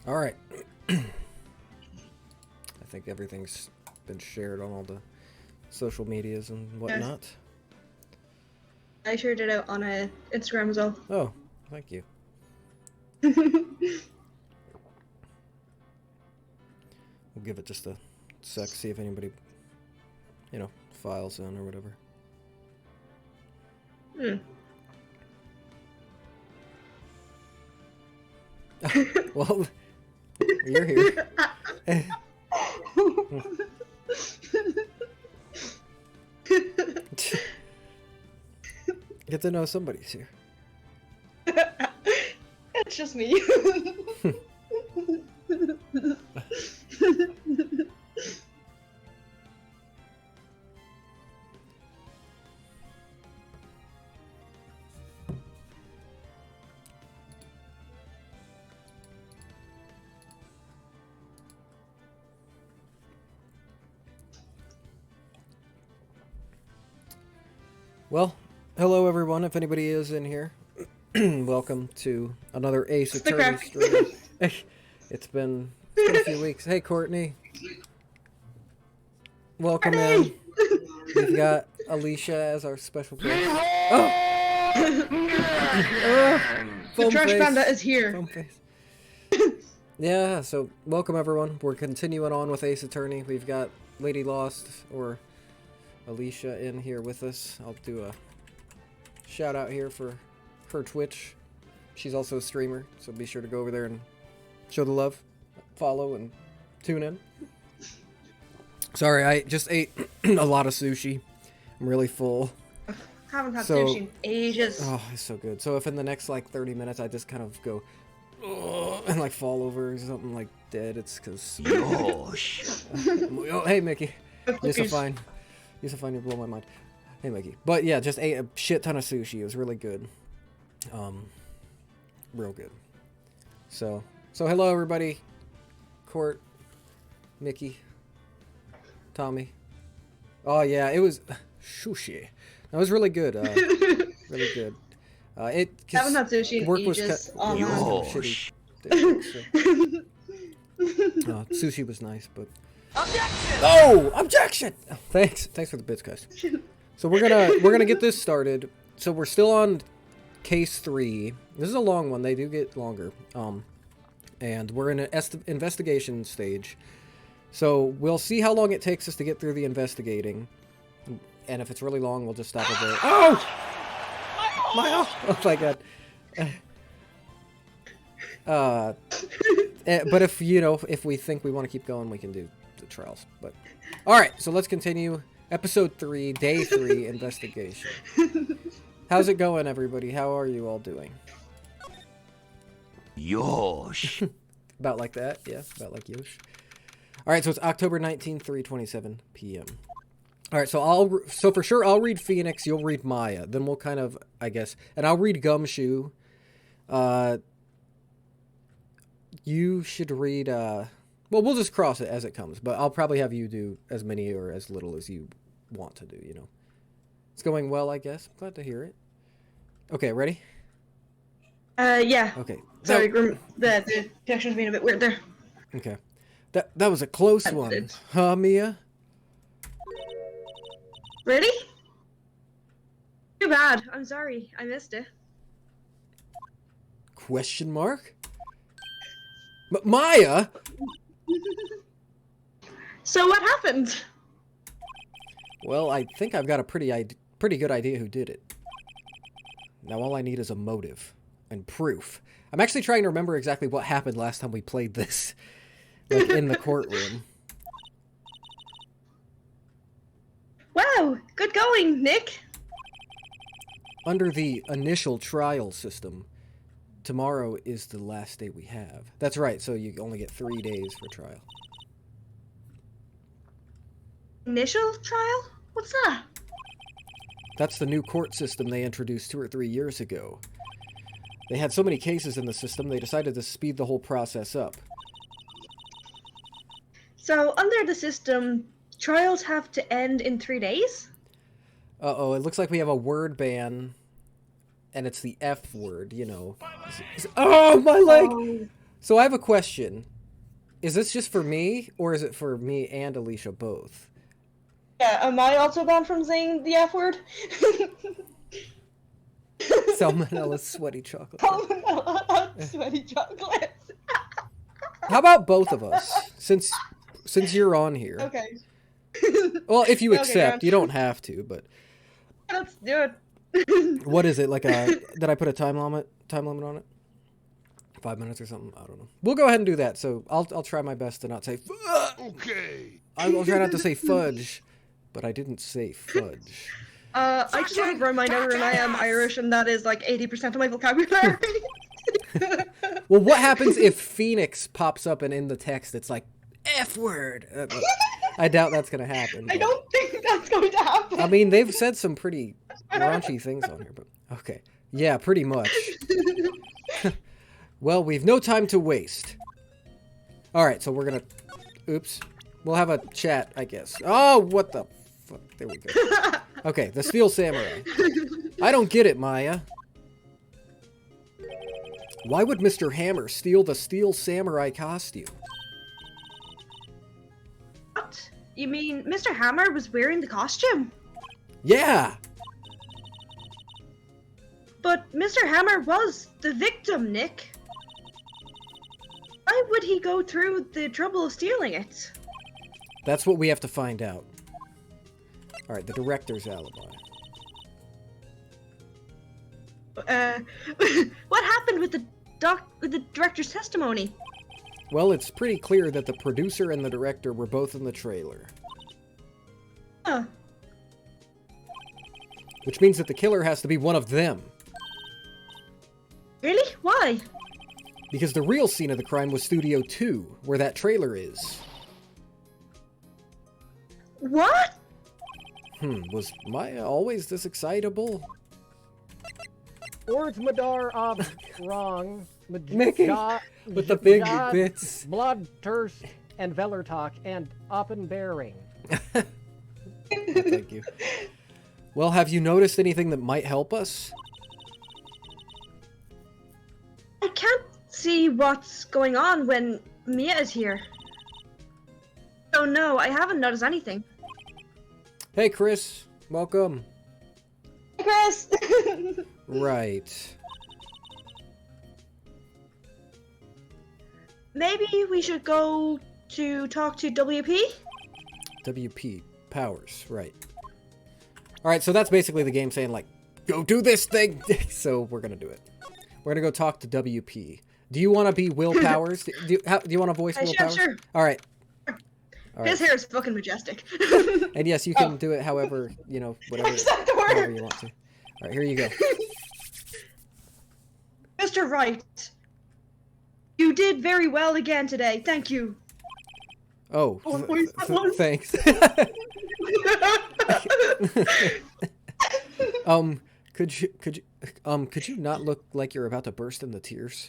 All right. I think everything's been shared on all the social medias and whatnot. Yes. I shared it out on Instagram as well. Oh, thank you. We'll give it just a sec, see if anybody, files in or whatever. Well, you're here. Get to know somebody's here. It's just me. Well, hello everyone, if anybody is in here. Welcome to another Ace Attorney stream. It's been a few weeks. Hey Courtney. Welcome in. We've got Alicia as our special guest. Oh! The trash panda is here. Foam face. Yeah, so welcome everyone. We're continuing on with Ace Attorney. We've got Lady Lost, or Alicia, in here with us. I'll do a shout out here for her Twitch. She's also a streamer, so be sure to go over there and show the love, follow, and tune in. Sorry, I just ate a lot of sushi. I'm really full. Haven't had sushi in ages. Oh, it's so good. So if in the next 30 minutes I just kind of go and fall over or something dead, it's because oh, hey Mickey. You're so fine. You're so fine, you blow my mind. Hey Mickey. But yeah, just ate a shit ton of sushi. It was really good. Real good. So hello everybody. Court, Mickey, Tommy. Oh yeah, it was sushi. That was really good. Really good. Haven't had sushi in ages. Sushi was nice, but Objection! Oh, objection! Oh, thanks for the bits, guys. So we're gonna get this started. So we're still on case 3. This is a long one. They do get longer. And we're in an investigation stage. So we'll see how long it takes us to get through the investigating. And if it's really long, we'll just stop it there. Oh! Oh my god. But if we think we want to keep going, we can do the trials. But all right, so let's continue. Episode 3, day 3, investigation. How's it going, everybody? How are you all doing? Yosh. About like that, yeah. About like Yosh. All right, so it's October 19th, 3:27 p.m. All right, so for sure I'll read Phoenix, you'll read Maya. Then we'll kind of, I guess, and I'll read Gumshoe. You should read, well, we'll just cross it as it comes, but I'll probably have you do as many or as little as you want to do, It's going well, I guess. Glad to hear it. Okay, ready? Yeah. Okay. Sorry, the connection's being a bit weird there. Okay. That was a close one. Huh, Mia? Ready? Too bad. I'm sorry. I missed it. Question mark? Maya? So what happened? Well, I think I've got a pretty good idea who did it. Now all I need is a motive and proof. I'm actually trying to remember exactly what happened last time we played this, in the courtroom. Wow, good going, Nick. Under the initial trial system, tomorrow is the last day we have. That's right, so you only get 3 days for trial. Initial trial? What's that? That's the new court system they introduced 2 or 3 years ago. They had so many cases in the system, they decided to speed the whole process up. So, under the system, trials have to end in 3 days? Uh-oh, it looks like we have a word ban, and it's the F word, Oh, my leg! So I have a question. Is this just for me, or is it for me and Alicia both? Yeah, am I also banned from saying the F word? Salmonella sweaty chocolate. Salmonella sweaty chocolate. How about both of us? Since you're on here. Okay. Well, if you Okay, accept, Grant. you don't have to, but Let's do it. what is it? Like did I put a time limit on it? 5 minutes or something? I don't know. We'll go ahead and do that. So I'll try my best to not say Okay. I'll try not to say fudge, but I didn't say fudge. I just want to remind everyone I am Irish, and that is like 80% of my vocabulary. Well, what happens if Phoenix pops up and in the text it's like F word? I doubt that's gonna happen. I but- don't think that's going to happen. I mean, they've said some pretty raunchy things on here, but okay. Yeah, pretty much. Well, we've no time to waste. Alright, so we're gonna... Oops. We'll have a chat, I guess. Oh, what the fuck? There we go. Okay, the Steel Samurai. I don't get it, Maya. Why would Mr. Hammer steal the Steel Samurai costume? What? You mean Mr. Hammer was wearing the costume? Yeah! But Mr. Hammer was the victim, Nick. Why would he go through the trouble of stealing it? That's what we have to find out. Alright, the director's alibi. What happened with the director's testimony? Well, it's pretty clear that the producer and the director were both in the trailer. Huh. Which means that the killer has to be one of them. Really? Why? Because the real scene of the crime was Studio 2, where that trailer is. What? Was Maya always this excitable? Words Madar wrong. Mickey, with the big bits. Blood, terse, and Vellertalk, and up and bearing. Thank you. Well, have you noticed anything that might help us? I can't see what's going on when Mia is here. Oh no, I haven't noticed anything. Hey, Chris. Welcome. Hey, Chris! Right. Maybe we should go to talk to WP? WP. Powers. Right. Alright, so that's basically the game saying, like, go do this thing! So we're gonna do it. We're gonna go talk to WP. Do you want to be Will Powers? Do you want to voice Will Powers? Sure. Alright. His hair is fucking majestic. And yes, you can do it however, you know, whatever you want to. Alright, here you go. Mr. Wright, you did very well again today. Thank you. Oh, thanks. Could you not look like you're about to burst into tears?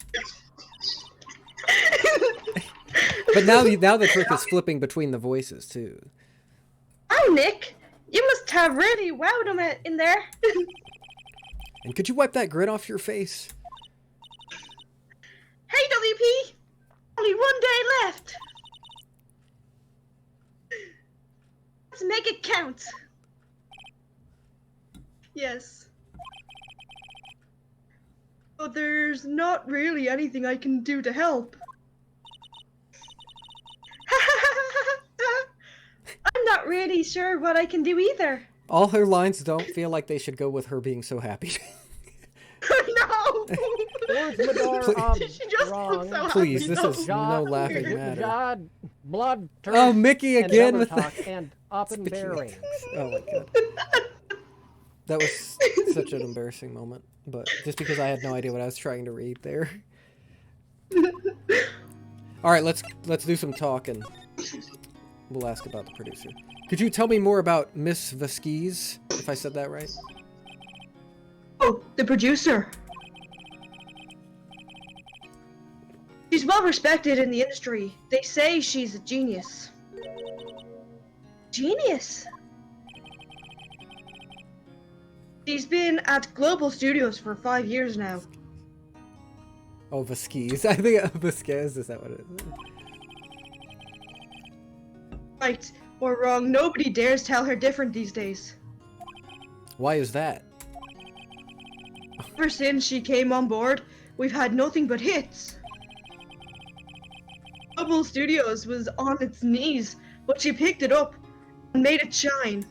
But now the trick is flipping between the voices too. Oh, Nick, you must have really wowed him in there. And could you wipe that grin off your face? Hey, WP, only one day left. Let's make it count. Yes. But there's not really anything I can do to help. I'm not really sure what I can do either. All her lines don't feel like they should go with her being so happy. No! Words Madar She just wrong. looks so Please, happy. this is no laughing matter. God, blood, terse, Oh, Mickey and again with Vellertalk, and up and Speaking of bearing. things. Oh my god. That was such an embarrassing moment, but just because I had no idea what I was trying to read there. All right, let's do some talking. We'll ask about the producer. Could you tell me more about Miss Vasquez, if I said that right? Oh, the producer. She's well respected in the industry. They say she's a genius. Genius? She's been at Global Studios for 5 years now. Oh, Vasquez. I think Vasquez, is that what it is? Right or wrong, nobody dares tell her different these days. Why is that? Ever since she came on board, we've had nothing but hits. Global Studios was on its knees, but she picked it up and made it shine.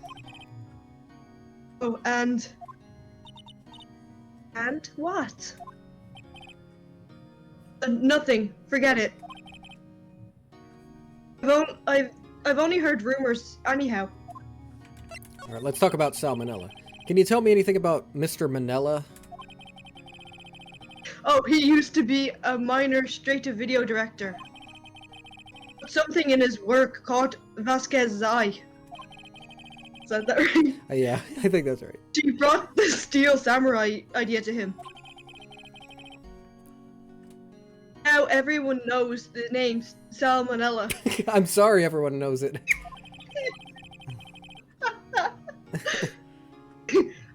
Oh, and what? Nothing. Forget it. I've only heard rumors. Anyhow. All right, let's talk about Salmonella. Can you tell me anything about Mr. Manella? Oh, he used to be a minor straight-to-video director. Something in his work caught Vasquez's eye. Is that right? Yeah, I think that's right. She brought the Steel Samurai idea to him. Now everyone knows the name Salmonella. I'm sorry everyone knows it.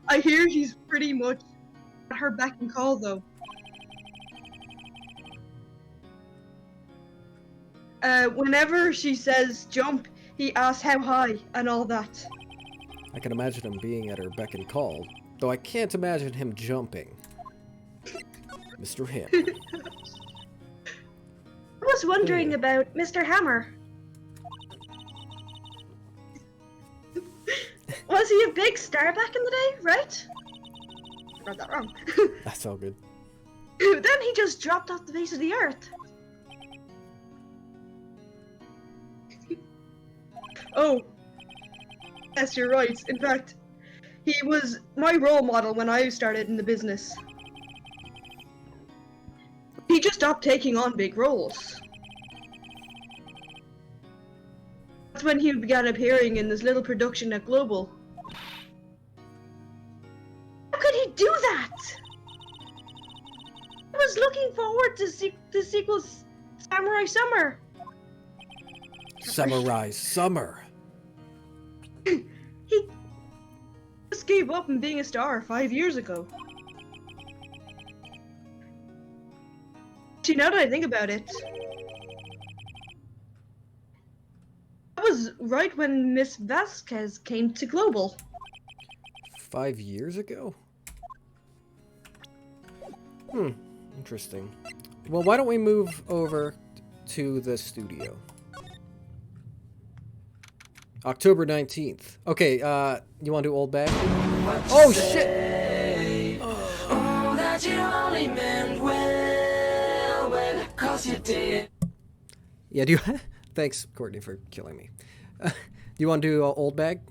I hear he's pretty much at her beck and call, though. Whenever she says jump, he asks how high and all that. I can imagine him being at her beck and call, though I can't imagine him jumping. Mr. Hammer. I was wondering about Mr. Hammer. Was he a big star back in the day, right? I read that wrong. That's all good. Then he just dropped off the face of the earth. Oh. Yes, you're right. In fact, he was my role model when I started in the business. He just stopped taking on big roles. That's when he began appearing in this little production at Global. How could he do that? I was looking forward to the sequel, Samurai Summer. Samurai Summer. He just gave up on being a star 5 years ago. See, now that I think about it, that was right when Miss Vasquez came to Global. 5 years ago? Interesting. Well, why don't we move over to the studio? October 19th. Okay, you want to do old bag? Oh, shit! Oh, that you only meant well, 'cause you did. Yeah, do you... Thanks, Courtney, for killing me. Do you want to do old bag?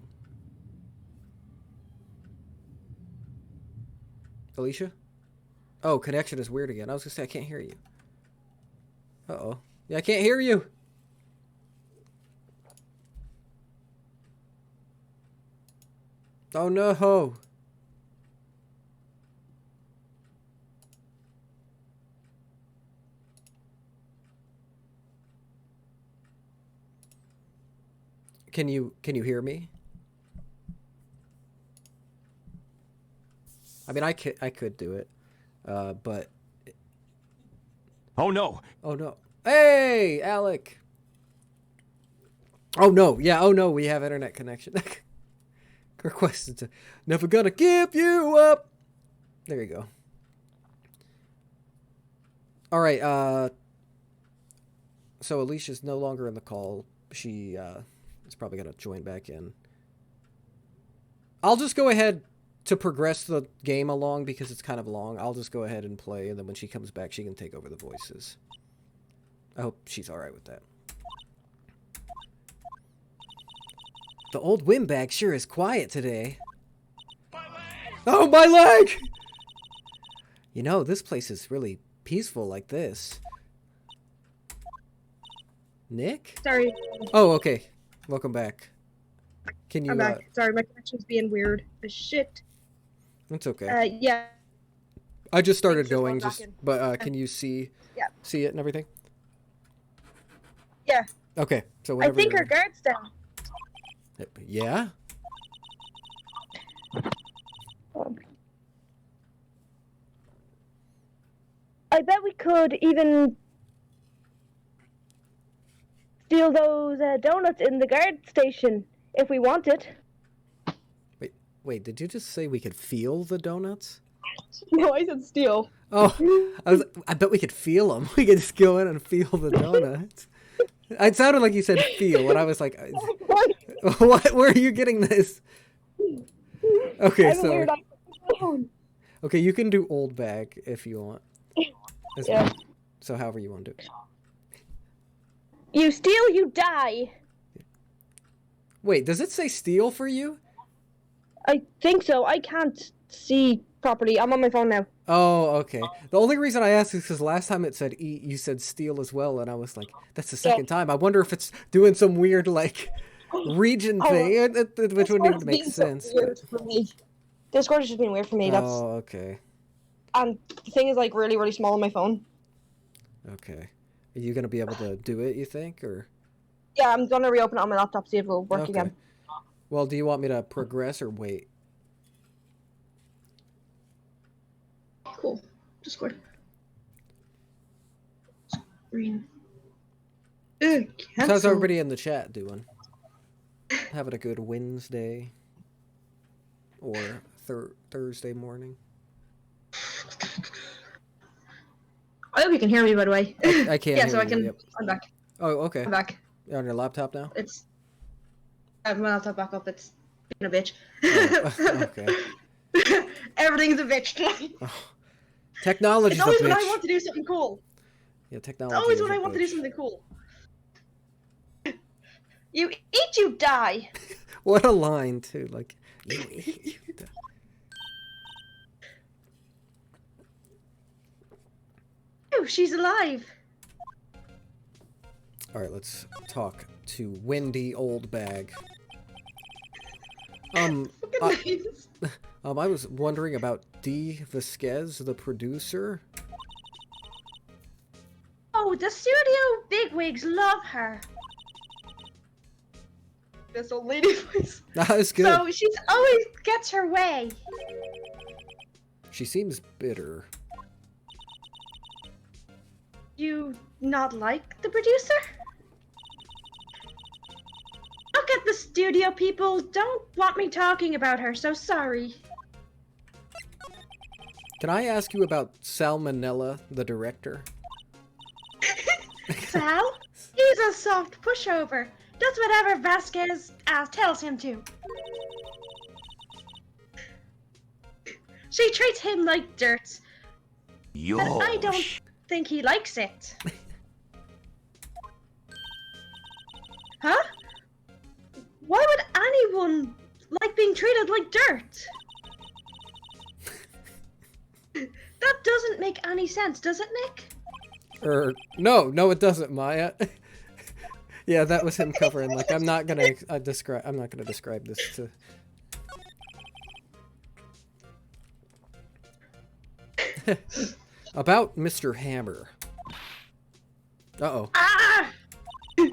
Alicia? Oh, connection is weird again. I was gonna say, I can't hear you. Uh-oh. Yeah, I can't hear you! Oh no! Can you hear me? I mean, I could do it, but... Oh no! Oh no. Hey, Alec! Oh no, yeah, oh no, we have internet connection. Requested to... Never gonna give you up! There you go. Alright, so Alicia's no longer in the call. She, is probably gonna join back in. I'll just go ahead to progress the game along because it's kind of long. I'll just go ahead and play, and then when she comes back, she can take over the voices. I hope she's alright with that. The old windbag sure is quiet today. Oh, my leg! You know, this place is really peaceful like this. Nick? Sorry. Oh, okay. Welcome back. Can you... I'm back. Sorry, my connection's being weird as shit. It's okay. Yeah. I just started Thanks for going, going just... back in. But, can you see... Yeah. See it and everything? Yeah. Okay, so I whenever think you're her guard's down. Yeah? I bet we could even steal those donuts in the guard station if we wanted. Wait, did you just say we could feel the donuts? No, I said steal. Oh, I bet we could feel them. We could just go in and feel the donuts. It sounded like you said feel, and I was like, what? Where are you getting this? Okay, so... Okay, you can do old bag if you want. Yeah. So however you want to do it. You steal, you die. Wait, does it say steal for you? I think so. I can't see properly. I'm on my phone now. Oh, okay. The only reason I asked is because last time it said eat, you said steal as well, and I was like, that's the second time. I wonder if it's doing some weird, like, region thing, which wouldn't even make sense. Discord has just been weird for me. That's... Oh, okay. And the thing is, like, really, really small on my phone. Okay. Are you going to be able to do it, you think, or...? Yeah, I'm going to reopen it on my laptop, see if it'll work again. Well, do you want me to progress or wait? Cool. Discord. Screen. So how's everybody in the chat doing? Having a good Wednesday? Or Thursday morning? I hope you can hear me, by the way. I can't yeah, hear so I you, can... yep. I'm back. Oh, okay. I'm back. You're on your laptop now? It's... I have my laptop back up. It's being a bitch. Oh, okay. Everything's a bitch tonight. Oh. Technology's It's always a bitch. when I want to do something cool. Yeah, technology. It's always is when a I want to bitch. do something cool. You eat, you die. What a line, too. Like, you eat, you die. Oh, she's alive. Alright, let's talk to Wendy Oldbag. I was wondering about Dee Vasquez, the producer. Oh, the studio bigwigs love her. This old lady voice. That was good. So she's always gets her way. She seems bitter. You not like the producer? Look at the studio people. Don't want me talking about her, so sorry. Can I ask you about Salmonella, the director? Sal? He's a soft pushover. Does whatever Vasquez tells him to. She treats him like dirt. Yo. And I don't think he likes it. Huh? Why would anyone like being treated like dirt? That doesn't make any sense, does it, Nick? No, it doesn't, Maya. Yeah, that was him covering. Like, I'm not gonna describe this to. About Mr. Hammer. Uh-oh. Ah! I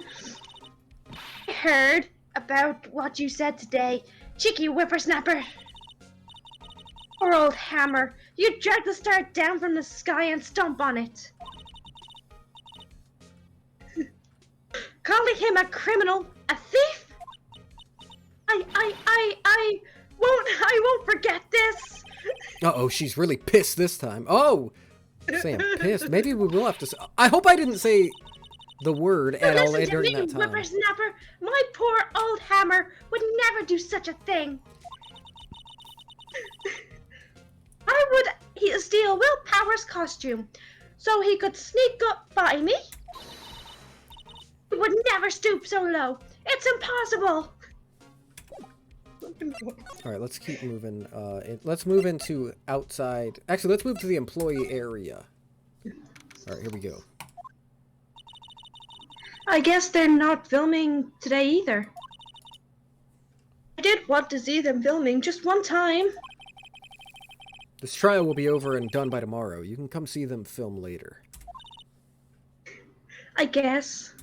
heard about what you said today, cheeky whippersnapper. Poor old Hammer. You dragged the star down from the sky and stomp on it. Calling him a criminal, a thief? I won't forget this. Uh-oh, she's really pissed this time. Oh! Saying pissed. Maybe we will have to... I hope I didn't say the word at all Listen to during me, that time. whippersnapper. My poor old Hammer would never do such a thing. Why would he steal Will Power's costume so he could sneak up by me? He would never stoop so low. It's impossible. Alright, let's keep moving. Let's move into outside... Actually, let's move to the employee area. Alright, here we go. I guess they're not filming today either. I did want to see them filming just one time. This trial will be over and done by tomorrow. You can come see them film later. I guess.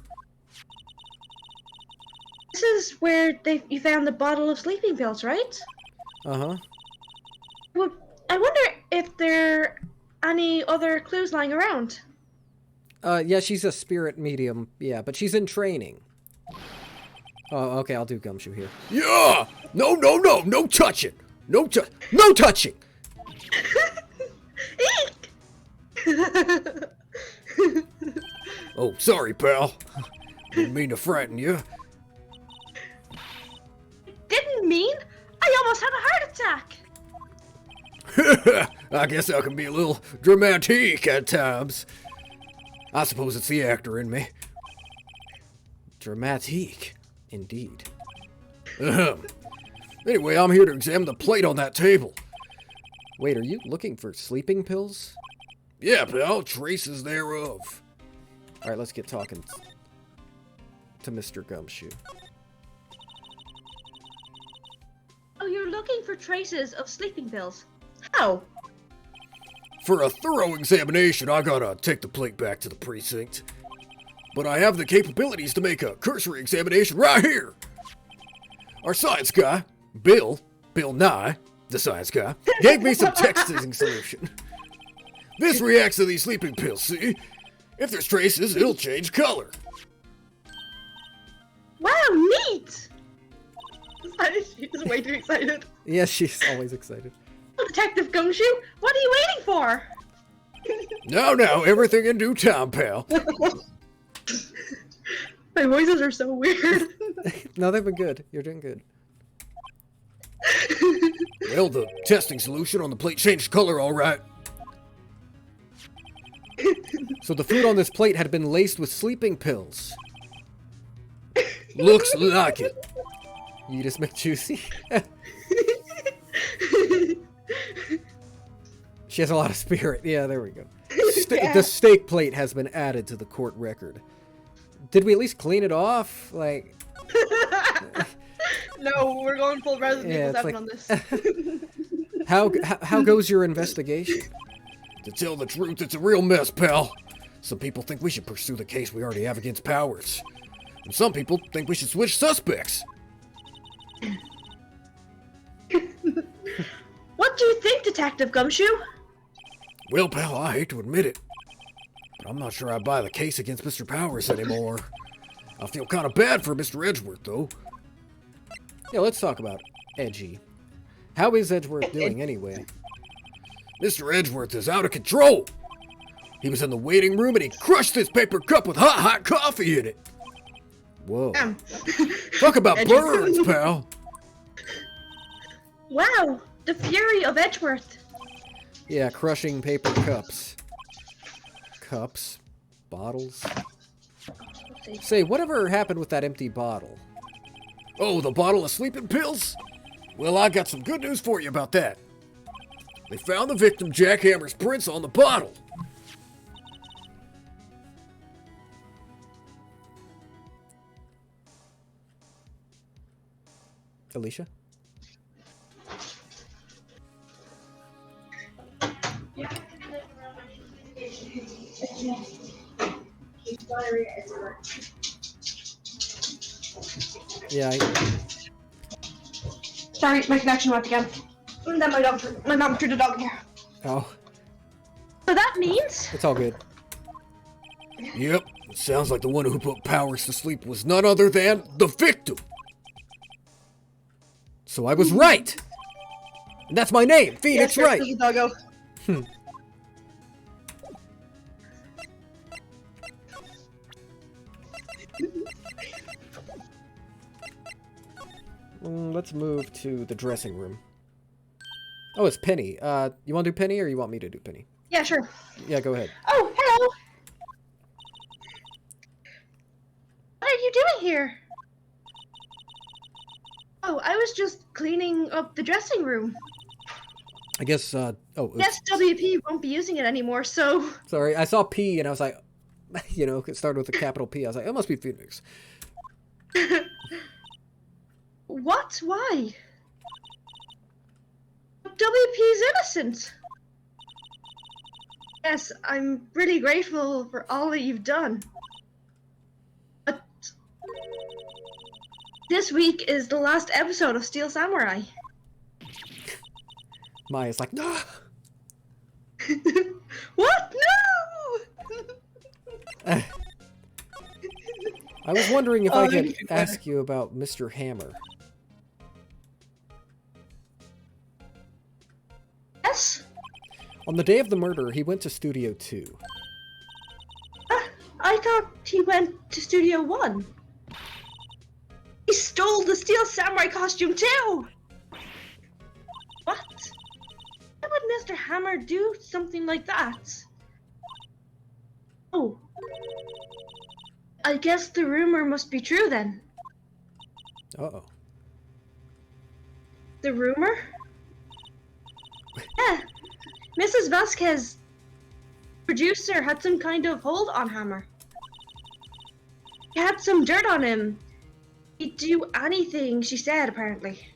This is where you found the bottle of sleeping pills, right? Uh-huh. Well, I wonder if they're any other clues lying around? Yeah, she's a spirit medium. Yeah, but she's in training. Oh, okay, I'll do Gumshoe here. Yeah! No, no, no! No touching! No touching! Eek! Oh, sorry, pal. Didn't mean to frighten you. Didn't mean? I almost had a heart attack! I guess I can be a little dramatic at times. I suppose it's the actor in me. Dramatique, indeed. Anyway, I'm here to examine the plate on that table. Wait, are you looking for sleeping pills? Yeah, pal, traces thereof. Alright, let's get talking to Mr. Gumshoe. Oh, you're looking for traces of sleeping pills. How? For a thorough examination, I gotta take the plate back to the precinct. But I have the capabilities to make a cursory examination right here. Our science guy, Bill Nye, the science guy, gave me some texting solution. This reacts to these sleeping pills, see? If there's traces, it'll change color. Wow, neat! She's way too excited. Yes, she's always excited. Detective Gumshoe, what are you waiting for? No, everything in due time, pal. My voices are so weird. No, they've been good. You're doing good. Well, the testing solution on the plate changed color, all right. So the food on this plate had been laced with sleeping pills. Looks like it. Yeetus McJuicy. She has a lot of spirit. Yeah, there we go. The steak plate has been added to the court record. Did we at least clean it off? Like... No, we're going full Resident Evil 7 like... on this. How goes your investigation? To tell the truth, it's a real mess, pal. Some people think we should pursue the case we already have against Powers. And some people think we should switch suspects. What do you think, Detective Gumshoe? Well, pal, I hate to admit it, but I'm not sure I buy the case against Mr. Powers anymore. I feel kind of bad for Mr. Edgeworth, though. Yeah, let's talk about Edgy. How is Edgeworth doing, anyway? Mr. Edgeworth is out of control. He was in the waiting room and he crushed this paper cup with hot coffee in it. Whoa. Talk about burns, pal. Wow, the fury of Edgeworth. Yeah, crushing paper cups. Cups. Bottles. Say, whatever happened with that empty bottle? Oh, the bottle of sleeping pills? Well, I got some good news for you about that. They found the victim Jackhammer's prints on the bottle. Alicia? Yeah, Sorry, my connection went again. And then my mom threw the dog here. Oh. So that means? It's all good. Yep, it sounds like the one who put Powers to sleep was none other than the victim. So I was right. And that's my name, Phoenix Wright. Doggo. Let's move to the dressing room. Oh, it's Penny. You want to do Penny or you want me to do Penny? Yeah, sure. Yeah, go ahead. Oh, hello. What are you doing here? Oh, I was just cleaning up the dressing room. I guess, Yes, WP won't be using it anymore, so... Sorry, I saw P and I was like, you know, it started with a capital P. I was like, it must be Phoenix. What? Why? WP's innocent. Yes, I'm really grateful for all that you've done. But this week is the last episode of Steel Samurai. Maya's like, no. I was wondering if I could ask you about Mr. Hammer. Yes? On the day of the murder, he went to Studio 2. I thought he went to Studio 1. He stole the Steel Samurai costume too! What? Why would Mr. Hammer do something like that? Oh. I guess the rumor must be true then. Uh-oh. The rumor? Yeah. Mrs. Vasquez, producer, had some kind of hold on Hammer. He had some dirt on him. He'd do anything she said, apparently.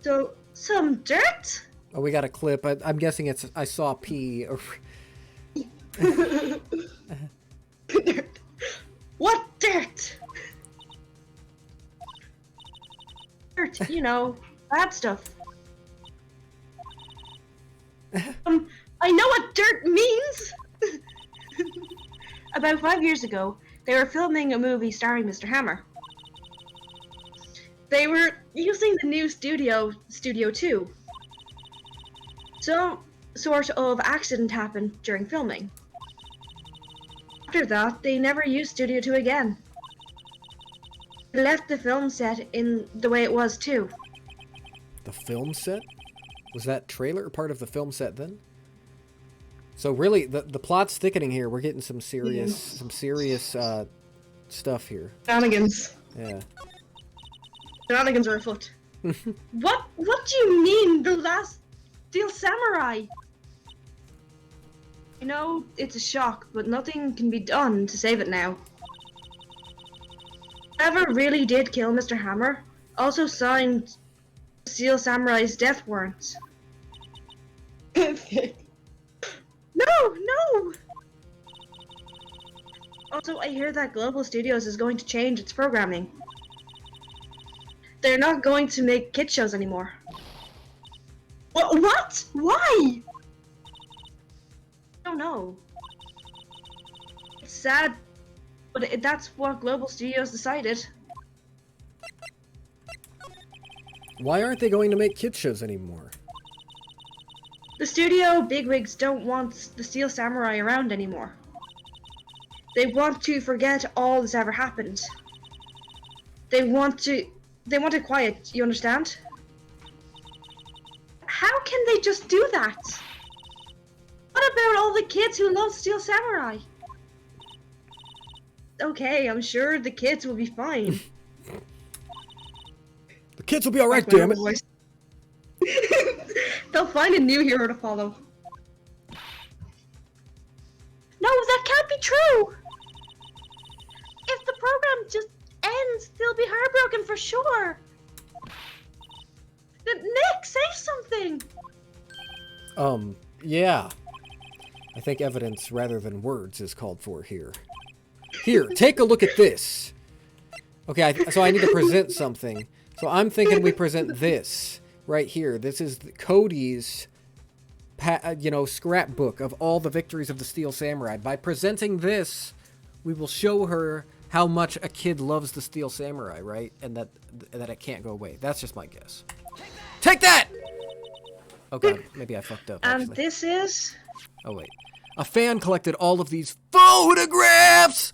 So, some dirt? Oh, we got a clip. I'm guessing it's I saw pee. Or... What dirt? Dirt, you know, bad stuff. I know what dirt means! About 5 years ago, they were filming a movie starring Mr. Hammer. They were using the new Studio 2. Some sort of accident happened during filming. After that, they never used Studio 2 again. They left the film set in the way it was too. The film set? Was that trailer part of the film set then? So really, the plot's thickening here. We're getting some serious stuff here. Shenanigans. Yeah. Shenanigans are afoot. What do you mean, the last Steel Samurai? I know it's a shock, but nothing can be done to save it now. Whoever really did kill Mr. Hammer also signed Steel Samurai's death warrant. No! Also, I hear that Global Studios is going to change its programming. They're not going to make kid shows anymore. What? Why? I don't know. It's sad, but that's what Global Studios decided. Why aren't they going to make kid shows anymore? The studio bigwigs don't want the Steel Samurai around anymore. They want to forget all that's ever happened. They want it quiet, you understand? How can they just do that? What about all the kids who love Steel Samurai? Okay, I'm sure the kids will be fine. The kids will be alright, damn it! They'll find a new hero to follow. No, that can't be true! If the program just ends, they'll be heartbroken for sure. Nick, say something! Yeah. I think evidence rather than words is called for here. Here, take a look at this. Okay, so I need to present something. So I'm thinking we present this right here. This is Cody's, scrapbook of all the victories of the Steel Samurai. By presenting this, we will show her how much a kid loves the Steel Samurai, right? And that it can't go away. That's just my guess. Take that! Oh god, maybe I fucked up, actually. And this is... Oh wait. A fan collected all of these photographs!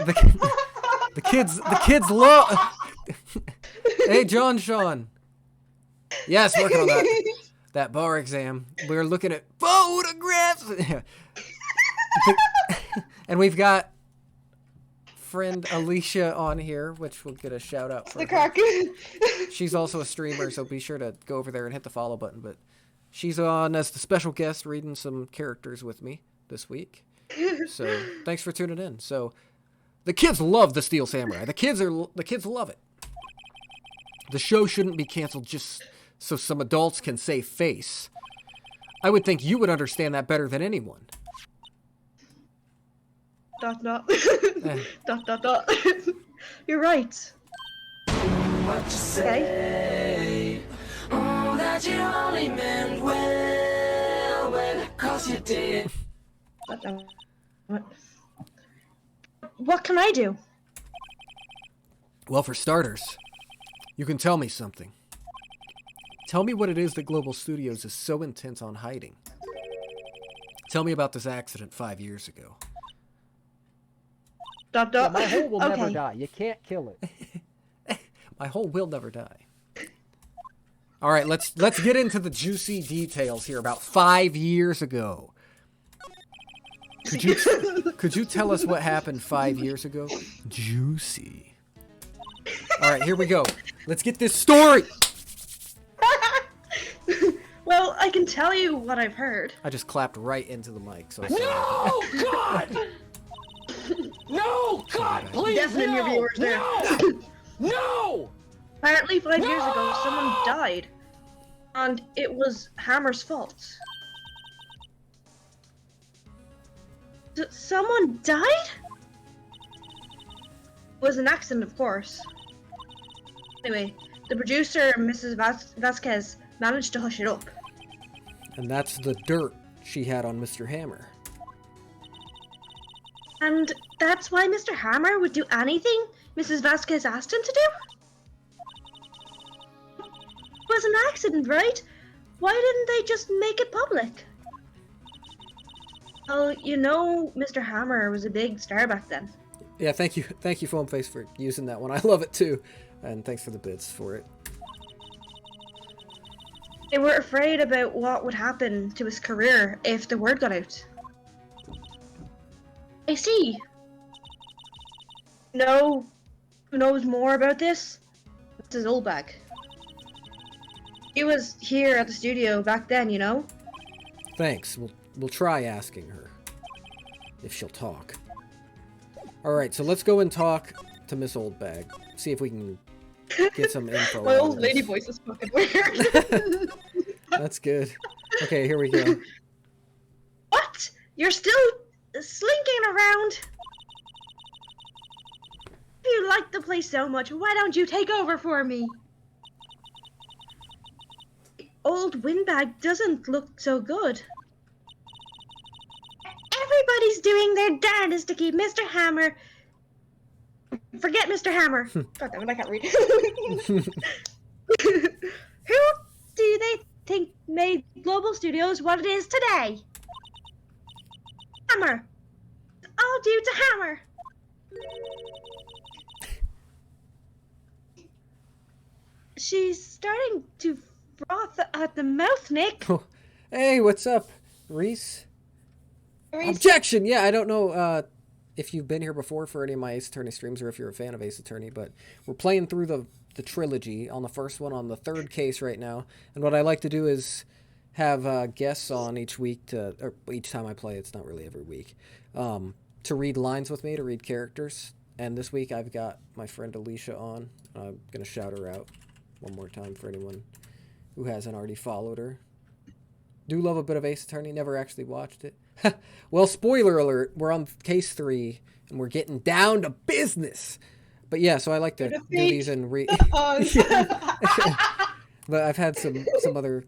The kids love... Hey, Sean. Yes, working on that bar exam. We're looking at photographs! And we've got friend Alicia on here, which will get a shout out for her. She's also a streamer, so be sure to go over there and hit the follow button. But she's on as the special guest reading some characters with me this week. So thanks for tuning in. So the kids love the Steel Samurai. The kids love it. The show shouldn't be canceled just so some adults can save face. I would think you would understand that better than anyone. ... You're right. What you say? Oh, that you only meant well, 'cause you did. What can I do? Well, for starters, you can tell me something. Tell me what it is that Global Studios is so intent on hiding. Tell me about this accident 5 years ago. Dot, Yeah, dot. my hole will never Okay. die. You can't kill it. My hole will never die. All right, let's get into the juicy details here about 5 years ago. Could you tell us what happened 5 years ago? Juicy. All right, here we go. Let's get this story. Well, I can tell you what I've heard. I just clapped right into the mic, so No, God! No, God, please, Deafening no! your viewers there. No! No! Apparently 5 years ago, someone died. And it was Hammer's fault. Someone died? It was an accident, of course. Anyway, the producer, Mrs. Vasquez, managed to hush it up. And that's the dirt she had on Mr. Hammer. And that's why Mr. Hammer would do anything Mrs. Vasquez asked him to do? It was an accident, right? Why didn't they just make it public? Oh, you know, Mr. Hammer was a big star back then. Yeah, thank you, Foam Face, for using that one. I love it too, and thanks for the bits for it. They were afraid about what would happen to his career if the word got out. I see. No, who knows more about this? This is Oldbag. He was here at the studio back then, you know? Thanks. We'll try asking her if she'll talk. All right, so let's go and talk to Miss Oldbag. See if we can get some info. My out old of lady this. voice is fucking weird. That's good. Okay, here we go. What? You're still slinking around? If you like the place so much, why don't you take over for me? Old Windbag doesn't look so good. Everybody's doing their darndest to keep Mr. Hammer. Forget Mr. Hammer. God damn it, I can't read. Who do they think made Global Studios what it is today? Hammer. All due to Hammer. She's starting to froth at the mouth, Nick. Hey, what's up, Reese? Objection! Yeah, I don't know if you've been here before for any of my Ace Attorney streams or if you're a fan of Ace Attorney, but we're playing through the trilogy on the first one, on the third case right now. And what I like to do is have guests on each week or each time I play. It's not really every week. To read lines with me, to read characters. And this week I've got my friend Alicia on. I'm going to shout her out one more time for anyone who hasn't already followed her. Do love a bit of Ace Attorney, never actually watched it. Well, spoiler alert, we're on case 3, and we're getting down to business. But yeah, so I like to do these and read. But I've had some other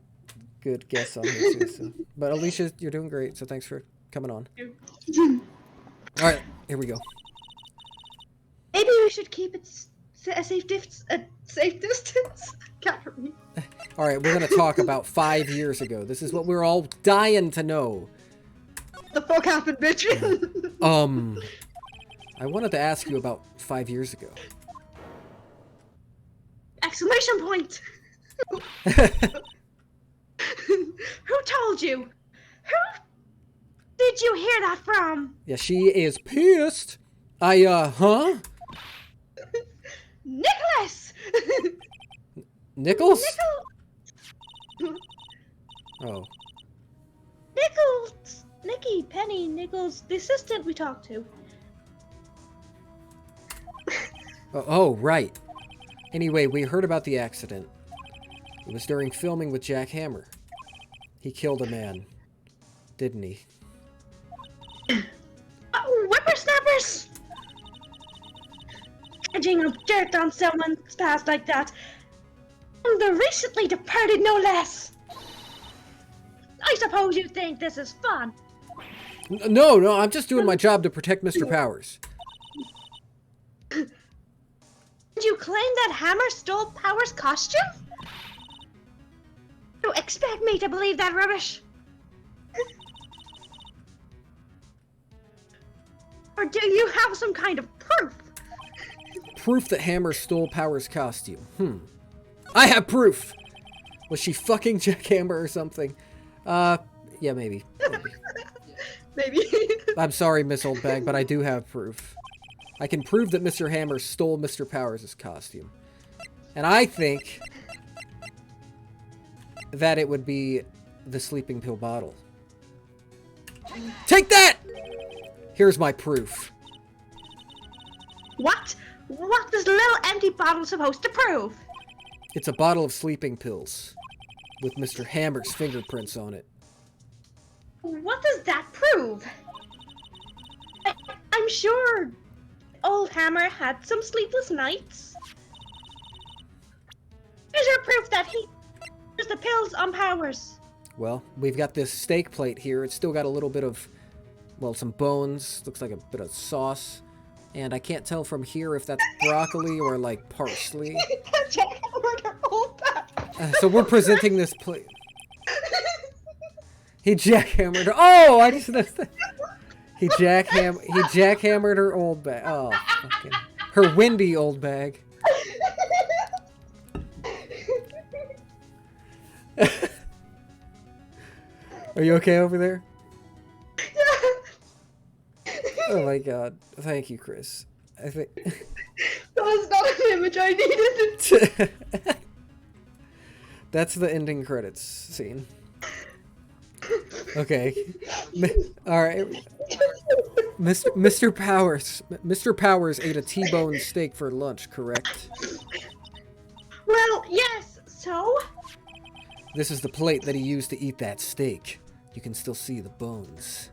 good guests on here too. So. But Alicia, you're doing great, so thanks for coming on. All right, here we go. Maybe we should keep it a safe distance. Can't read. All right, we're going to talk about 5 years ago. This is what we're all dying to know. The fuck happened, bitch? I wanted to ask you about 5 years ago. Exclamation point! Who told you? Who did you hear that from? Yeah, she is pissed. Huh? Nicholas! Nichols? Oh. Nichols! Nicky, Penny, Nichols, the assistant we talked to. Oh, right. Anyway, we heard about the accident. It was during filming with Jack Hammer. He killed a man, didn't he? Whippersnappers! Edging up dirt on someone's past like that. And the recently departed, no less. I suppose you think this is fun. No, I'm just doing my job to protect Mr. Powers. Did you claim that Hammer stole Power's costume? You expect me to believe that rubbish? Or do you have some kind of proof? Proof that Hammer stole Powers' costume. I have proof! Was she fucking Jack Hammer or something? Yeah, maybe. Maybe. I'm sorry, Miss Oldbag, but I do have proof. I can prove that Mr. Hammer stole Mr. Powers' costume. And I think that it would be the sleeping pill bottle. Take that! Here's my proof. What? What is little empty bottle supposed to prove? It's a bottle of sleeping pills with Mr. Hammer's fingerprints on it. What does that prove? I'm sure old Hammer had some sleepless nights. Is there proof that he used the pills on Powers? Well, we've got this steak plate here. It's still got a little bit of, well, some bones. Looks like a bit of sauce. And I can't tell from here if that's broccoli or, like, parsley. So we're presenting this plate. He jackhammered her. Oh, I just noticed that. He jackhammered her old bag. Oh, fucking. Her windy old bag. Are you okay over there? Oh my god. Thank you, Chris. I think That was not an image I needed. that's the ending credits scene. Okay. Alright. Mr. Powers ate a T-bone steak for lunch, correct? Well, yes, so? This is the plate that he used to eat that steak. You can still see the bones.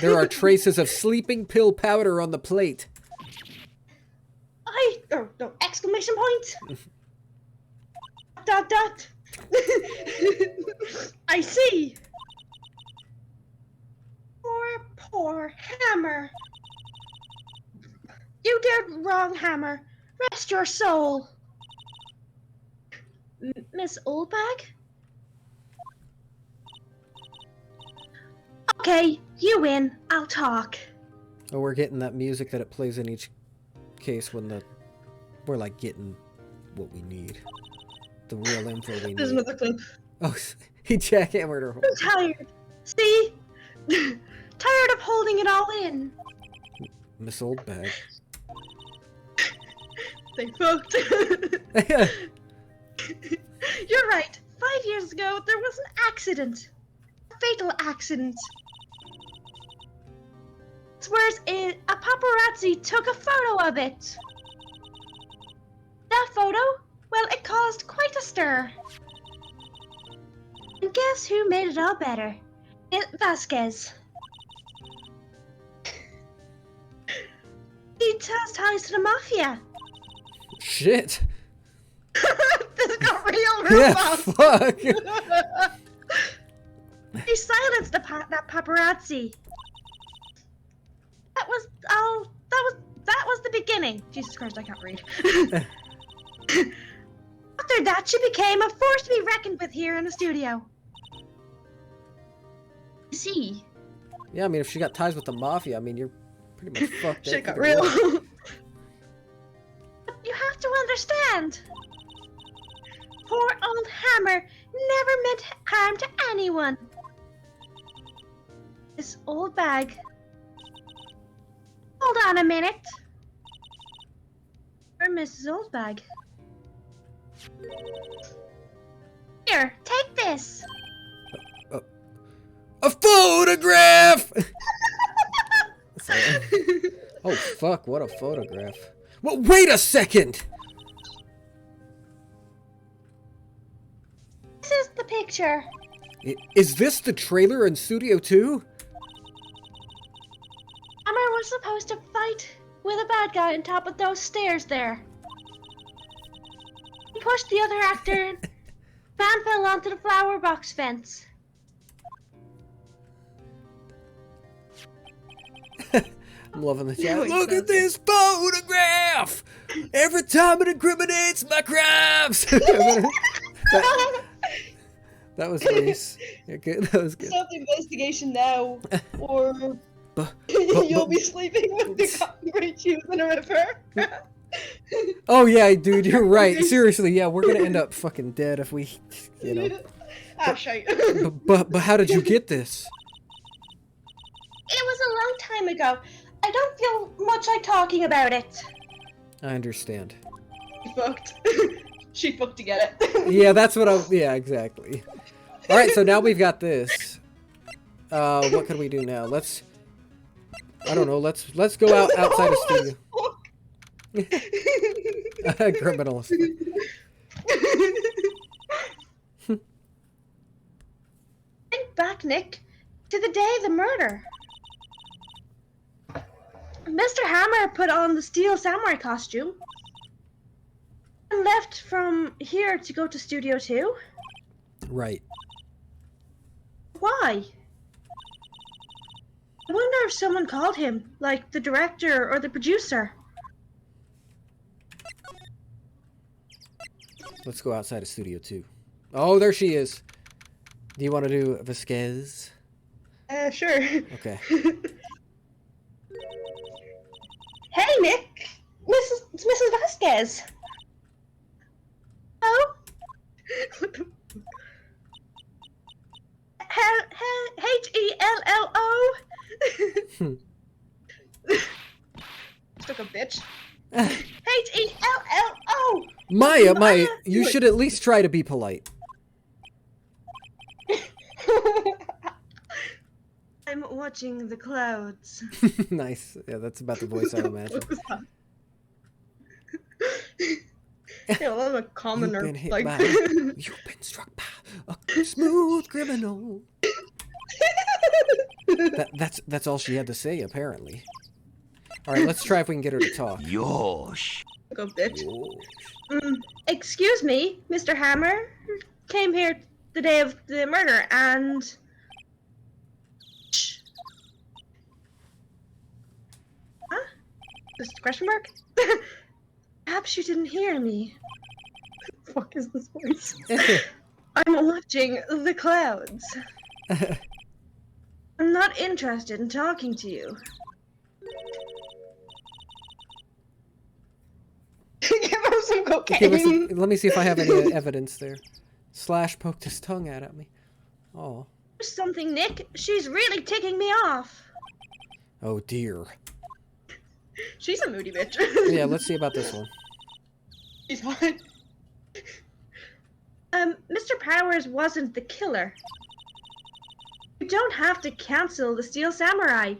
There are traces of sleeping pill powder on the plate. No, exclamation point. Dot. I see. Poor Hammer. You did wrong, Hammer. Rest your soul. Miss Oldbag? Okay, you win. I'll talk. Oh, we're getting that music that it plays in each case when we're like getting what we need. The real info we There's need. another clip. Oh, he jackhammered her. I'm tired. See? Tired of holding it all in. Miss Oldbag. They fucked. You're right. 5 years ago, there was an accident. A fatal accident. Whereas a paparazzi took a photo of it. That photo? Well, it caused quite a stir. And guess who made it all better? Vasquez. He has ties to the mafia. Shit. This got real Yeah, fast. fuck. He silenced that paparazzi. That was the beginning. Jesus Christ, I can't read. After that, she became a force to be reckoned with here in the studio. See? Yeah, I mean, if she got ties with the mafia, I mean, you're pretty much fucked. Shit up. got real. You have to understand. Poor old Hammer never meant harm to anyone. This old bag. Hold on a minute. Or Mrs. Oldbag. Here, take this. A photograph! Sorry. Oh, fuck, what a photograph. Well, wait a second! This is the picture. Is this the trailer in Studio 2? Hammer was supposed to fight with a bad guy on top of those stairs there. He pushed the other actor. Man fell onto the flower box fence. I'm loving the chat. Look at this photograph! Every time it incriminates my crimes! that was nice. Okay, that was good. Stop the investigation now, or you'll be sleeping with the concrete shoes in a river. Oh yeah, dude, you're right. Seriously, yeah, we're gonna end up fucking dead if we, you know. Ah, shite. But how did you get this? It was a long time ago. I don't feel much like talking about it. I understand. She fucked. She fucked to get it. Yeah, that's what I'm. Yeah, exactly. All right, so now we've got this. What can we do now? Let's. I don't know. Let's go outside of studio. Criminals. Think back, Nick, to the day of the murder. Mr. Hammer put on the steel samurai costume and left from here to go to Studio 2. Right. Why? I wonder if someone called him, like the director or the producer. Let's go outside of Studio 2. Oh, there she is. Do you want to do Vasquez? Sure. Okay. Hey, Nick! It's Mrs. Vasquez. Oh? H-E-L-L-O? Stuck a bitch. H-E-L-L-O! Maya, you should at least try to be polite. I'm watching the clouds. Nice. Yeah, that's about the voice I imagine. Yeah, well, I'm a commoner. You've been hit Like... by, you've been struck by a smooth criminal. That's all she had to say, apparently. All right, let's try if we can get her to talk. Yosh. Go, bitch. Excuse me, Mr. Hammer. Came here the day of the murder and... Shh. Huh? Just question mark? Perhaps you didn't hear me. What the fuck is this voice? I'm watching the clouds. I'm not interested in talking to you. Give him some cocaine. Let me see if I have any evidence there. Slash poked his tongue out at me. Oh. Something, Nick. She's really ticking me off. Oh dear. She's a moody bitch. Yeah, let's see about this one. She's hot. Mr. Powers wasn't the killer. You don't have to cancel the Steel Samurai. I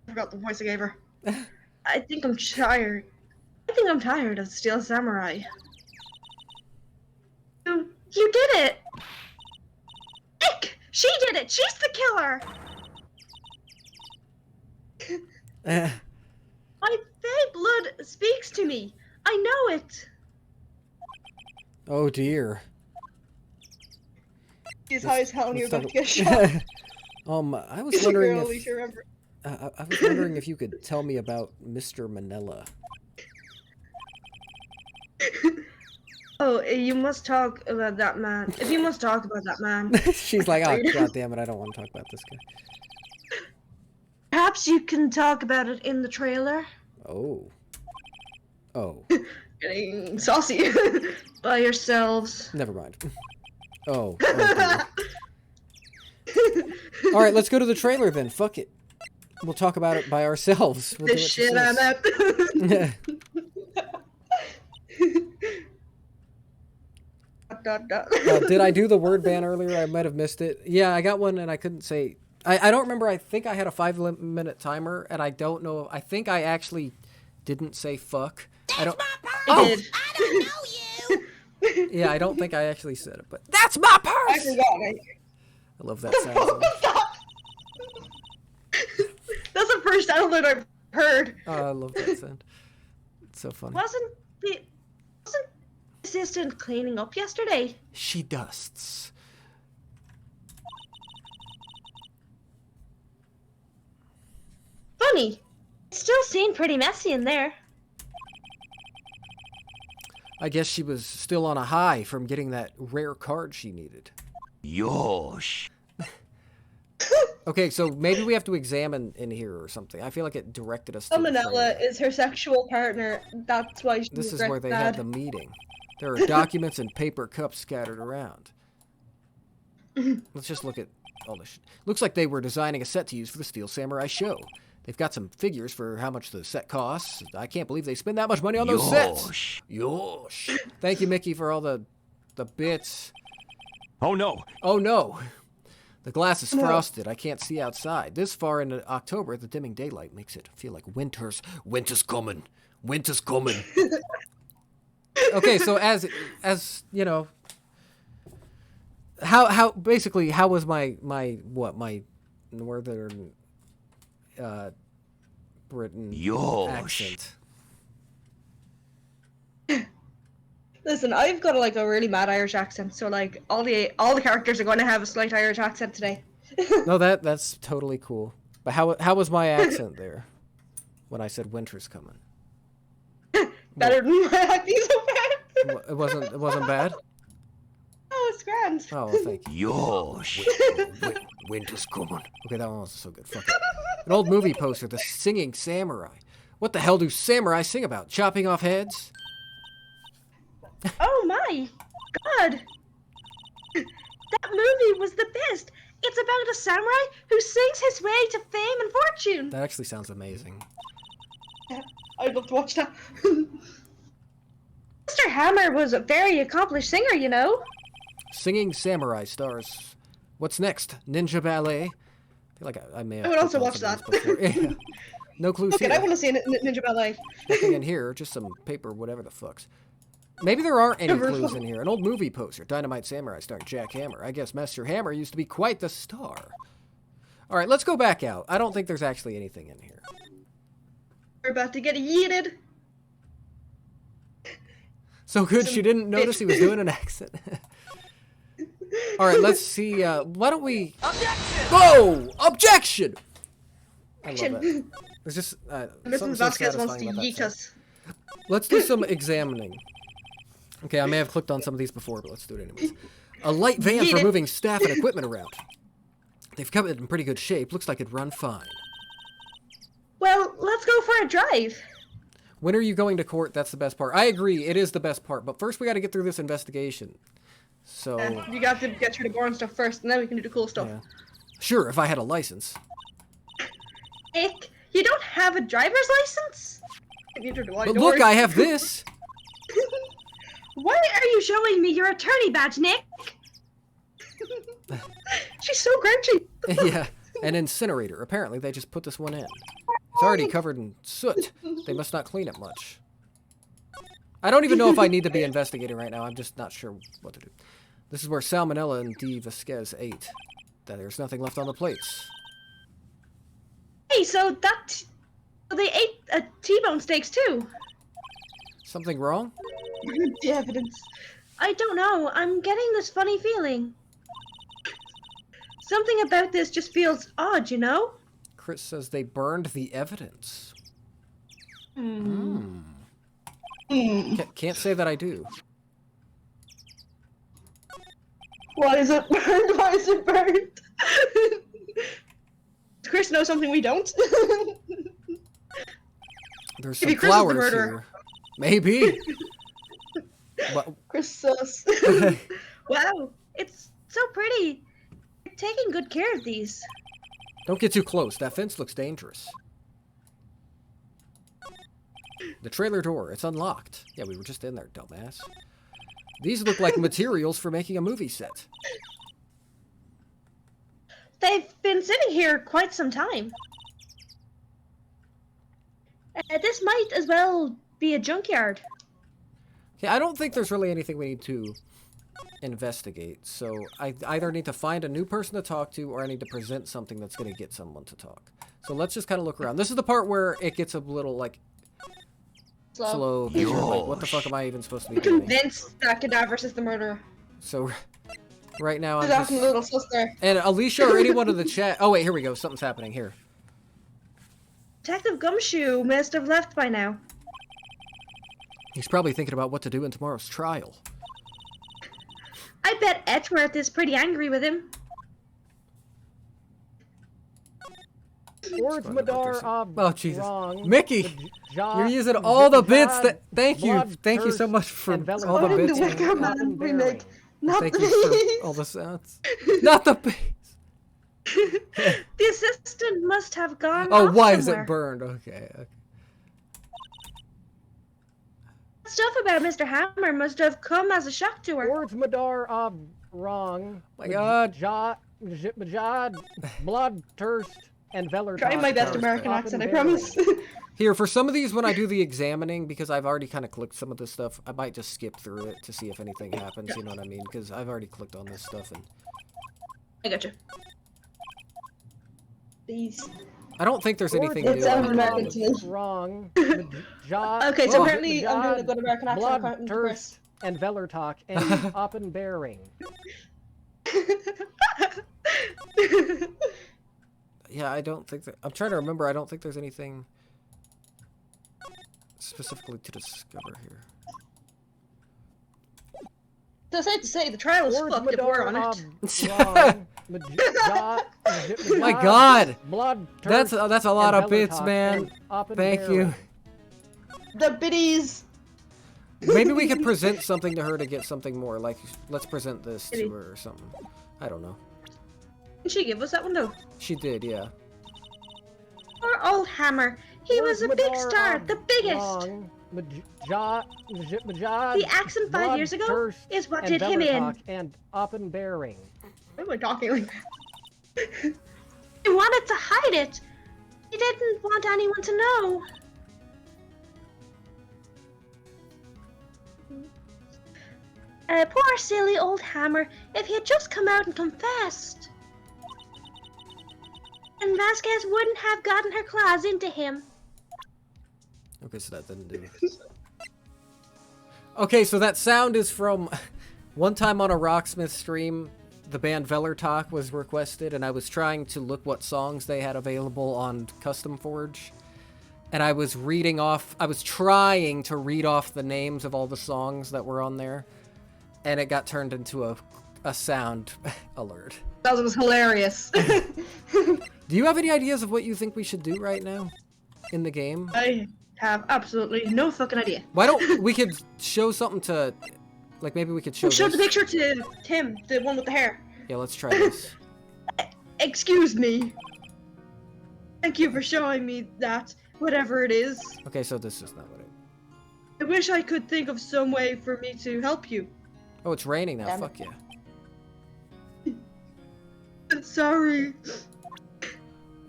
forgot the voice I gave her. I think I'm tired. I think I'm tired of the Steel Samurai. You did it! Nick! She did it! She's the killer! My fey blood speaks to me. I know it. Oh dear. He's high as hell and you're about to get shot. I was wondering Girl, if you remember. I was wondering if you could tell me about Mr. Manila. Oh, you must talk about that man. If you must talk about that man. She's like, oh god damn it, I don't want to talk about this guy. Perhaps you can talk about it in the trailer. Oh. Oh. Getting saucy by yourselves. Never mind. Oh. All right, let's go to the trailer then. Fuck it. We'll talk about it by ourselves. We'll The do it shit to I'm sis. at. Did I do the word ban earlier? I might have missed it. Yeah, I got one and I couldn't say. I don't remember. I think I had a 5-minute timer and I don't know. I think I actually didn't say fuck. I don't. I did. I don't know you. Yeah, I don't think I actually said it, but that's my I purse. forgot. I love that sound. So much. That's the first download I've heard. Oh, I love that sound. It's so funny. Wasn't the assistant cleaning up yesterday? She dusts. Funny. It still seemed pretty messy in there. I guess she was still on a high from getting that rare card she needed. Yosh. Okay, so maybe we have to examine in here or something. I feel like it directed us to the Salmonella trailer. is her sexual partner. That's why she This was is where they had the meeting. There are documents and paper cups scattered around. Let's just look at all this. Looks like they were designing a set to use for the Steel Samurai show. They've got some figures for how much the set costs. I can't believe they spend that much money on those sets. Yosh. Thank you, Mickey, for all the bits. Oh no. Oh no. The glass is frosted. I can't see outside. This far into October, the dimming daylight makes it feel like winter's coming. Winter's coming. Okay, so as you know, how basically how was my northern Britain accent? Listen, I've got like a really mad Irish accent, so like all the characters are going to have a slight Irish accent today. No, that's totally cool. But how was my accent there when I said winter's coming? Better than my acting so bad. It wasn't bad. Oh, it's grand. Oh, well, thank you. Yosh. Winter's coming. Okay, that one was so good. Fuck it. An old movie poster, The Singing Samurai. What the hell do samurai sing about? Chopping off heads? Oh my god! That movie was the best. It's about a samurai who sings his way to fame and fortune. That actually sounds amazing. I'd love to watch that. Mr. Hammer was a very accomplished singer, you know. Singing Samurai stars. What's next? Ninja Ballet? I feel like I may have. I would also clicked on watch some of these before. Yeah. No clues Okay, here. I want to see Ninja Ballet. Nothing in here, just some paper, whatever the fucks. Maybe there aren't any clues in here. An old movie poster, Dynamite Samurai starring Jack Hammer. I guess Master Hammer used to be quite the star. All right, let's go back out. I don't think there's actually anything in here. We're about to get yeeted. So good she didn't notice he was doing an accent. All right, let's see. Why don't we... Objection! Whoa! Objection! I love Action. that. There's just Mrs. something so Vasquez wants to satisfying about that yeet sound. us. Let's do some examining. Okay, I may have clicked on some of these before, but let's do it anyways. A light van for Yeet it. moving staff and equipment around. They've kept it in pretty good shape. Looks like it'd run fine. Well, let's go for a drive. When are you going to court? That's the best part. I agree, it is the best part. But first we got to get through this investigation. So... You got to get through the boring stuff first, and then we can do the cool stuff. yeah. Sure, if I had a license. Nick, you don't have a driver's license? Neither do I. But don't look, worry. I have this! Why are you showing me your attorney badge, Nick? She's so grouchy. Yeah, an incinerator. Apparently, they just put this one in. It's already covered in soot. They must not clean it much. I don't even know if I need to be investigating right now. I'm just not sure what to do. This is where Salmonella and D. Vasquez ate. That there's nothing left on the plates. Hey, so they ate T-bone steaks too. Something wrong? The evidence. I don't know. I'm getting this funny feeling. Something about this just feels odd, you know? Chris says they burned the evidence. Can't say that I do. Why is it burned? Why is it burned? Does Chris know something we don't? There's Maybe some Chris is the flowers murderer. here. Maybe. What? Chris sus. Wow, it's so pretty. You're taking good care of these. Don't get too close. That fence looks dangerous. The trailer door. It's unlocked. Yeah, we were just in there, dumbass. These look like materials for making a movie set. They've been sitting here quite some time. This might as well be a junkyard. Yeah, I don't think there's really anything we need to investigate. So I either need to find a new person to talk to, or I need to present something that's going to get someone to talk. So let's just kind of look around. This is the part where it gets a little, like, slow. 'Cause you're like, what the fuck am I even supposed to be doing? Convinced that Cadaverous is the murderer. So right now I'm He's acting a just... little sus there. And Alicia or anyone in the chat... Oh, wait, here we go. Something's happening here. Detective Gumshoe must have left by now. He's probably thinking about what to do in tomorrow's trial. I bet Etworth is pretty angry with him. Words Madar Oh, Jesus. wrong. Mickey! You're using all the bits that... Thank you so much for all the bits. Wake Up Man remake. Not Thank the you for all the sounds. Not the bass! The assistant must have gone Oh, off why is somewhere. it burned? Okay. Stuff about Mr. Hammer must have come as a shock to her. Words Madar wrong. My God. Majad, Bloodthirst, and Veller. Trying my best American accent, I promise. Here, for some of these, when I do the examining, because I've already kind of clicked some of this stuff, I might just skip through it to see if anything happens, you know what I mean? Because I've already clicked on this stuff, and... I gotcha. Please. I don't think there's anything It new. sounded American to me. Wrong. Okay, so apparently I'm doing a good American accent. Bloodthirst, and Vellertalk, and Oppenbearing. Yeah, I don't think that... I'm trying to remember. I don't think there's anything specifically to discover here. So safe to say, the trial was Words fucked if we're on it. Wrong. My God! Bloodthirst, That's a lot and of bits, Vellertalk, man. and Thank you. The biddies. Maybe we could present something to her to get something more. Like, let's present this to her or something. I don't know. Did she give us that one though? She did, yeah. Poor old Hammer. He was a big star, the biggest. The accent 5 years ago is what did him in. And Oppenbearing. Why am I talking like that? He wanted to hide it. He didn't want anyone to know. Poor silly old Hammer. If he had just come out and confessed. And Vasquez wouldn't have gotten her claws into him. Okay, so that didn't do it. Okay, so that sound is from... One time on a Rocksmith stream, the band Vellertalk was requested, and I was trying to look what songs they had available on Custom Forge. And I was trying to read off the names of all the songs that were on there. And it got turned into a sound alert. That was hilarious. Do you have any ideas of what you think we should do right now in the game? I have absolutely no fucking idea. Why don't we could show something to, like maybe we could show Show this. the picture to Tim, the one with the hair. Yeah, let's try this. Excuse me. Thank you for showing me that, whatever it is. Okay, so this is not what it... I wish I could think of some way for me to help you. Oh, it's raining now. Damn Fuck yeah. Sorry.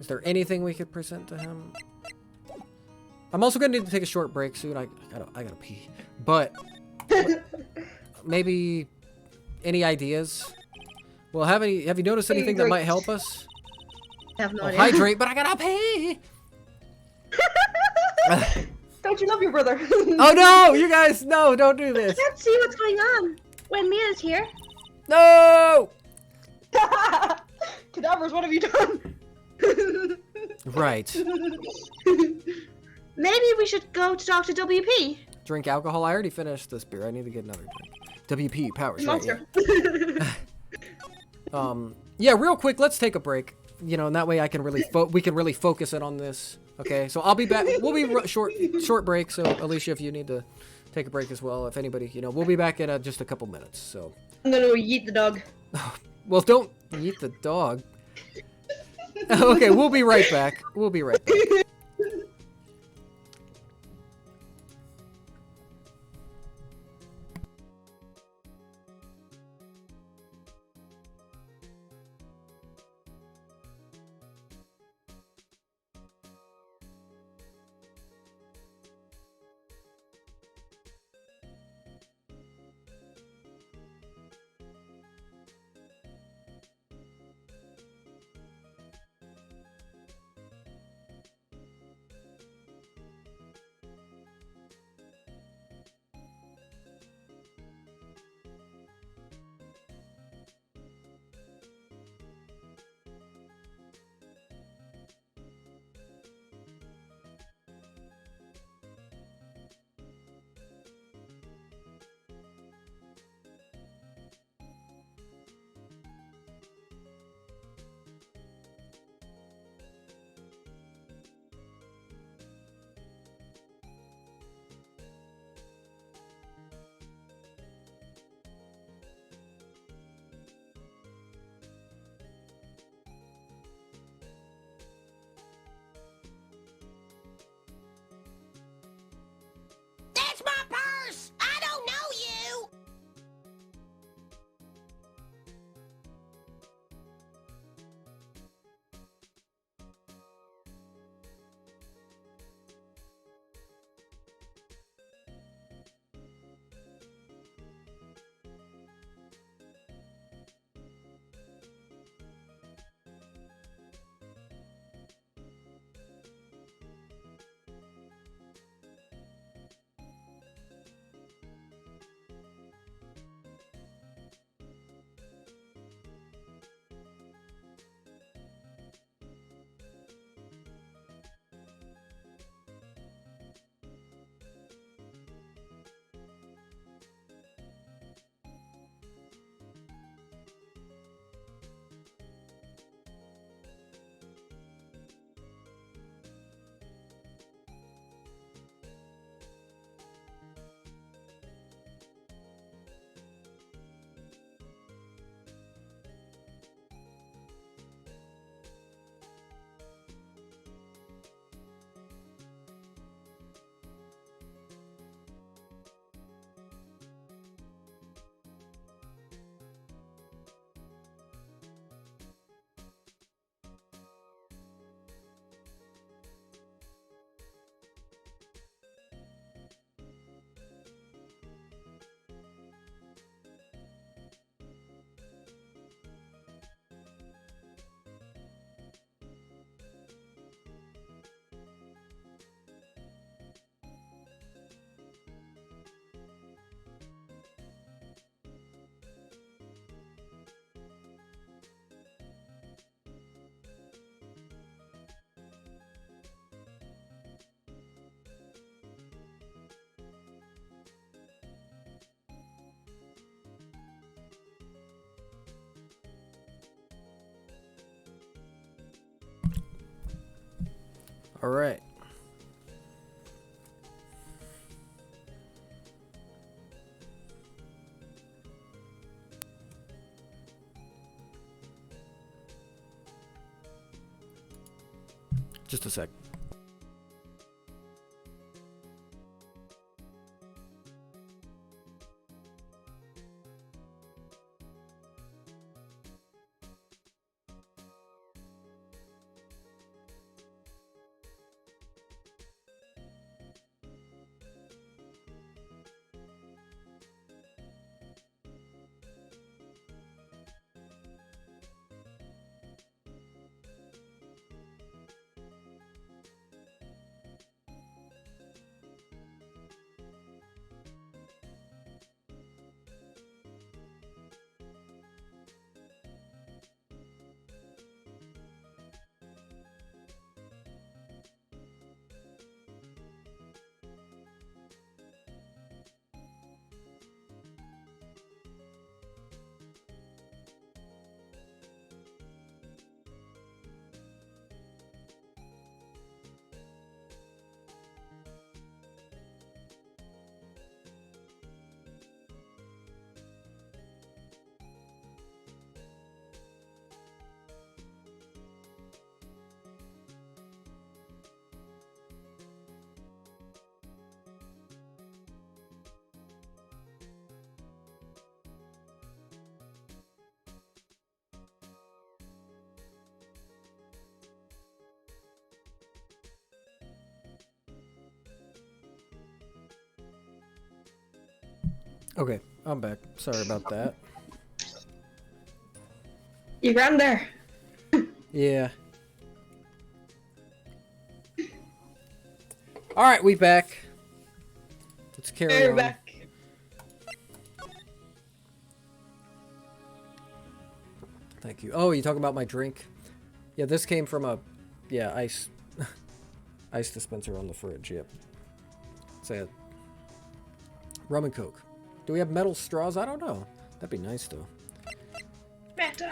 Is there anything we could present to him? I'm also gonna need to take a short break soon. I gotta pee. But maybe any ideas? Well, have you noticed anything that might help us? I have no idea. Hydrate, but I gotta pee. Don't you love your brother? Oh no, you guys, no, don't do this. I can't see what's going on when Mia's here. No. Cadavers, what have you done? Right. Maybe we should go to talk to WP. Drink alcohol. I already finished this beer. I need to get another drink. WP powers. Right, Monster. yeah. Yeah, real quick, let's take a break. You know, and that way I can really we can really focus in on this. Okay, so I'll be back. We'll be short break. So Alicia, if you need to take a break as well, if anybody, you know, we'll be back in just a couple minutes. So. I'm gonna yeet the dog. Well, don't eat the dog. Okay, we'll be right back. We'll be right back. Alright. Just a sec. Okay, I'm back. Sorry about that. You grand there. Yeah. Alright, we back. Let's carry on. Back. Thank you. Oh, you talking about my drink? Yeah, this came from a... Yeah, ice... ice dispenser on the fridge, yep. Say it. Rum and Coke. Do we have metal straws? I don't know. That'd be nice, though. Metal.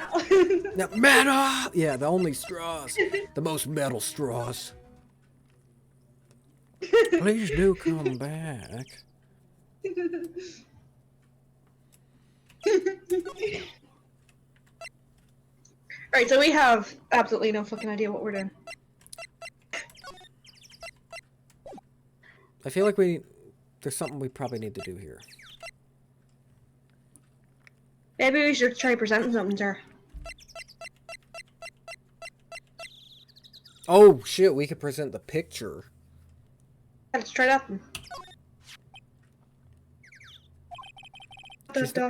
Now, metal! Yeah, the only straws. The most metal straws. Please do come back. Right, so we have absolutely no fucking idea what we're doing. I feel like there's something we probably need to do here. Maybe we should try presenting something to her. Oh, shit, we could present the picture. Let's try that then.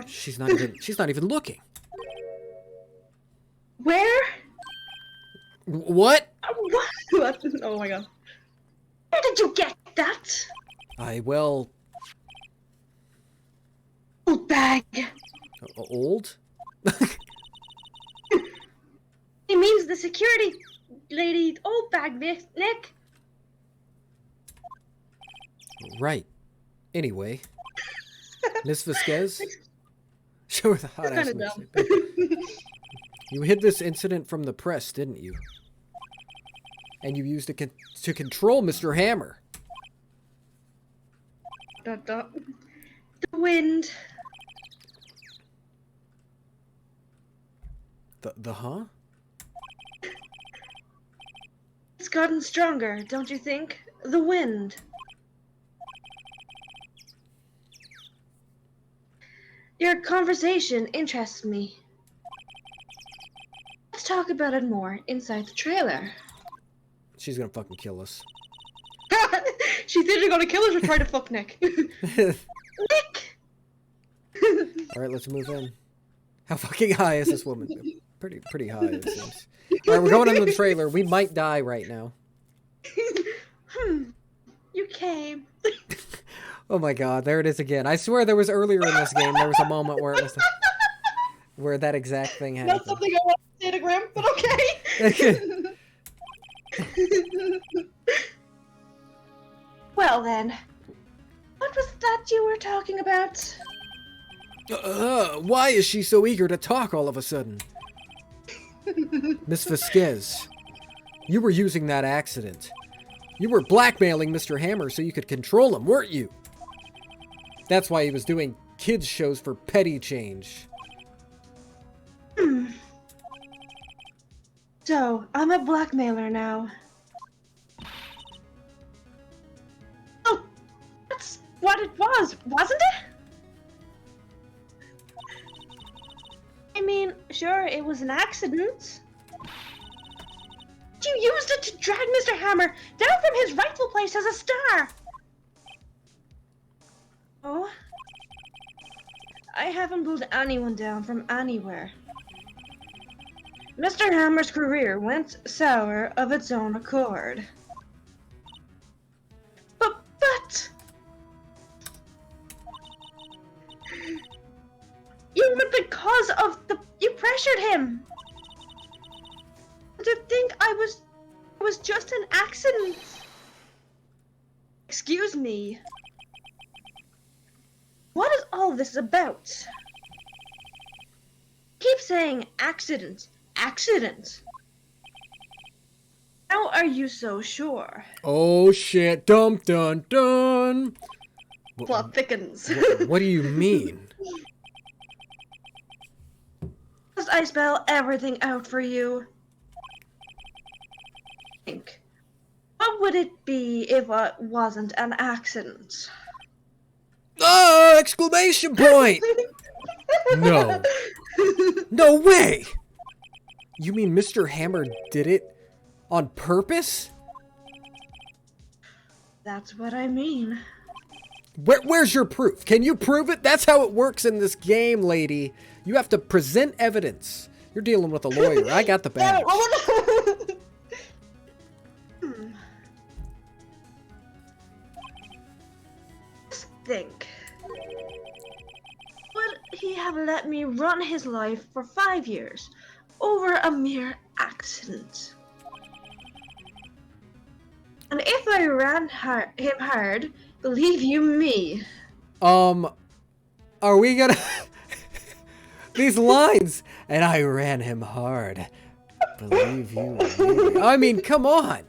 She's not even looking. Where? What? What? Oh my god. Where did you get that? Well... Old bag. Old? He means the security lady old bag, Nick. Right. Anyway. Miss Vasquez? Show her the hot ass Kinda mixtape. You hid this incident from the press, didn't you? And you used it to control Mr. Hammer. The wind. The huh? It's gotten stronger, don't you think? The wind. Your conversation interests me. Let's talk about it more inside the trailer. She's gonna fucking kill us. She's either gonna kill us or try to fuck Nick. Nick! Alright, let's move in. How fucking high is this woman? Pretty high, it seems. Alright, we're going in the trailer. We might die right now. You came. Oh my god, there it is again. I swear there was earlier in this game, there was a moment where it was where that exact thing happened. Not something I want to say to Grim, but okay. Well then, what was that you were talking about? Why is she so eager to talk all of a sudden? Miss Vasquez, you were using that accident You were blackmailing Mr. Hammer so you could control him, weren't you? That's why he was doing kids shows for petty change. So, I'm a blackmailer now. Oh, that's what it was, wasn't it? I mean, sure, it was an accident. You used it to drag Mr. Hammer down from his rightful place as a star. Oh? I haven't pulled anyone down from anywhere. Mr. Hammer's career went sour of its own accord. But... You were the cause of the... You pressured him! To think I was just an accident. Excuse me. What is all this about? Keep saying accident. Accident. How are you so sure? Oh shit, dum dun dun. Plot thickens. What do you mean? Must I spell everything out for you? Think. What would it be if it wasn't an accident? Oh, exclamation point! No. No way! You mean Mr. Hammer did it on purpose? That's what I mean. Where's your proof? Can you prove it? That's how it works in this game, lady. You have to present evidence. You're dealing with a lawyer. I got the badge. Just think. Would he have let me run his life for 5 years over a mere accident? And if I ran him hard, believe you me. Are we gonna... These lines, and I ran him hard. Believe you me. I mean, come on.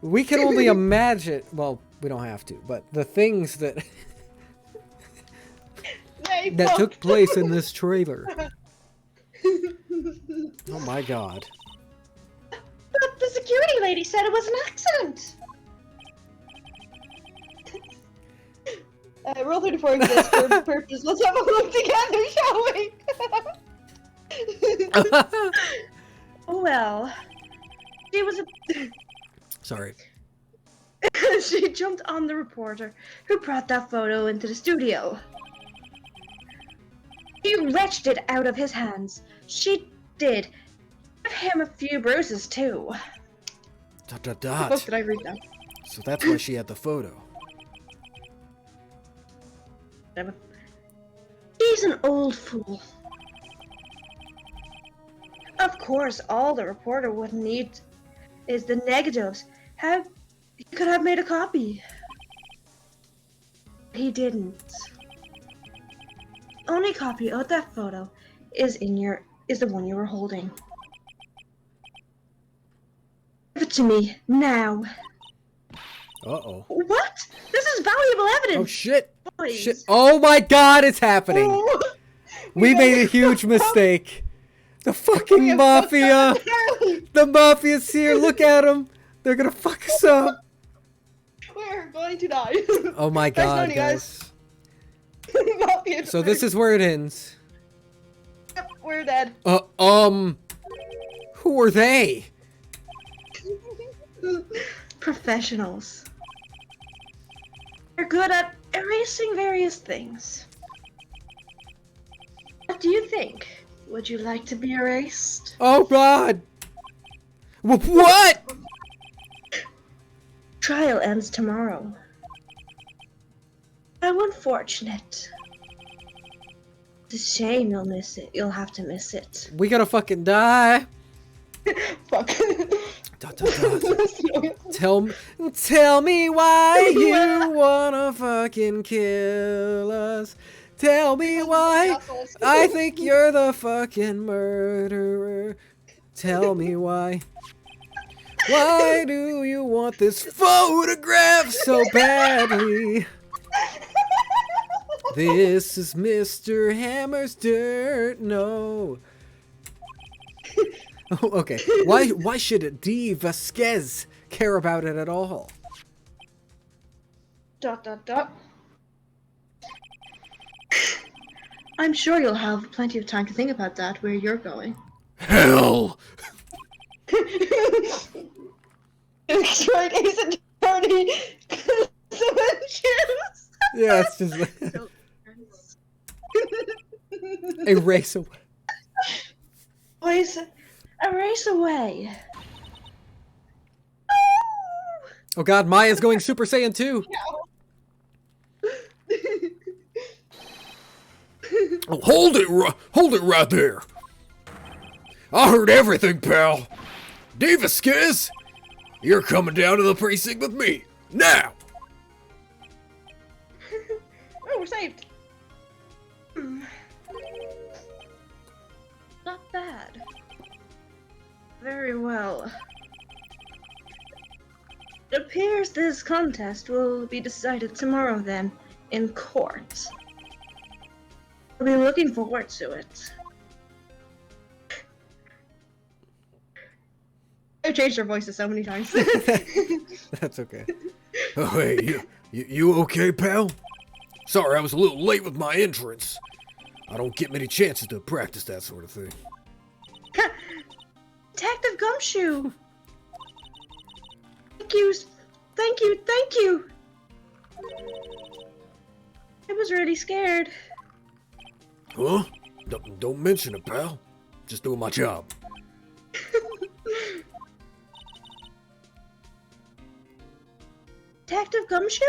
We can only imagine... Well, we don't have to, but the things that... that took place in this trailer. Oh my god. But the security lady said it was an accident. Rule 34 exists for a purpose. Let's have a look together, shall we? Well, she was a... Sorry. She jumped on the reporter who brought that photo into the studio. She wrenched it out of his hands. She did. Give him a few bruises, too. Dot, dot, What dot. book did I read now? So that's why she had the photo. He's an old fool. Of course, all the reporter would need is the negatives. He could have made a copy. He didn't. The only copy of that photo is the one you were holding. Give it to me now. Uh-oh. What? This is valuable evidence. Oh shit. Boys. Shit. Oh my god, it's happening. Oh. We made a huge mistake. The fucking mafia. The mafia's here. Look at them. They're gonna fuck us up. We're going to die. Oh my god, guys. So this is where it ends. Yep, we're dead. Who are they? Professionals. They're good at erasing various things. What do you think? Would you like to be erased? Oh god. What? Trial ends tomorrow. How unfortunate. It's a shame you'll miss it. You'll have to miss it. We gonna fucking die. Fuck. Dot, dot, dot. Tell me why you wanna fucking kill us. Tell me why I think you're the fucking murderer. Tell me why. Why do you want this photograph so badly? This is Mr. Hammer's dirt. No. Oh, okay. Why should D. Vasquez care about it at all? ... I'm sure you'll have plenty of time to think about that where you're going. Hell! Short Ace Attorney. Someone choose. Yeah, it's just like... Erase away. Boys, erase away. Oh god, Maya's going Super Saiyan 2! Oh, hold it right there! I heard everything, pal! D. Vasquez, you're coming down to the precinct with me, now! Oh, we're saved. Not bad. Very well. It appears this contest will be decided tomorrow then, in court. I'll be looking forward to it. I've changed their voices so many times. That's okay. Oh, hey, you okay, pal? Sorry, I was a little late with my entrance. I don't get many chances to practice that sort of thing. Detective Gumshoe! Thank you! I was really scared. Huh? Don't mention it, pal. Just doing my job. Detective Gumshoe?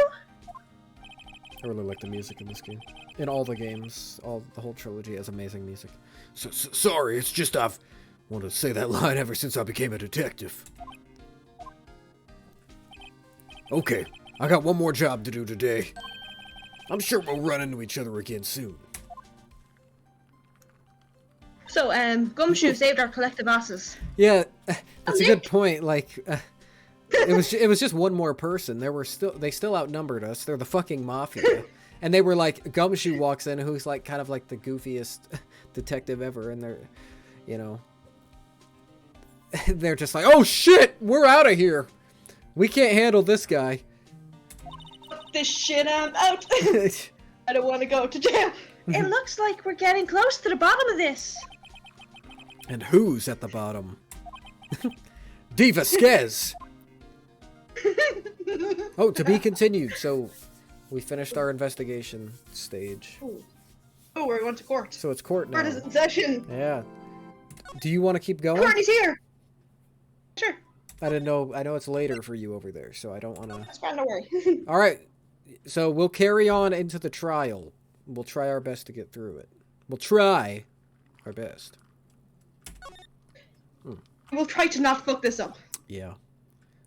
I really like the music in this game. In all the games, the whole trilogy has amazing music. Sorry, it's just I've wanted to say that line ever since I became a detective. Okay, I got one more job to do today. I'm sure we'll run into each other again soon. So, Gumshoe saved our collective asses. Yeah, that's a good point. Like, it was just one more person. They still outnumbered us. They're the fucking mafia. And they were like, Gumshoe walks in, who's like kind of like the goofiest detective ever, and they're, you know, they're just like, oh shit, we're out of here. We can't handle this guy. Fuck this shit, I'm out. I don't want to go to jail. It looks like we're getting close to the bottom of this. And who's at the bottom? D. Vasquez! Oh, to be continued. So, we finished our investigation stage. Oh, we're going to court. So it's court now. Court is in session. Yeah. Do you want to keep going? Courtney's here. Sure. I didn't know. I know it's later for you over there, so I don't want to... That's fine, don't worry. All right. So we'll carry on into the trial. We'll try our best to get through it. We'll try our best. We'll try to not fuck this up. Yeah.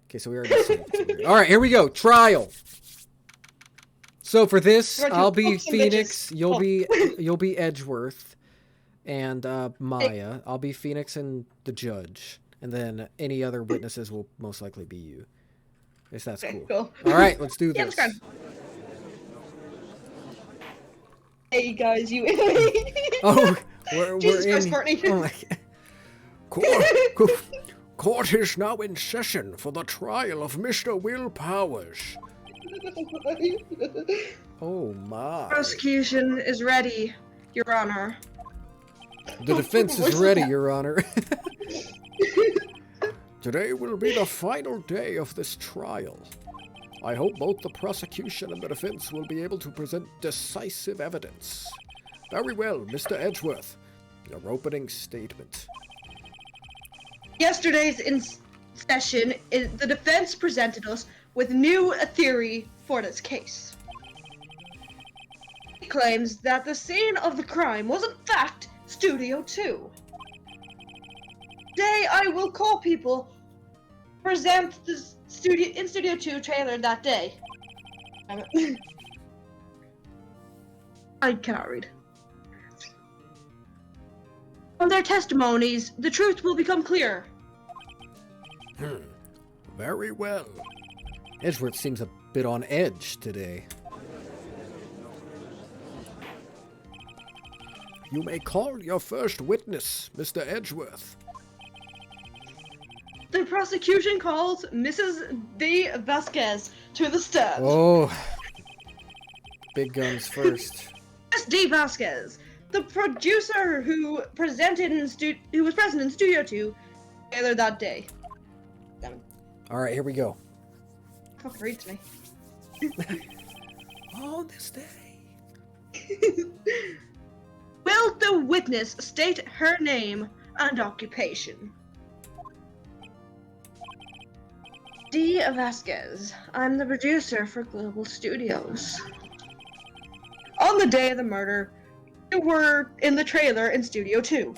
Okay, so we already saved. All right, here we go. Trial. So for this, I'll be Phoenix. You'll be Edgeworth, and Maya. I'll be Phoenix and the judge, and then any other witnesses will most likely be you. Guess that's cool. Cool. All right, let's do Yeah, this. that's good. Hey guys, you. Oh, we're Jesus in. Christ, Courtney. Oh my God. Court is now in session for the trial of Mr. Will Powers. Oh my. Prosecution is ready, Your Honor. The defense is ready, Your Honor. Today will be the final day of this trial. I hope both the prosecution and the defense will be able to present decisive evidence. Very well, Mr. Edgeworth. Your opening statement. Yesterday's session, the defense presented us with new theory for this case. It claims that the scene of the crime was in fact Studio 2. Today I will call people present the Studio 2 trailer that day. I cannot read. From their testimonies, the truth will become clear. Very well. Edgeworth seems a bit on edge today. You may call your first witness, Mr. Edgeworth. The prosecution calls Mrs. D. Vasquez to the stand. Oh. Big guns first. Miss D. Vasquez, the producer who was present in Studio 2 together that day. Damn it. Alright, here we go. Fucking read to me. On this day. Will the witness state her name and occupation? D. Vasquez. I'm the producer for Global Studios. On the day of the murder, you were in the trailer in Studio 2.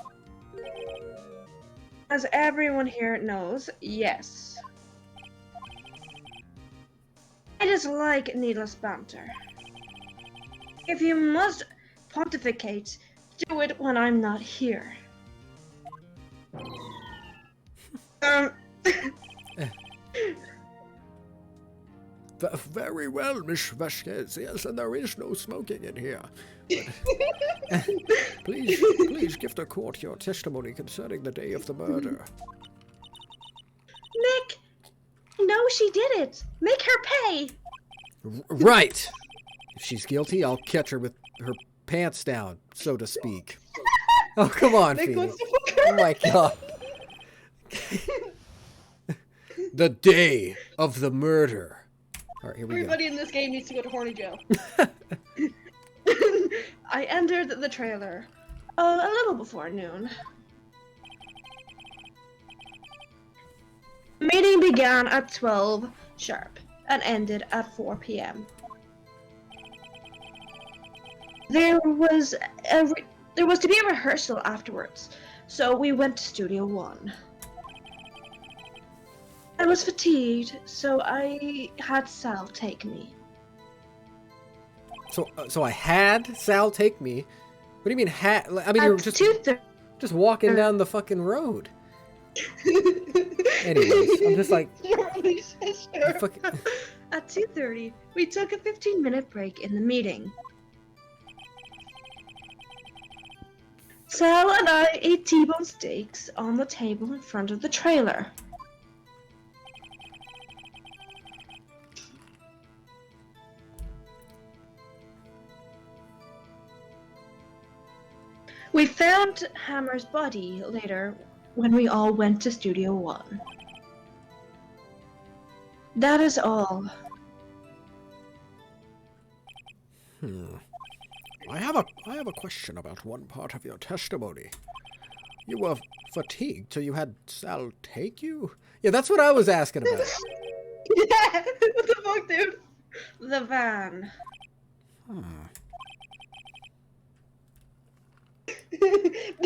As everyone here knows, yes. I dislike needless banter. If you must pontificate, do it when I'm not here. Very well, Miss Vasquez. Yes, and there is no smoking in here. Please give the court your testimony concerning the day of the murder. Nick! No, she did it! Make her pay! Right! If she's guilty, I'll catch her with her pants down, so to speak. Oh, come on, Nick Phoenix. wants to fuck her. Oh my god. The day of the murder. Alright, here we Everybody in this game needs to go to horny jail. I entered the trailer a little before noon. Meeting began at 12 sharp and ended at 4 p.m. There was to be a rehearsal afterwards, so we went to Studio 1. I was fatigued, so I had Sal take me. So I had Sal take me? What do you mean had? I mean, you were At just 2:30. walking down the fucking road. Anyways, I'm just like... fucking... At 2:30, we took a 15-minute break in the meeting. Sal and I ate T-bone steaks on the table in front of the trailer. We found Hammer's body later when we all went to Studio 1. That is all. I have a question about one part of your testimony. You were fatigued, so you had Sal take you? Yeah, that's what I was asking about. Yeah! What the fuck, dude? The van.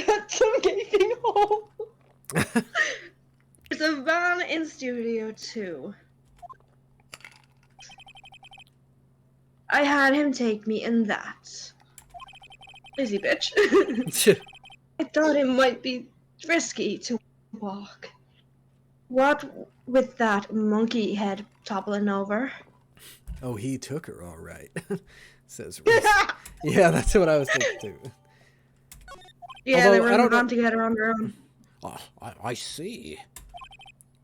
That's some gaping hole. There's a van in Studio 2. I had him take me in that. Lazy bitch. I thought it might be risky to walk. What with that monkey head toppling over? Oh, he took her all right. Says Reese. Yeah, that's what I was thinking too. Yeah, Although, they were I don't in the van know- together on their own. Oh, I see.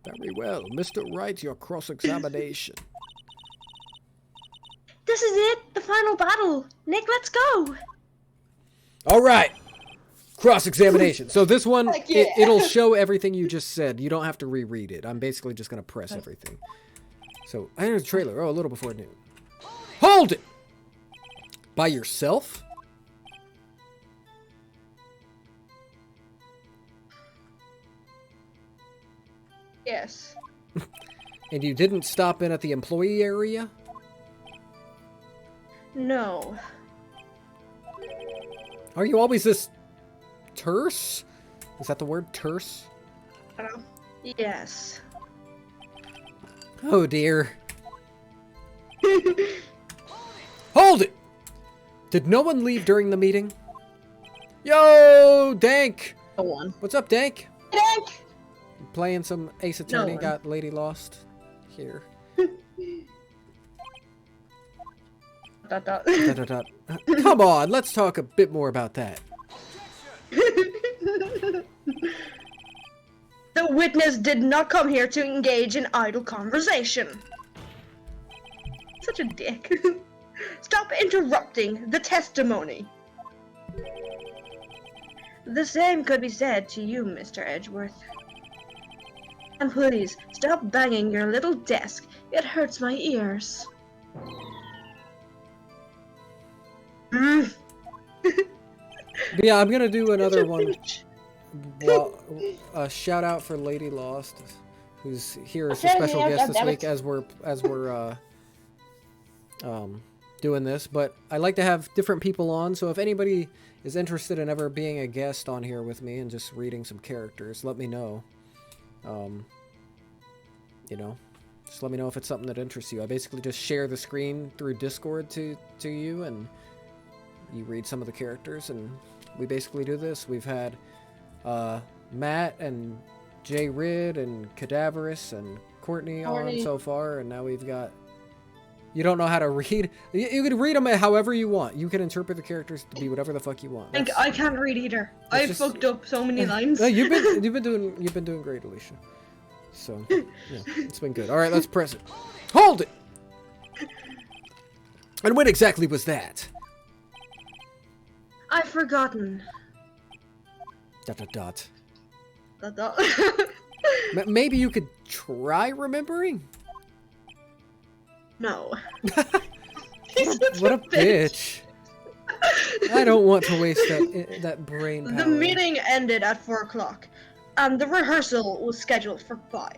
Very well. Mr. Wright, your cross-examination. This is it, the final battle. Nick, let's go. All right. Cross-examination. So this one, Heck yeah. it'll show everything you just said. You don't have to reread it. I'm basically just going to press everything. So, I entered the trailer. Oh, a little before noon. Hold it! By yourself? Yes. And you didn't stop in at the employee area? No. Are you always this terse? Is that the word, terse? Yes. Oh dear. Hold it! Did no one leave during the meeting? Yo, Dank! No one. What's up, Dank? Dank! Playing some Ace Attorney, one. got Lady Lost. here. Dot, dot. Dot, dot, dot. Come on, let's talk a bit more about that. The witness did not come here to engage in idle conversation. Such a dick. Stop interrupting the testimony. The same could be said to you, Mr. Edgeworth. And please, stop banging your little desk. It hurts my ears. But yeah, I'm gonna do another one. Well, a shout out for Lady Lost, who's here as a special guest this week as we're doing this. But I like to have different people on, so if anybody is interested in ever being a guest on here with me and just reading some characters, let me know. You know, just let me know if it's something that interests you. I basically just share the screen through Discord to you, and you read some of the characters, and we basically do this. We've had Matt and Jay Rid and Cadaverous and Courtney on so far, and now we've got... You don't know how to read? You can read them however you want. You can interpret the characters to be whatever the fuck you want. I can't read either. I've fucked up so many lines. No, you've been doing great, Alicia. So yeah, it's been good. All right, let's press it. Hold it. And when exactly was that? I've forgotten. Dot dot dot. Dot, dot. Maybe you could try remembering? No. What a bitch. I don't want to waste that brain power. The meeting ended at 4 o'clock, and the rehearsal was scheduled for 5.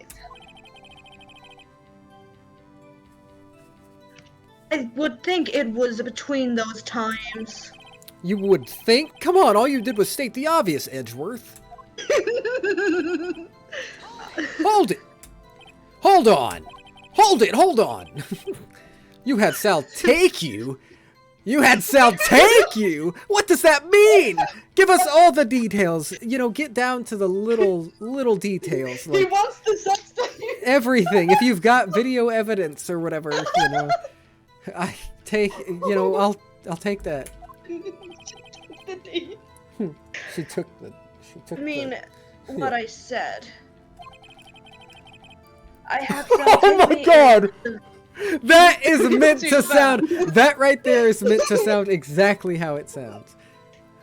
I would think it was between those times. You would think? Come on, all you did was state the obvious, Edgeworth. Hold it! Hold on! Hold it! Hold on! You had Sal take you? You had Sal take you? What does that mean? Give us all the details. You know, get down to the little details. Like He wants the sex thing. everything. If you've got video evidence or whatever, you know, I'll take that. She took I mean, what yeah. I said. I have Oh my god! That is meant Too to bad. sound. That right there is meant to sound exactly how it sounds.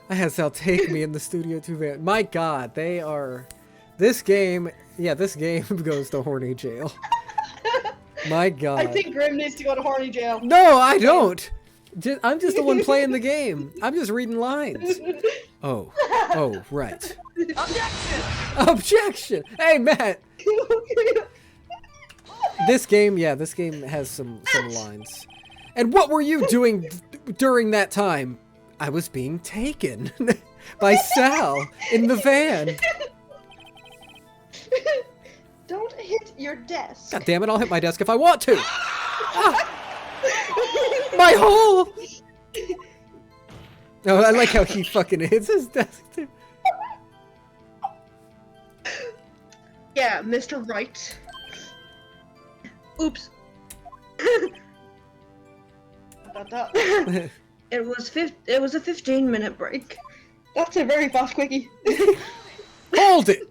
I had Sal take me in the studio too bad. My god, they are. This game, yeah, this game goes to horny jail. My god. I think Grim needs to go to horny jail. No, I don't. I'm just the one playing the game. I'm just reading lines. Oh, right. Objection! Objection! Hey, Matt. This game has some lines. And what were you doing during that time? I was being taken by Sal in the van. Don't hit your desk. God damn it, I'll hit my desk if I want to. Ah, my hole! Oh, I like how he fucking hits his desk too. Yeah, Mr. Wright. Oops. It was a 15-minute break. That's a very fast quickie. Hold it!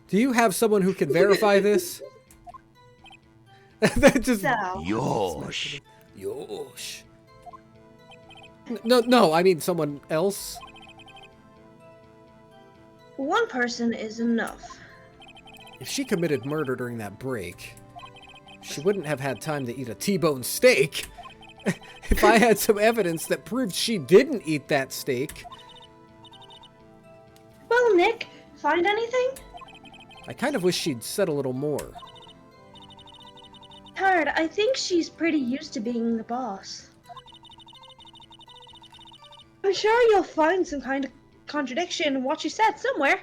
Do you have someone who can verify this? That just... Yosh. Yosh. No, I mean someone else. One person is enough. If she committed murder during that break, she wouldn't have had time to eat a T-bone steak. If I had some evidence that proved she didn't eat that steak... Well, Nick, find anything? I kind of wish she'd said a little more. Hard, I think she's pretty used to being the boss. I'm sure you'll find some kind of contradiction in what she said somewhere.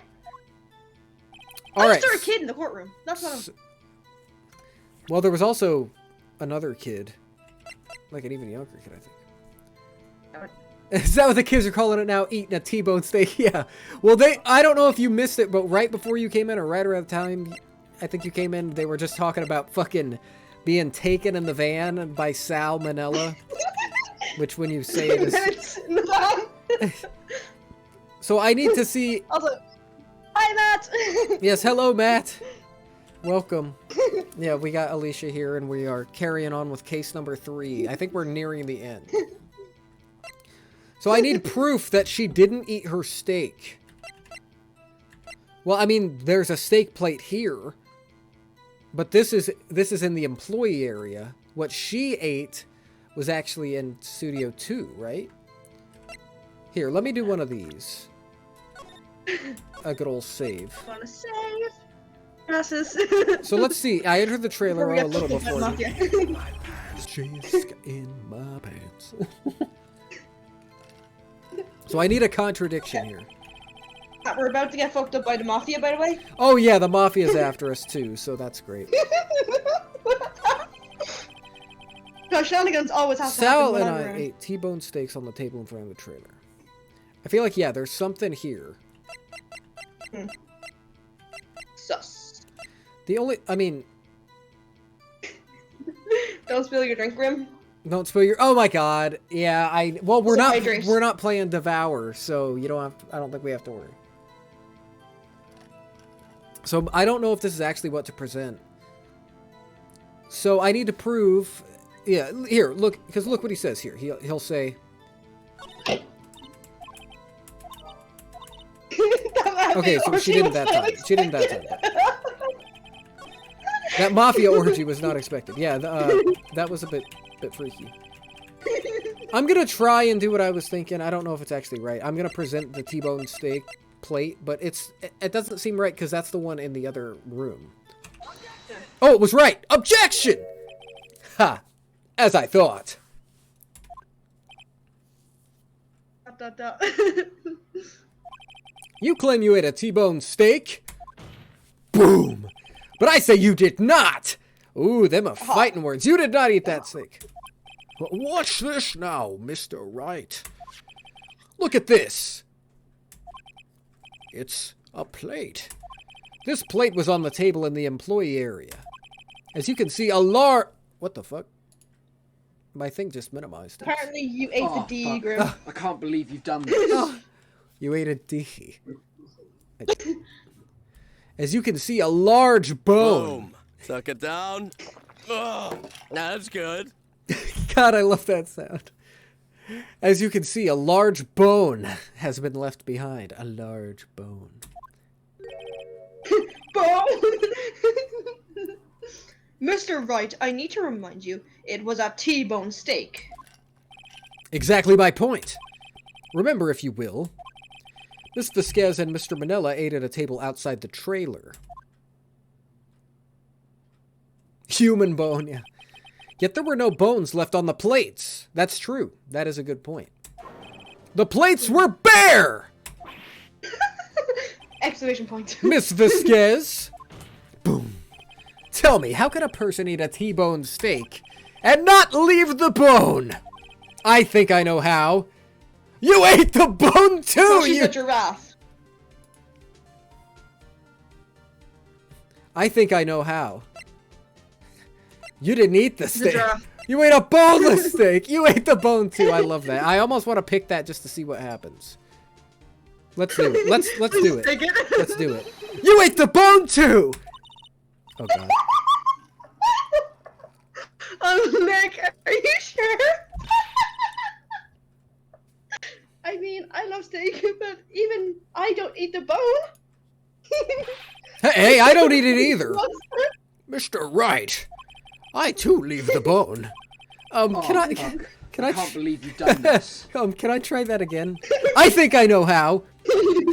All right. I saw a kid in the courtroom. That's what I'm... Well, there was also another kid. Like an even younger kid, I think. Is that what the kids are calling it now? Eating a T-bone steak? Yeah. Well, I don't know if you missed it, but right before you came in or right around the time I think you came in, they were just talking about fucking being taken in the van by salmonella. Which when you say it is... So I need to see... Also, hi, Matt! Yes, hello, Matt. Welcome. Yeah, we got Alicia here, and we are carrying on with case number 3. I think we're nearing the end. So I need proof that she didn't eat her steak. Well, I mean, there's a steak plate here. But this is in the employee area. What she ate was actually in Studio 2, right? Here, let me do one of these. A good old save. Wanna save? Grasses. So let's see. I entered the trailer a little before. Mafia. Jisk in my pants. So I need a contradiction here. We're about to get fucked up by the Mafia, by the way. Oh yeah, the Mafia's after us too, so that's great. No, shenanigans always have to happen. Sal and when I'm I around. ate T-bone steaks on the table in front of the trailer. I feel like, yeah, there's something here. Sus. The only, I mean... Don't spill your drink, Grim. Don't spill your... Oh my god. Yeah, well, we're So not hydrate. we're not playing Devour, so you don't have to, I don't think we have to worry. So I don't know if this is actually what to present. So I need to prove... Yeah, here, look, because look what he says here. He'll say... Okay, so she didn't that time. She didn't that time. That Mafia orgy was not expected. Yeah, that was a bit freaky. I'm gonna try and do what I was thinking. I don't know if it's actually right. I'm gonna present the T-bone steak plate, but it doesn't seem right because that's the one in the other room. Oh, it was right! Objection! Ha! As I thought. You claim you ate a T-bone steak? Boom! But I say you did not! Ooh, them are fighting words. You did not eat that steak. But watch this now, Mr. Wright. Look at this. It's a plate. This plate was on the table in the employee area. As you can see, a large... What the fuck? My thing just minimized. Apparently you ate the D, Grim. I can't believe you've done this. You ate a D. As you can see, a large bone. Boom. Suck it down. Oh, that's good. God, I love that sound. As you can see, a large bone has been left behind. A large bone. Bone! Mr. Wright, I need to remind you, it was a T-bone steak. Exactly my point. Remember, if you will, Miss Vasquez and Mr. Manella ate at a table outside the trailer. Human bone, yeah. Yet there were no bones left on the plates. That's true. That is a good point. The plates were bare! Exclamation point. Miss Vasquez! Boom. Tell me, how can a person eat a T-bone steak and not leave the bone? I think I know how. You ate the bone too, So she's you... a giraffe. I think I know how. You didn't eat the steak. giraffe. You ate a boneless steak. You ate the bone too. I love that. I almost want to pick that just to see what happens. Let's do it. Let's do it. Take it. Let's do it. You ate the bone too. Oh god. Nick, are you sure? I mean, I love steak, but even I don't eat the bone. Hey, I don't eat it either. Mr. Wright, I too leave the bone. Can I can't believe you've done this. can I try that again? I think I know how.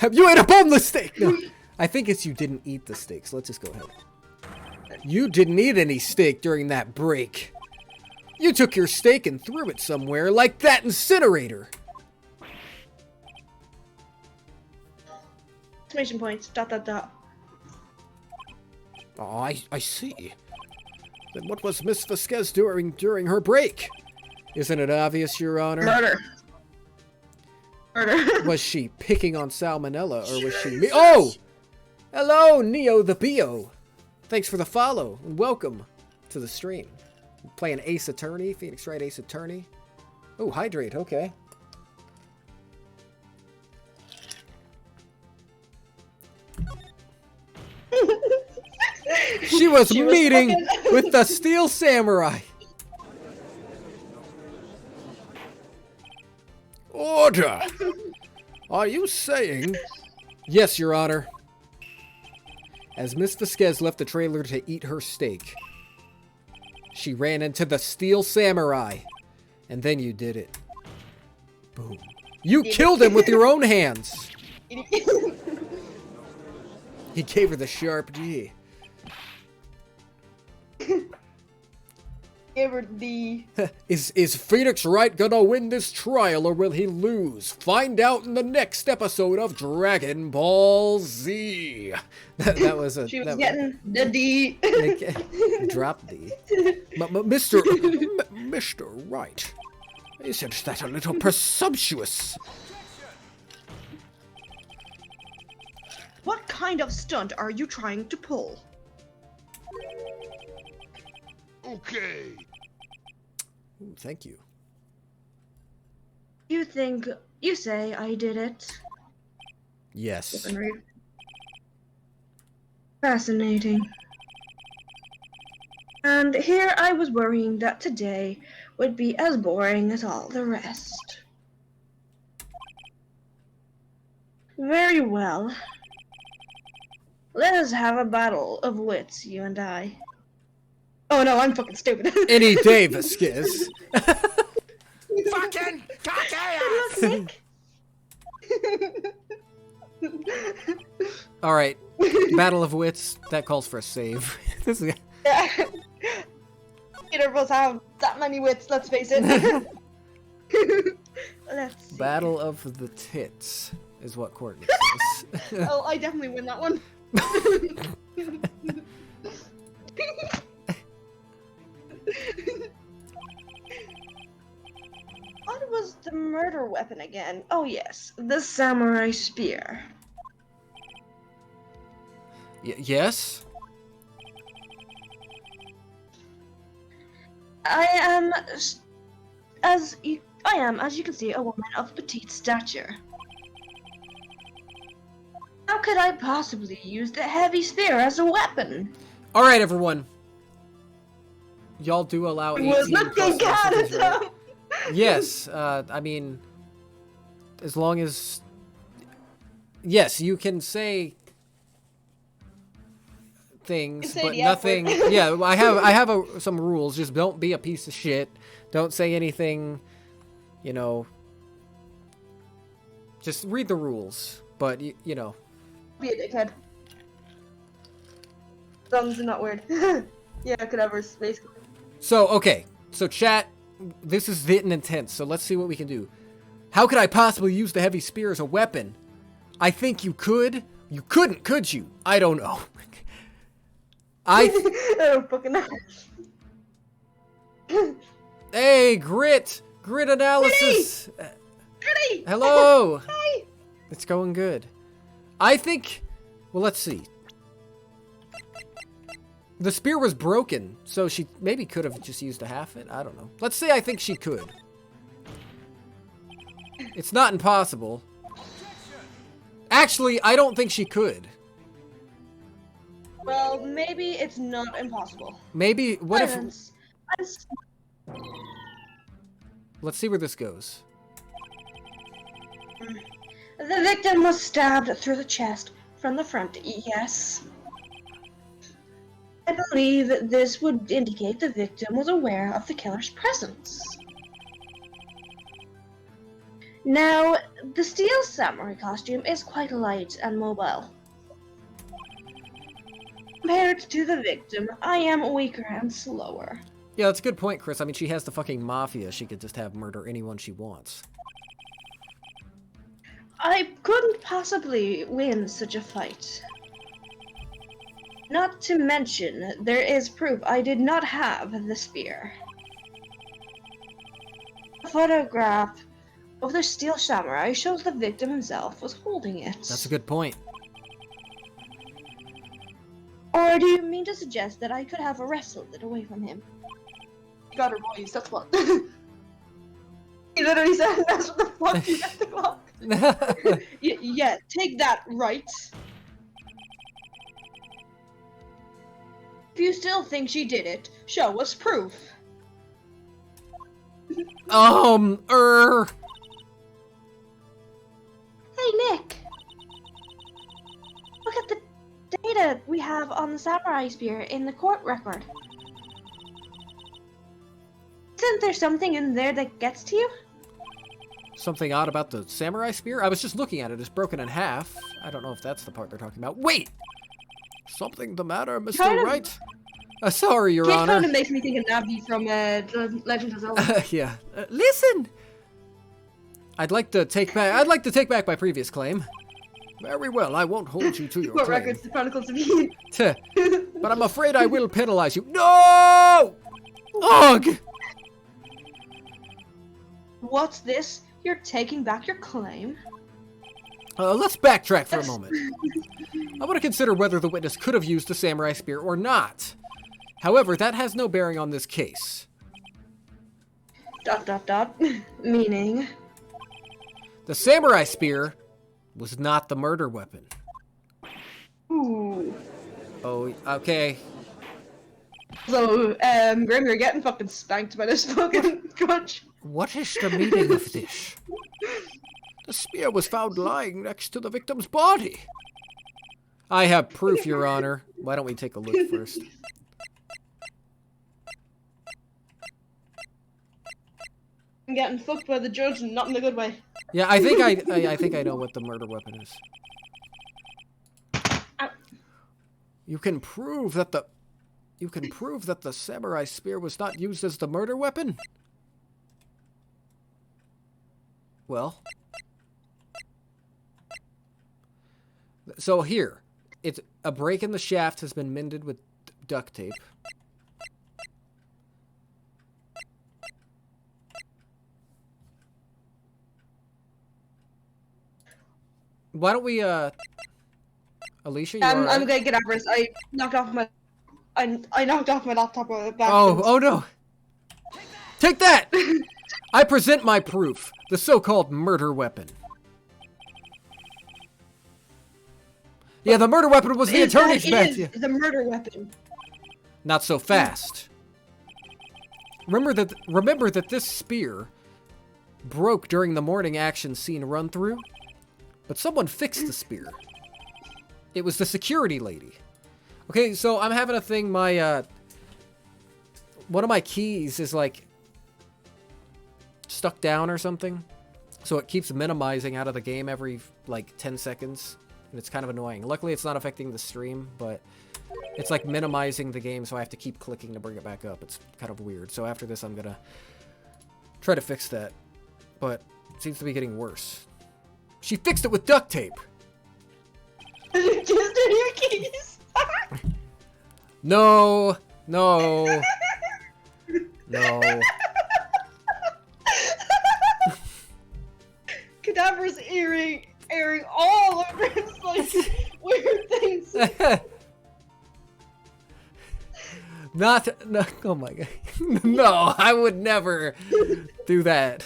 Have you ate a boneless steak? No, I think it's you didn't eat the steak, so let's just go ahead. You didn't eat any steak during that break. You took your steak and threw it somewhere like that incinerator. Exclamation points. ... Oh, I see. Then what was Miss Vasquez doing during her break? Isn't it obvious, Your Honor? Murder. Murder. Was she picking on salmonella, or was she me? Oh! Hello, Neo the Bio. Thanks for the follow, and welcome to the stream. Playing Ace Attorney, Phoenix Wright Ace Attorney. Oh, Hydrate, okay. She was meeting with the Steel Samurai. Order! Are you saying... Yes, Your Honor. As Miss Vasquez left the trailer to eat her steak, she ran into the Steel Samurai. And then you did it. Boom. You killed him with your own hands! He gave her the sharp G. Give her the... Is Phoenix Wright gonna win this trial or will he lose? Find out in the next episode of Dragon Ball Z. That was a... She was getting the D. Drop D. Mr. Wright, isn't that a little presumptuous? What kind of stunt are you trying to pull? Okay. Ooh, thank you. You say I did it. Yes. Fascinating. And here I was worrying that today would be as boring as all the rest. Very well. Let us have a battle of wits, you and I. Oh no, I'm fucking stupid. Any day, Vasquez. Fucking cockeyes! All right, Battle of Wits. That calls for a save. This is... Neither of us have that many wits, let's face it. Let's see. Battle of the Tits is what Courtney says. Oh, I definitely win that one. What was the murder weapon again? Oh yes, The samurai spear. Yes? I am, as you can see, a woman of petite stature. How could I possibly use the heavy spear as a weapon? All right, everyone. Y'all do allow 18 was looking plus at messages, right? him. Yes, I mean, as long as... Yes, you can say things, say but the nothing... F word. Yeah, I have some rules. Just don't be a piece of shit. Don't say anything, you know... Just read the rules, but, you know... Be a dickhead. Thumbs are not weird. Yeah, cadavers, basically. So, okay. So, chat, this is getting intense, so let's see what we can do. How could I possibly use the heavy spear as a weapon? I think you could. You couldn't, could you? I don't know. I don't fucking know. Hey, Grit! Grit analysis! Gritty! Hello! Hi! It's going good. I think... Well, let's see. The spear was broken, so she maybe could have just used a half it. I don't know. Let's say I think she could. It's not impossible. Actually, I don't think she could. Well, maybe it's not impossible. Maybe, what if... Let's- Let's see where this goes. The victim was stabbed through the chest from the front, yes. I believe this would indicate the victim was aware of the killer's presence. Now, the steel samurai costume is quite light and mobile. Compared to the victim, I am weaker and slower. Yeah, that's a good point, Chris. I mean, she has the fucking mafia. She could just have murder anyone she wants. I couldn't possibly win such a fight. Not to mention, there is proof I did not have the spear. A photograph of the steel samurai shows the victim himself was holding it. That's a good point. Or do you mean to suggest that I could have wrestled it away from him? You got her voice, that's what. He literally said, that's what the fuck you got the clock. Yeah, take that, right? If you still think she did it, show us proof. Hey, Nick. Look at the data we have on the samurai spear in the court record. Isn't there something in there that gets to you? Something odd about the samurai spear? I was just looking at it. It's broken in half. I don't know if that's the part they're talking about. Wait! Something the matter, Mr. Wright? Sorry, Your Honor. It kind of makes me think of Navi from Legend of Zelda. Yeah. Listen! I'd like to take back my previous claim. Very well, I won't hold you to your What claim. records the Chronicles of Eden? But I'm afraid I will penalize you. No! Ugh! What's this? You're taking back your claim? Let's backtrack for a moment. I want to consider whether the witness could have used the samurai spear or not. However, that has no bearing on this case. ... Meaning? The samurai spear was not the murder weapon. Ooh. Oh, okay. So, Grim, you're getting fucking spanked by this fucking crunch. What is the meaning of this? The spear was found lying next to the victim's body. I have proof, Your Honor. Why don't we take a look first? I'm getting fucked by the judge, and not in a good way. Yeah, I think I know what the murder weapon is. Ow. You can prove that the samurai spear was not used as the murder weapon? Well, so here, it's a break in the shaft has been mended with duct tape. Why don't we, Alicia, you I'm alright? gonna get Avarice. I knocked off my laptop on the back. Oh no! Take that! I present my proof, the so-called murder weapon. Yeah, the murder weapon was the attorney's badge. It is the murder weapon. Not so fast. Remember that this spear broke during the morning action scene run-through, but someone fixed the spear. It was the security lady. Okay, so I'm having a thing. My one of my keys is like stuck down or something, so it keeps minimizing out of the game every like 10 seconds, and it's kind of annoying. Luckily, it's not affecting the stream, but it's like minimizing the game, so I have to keep clicking to bring it back up. It's kind of weird. So after this, I'm gonna try to fix that, but it seems to be getting worse. She fixed it with duct tape. Just your keys. No, no, no. Cadaver's airing all over his like weird things. No, oh my god. No, I would never do that.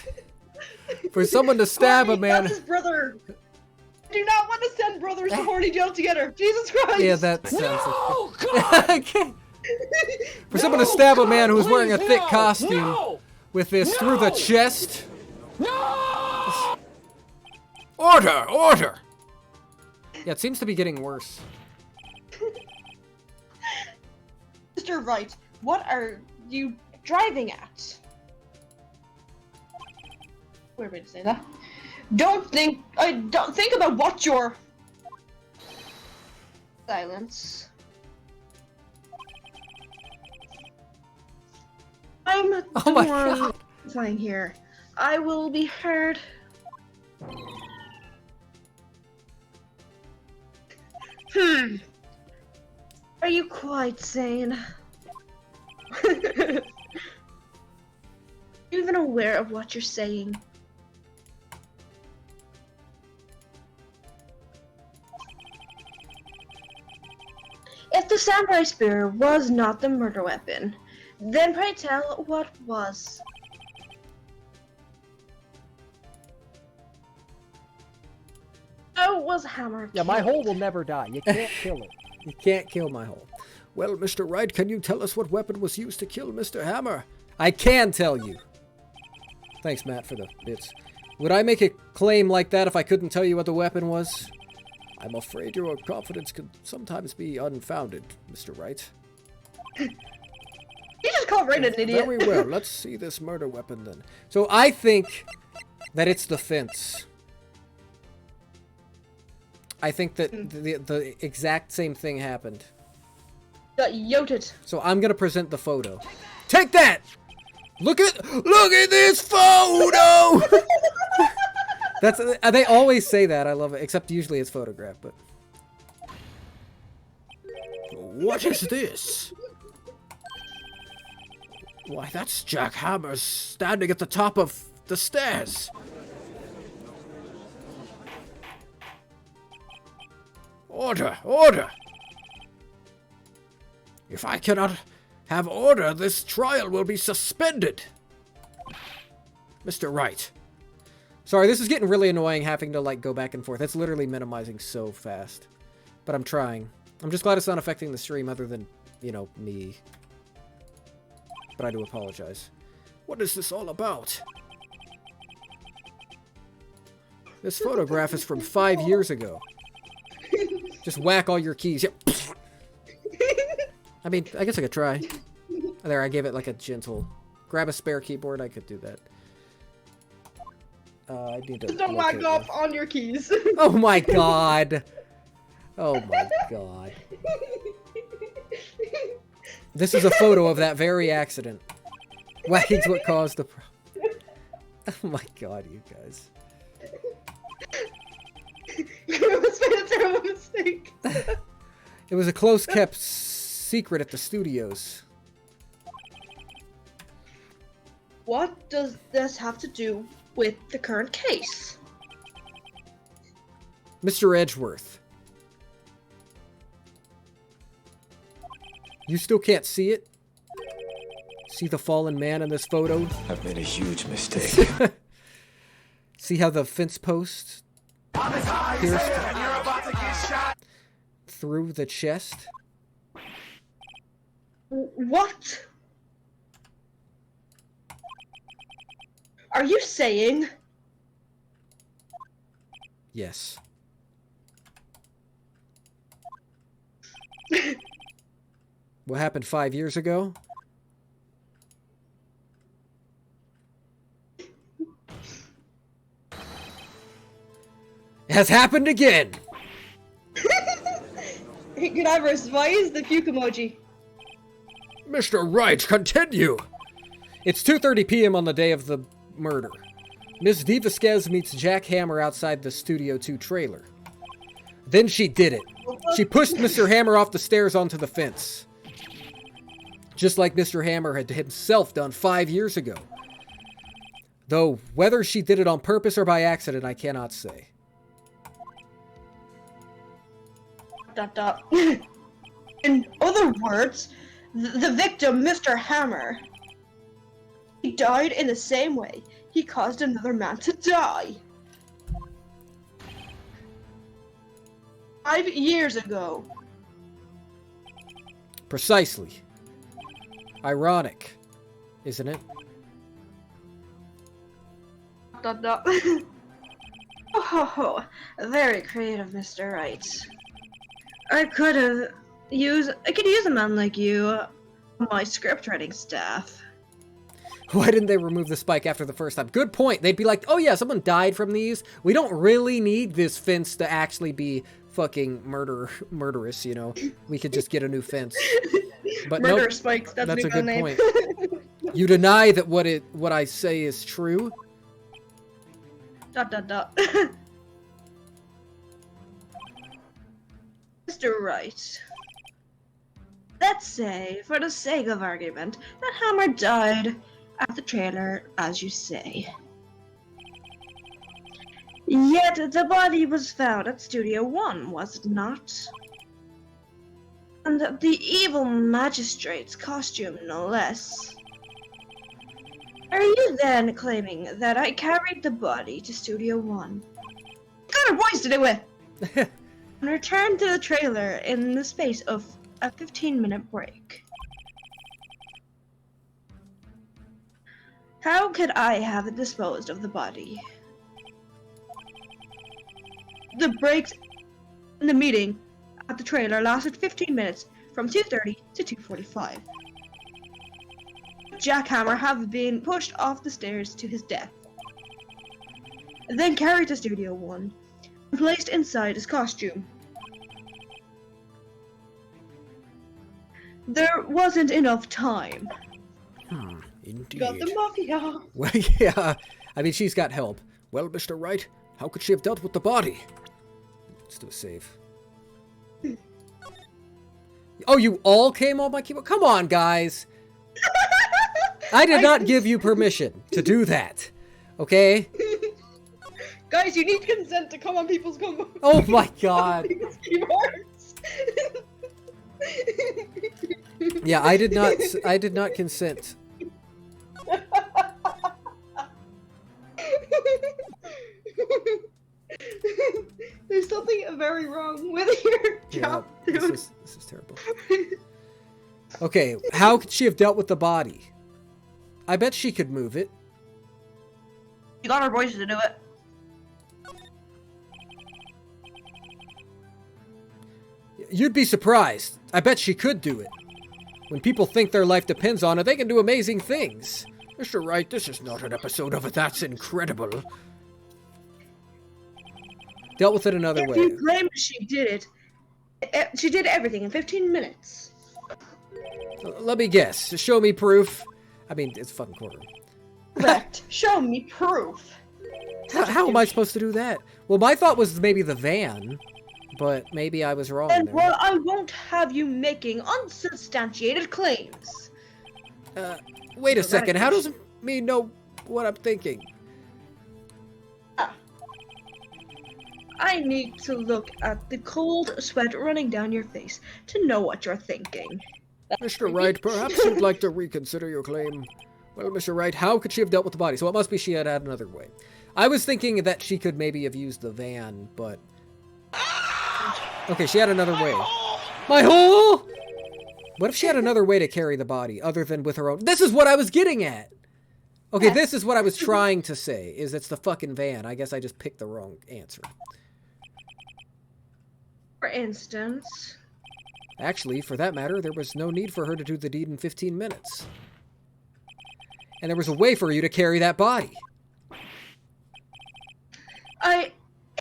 For someone to stab a man. That's his brother. I do not want to send brothers to horny jail together. Jesus Christ. Yeah, that sounds like... Okay. For someone to stab a man who's wearing a thick costume with this through the chest. No! Order! Order! Yeah, it seems to be getting worse. Mr. Wright, what are you driving at? Weird way to say that. Don't think about what you're... Silence. I'm the Oh my one god. flying here. I will be heard. Are you quite sane? Even aware of what you're saying? If the samurai spear was not the murder weapon, then pray tell what was. How was Hammer Yeah, my killed? hole will never die. You can't kill it. You can't kill my hole. Well, Mr. Wright, can you tell us what weapon was used to kill Mr. Hammer? I can tell you. Thanks, Matt, for the bits. Would I make a claim like that if I couldn't tell you what the weapon was? I'm afraid your confidence could sometimes be unfounded, Mr. Wright. You just called Wright an idiot. Very well. Let's see this murder weapon then. So I think that it's the fence. I think that the exact same thing happened. Got yoted. So I'm gonna present the photo. Take that! Look at this photo! That's they always say that. I love it. Except usually it's photographed. But what is this? Why, that's Jack Hammer standing at the top of the stairs. Order! Order! If I cannot have order, this trial will be suspended. Mr. Wright. Sorry, this is getting really annoying having to, like, go back and forth. It's literally minimizing so fast. But I'm trying. I'm just glad it's not affecting the stream other than, you know, me. But I do apologize. What is this all about? This photograph is from 5 years ago. Just whack all your keys. Yep. I mean, I guess I could try. There, I gave it like a gentle... Grab a spare keyboard, I could do that. I need to... Don't whack off on your keys. Oh my god! Oh my god. This is a photo of that very accident. Wacking's what caused the problem. Oh my god, you guys. You almost made a terrible mistake. It was a close-kept secret at the studios. What does this have to do with the current case? Mr. Edgeworth. You still can't see it? See the fallen man in this photo? I've made a huge mistake. See how the fence post pierced through the chest? What? Are you saying? Yes. What happened 5 years ago? Has happened again! Cadaverous, why is the puke emoji? Mr. Wright, continue! It's 2:30 p.m. on the day of the murder. Ms. Divasquez meets Jack Hammer outside the Studio 2 trailer. Then she did it. She pushed Mr. Hammer off the stairs onto the fence. Just like Mr. Hammer had himself done 5 years ago. Though, whether she did it on purpose or by accident, I cannot say. ... In other words, the victim, Mr. Hammer, he died in the same way he caused another man to die. 5 years ago. Precisely. Ironic, isn't it? ... Oh, very creative, Mr. Wright. I could use a man like you on my script writing staff. Why didn't they remove the spike after the first time? Good point. They'd be like, oh yeah, someone died from these. We don't really need this fence to actually be fucking murderous, you know? We could just get a new fence. But Murder nope, spikes, that's a a good name. point. You deny that what I say is true? ... Mr. Wright. Let's say, for the sake of argument, that Hammer died at the trailer, as you say. Yet the body was found at Studio 1, was it not? And And the evil magistrate's costume, no less. Are you then claiming that I carried the body to Studio 1? Got our boys to do it! And returned to the trailer in the space of a 15-minute break. How could I have disposed of the body? The breaks in the meeting at the trailer lasted 15 minutes from 2:30 to 2:45. Jackhammer have been pushed off the stairs to his death, then carried to Studio 1 and placed inside his costume. There wasn't enough time. Indeed. Got the mafia. Well, yeah. I mean, she's got help. Well, Mr. Wright, how could she have dealt with the body? Let's do a save. Oh, you all came on my keyboard? Come on, guys. I did not give you permission to do that. Okay? Guys, you need consent to come on people's Oh my god. keyboards. Yeah, I did not consent. There's something very wrong with your job, dude. This is terrible. Okay, how could she have dealt with the body? I bet she could move it. You got our boys to do it. You'd be surprised. I bet she could do it. When people think their life depends on it, they can do amazing things. Mr. Wright, this is not an episode of That's Incredible. Dealt with it another way. If you claim she did it, she did everything in 15 minutes. Let me guess. Show me proof. I mean, it's fucking courtroom. Correct. Show me proof. How am I supposed to do that? Well, my thought was maybe the van, but maybe I was wrong And there. well, I won't have you making unsubstantiated claims. Wait a second. How does me know what I'm thinking? I need to look at the cold sweat running down your face to know what you're thinking. Mr. Wright, perhaps you'd like to reconsider your claim. Well, Mr. Wright, how could she have dealt with the body? So it must be she had another way. I was thinking that she could maybe have used the van, but... Okay, she had another way. My hole! What if she had another way to carry the body, other than with her own... This is what I was getting at! Okay, this is what I was trying to say, is it's the fucking van. I guess I just picked the wrong answer. For instance... Actually, for that matter, there was no need for her to do the deed in 15 minutes. And there was a way for you to carry that body.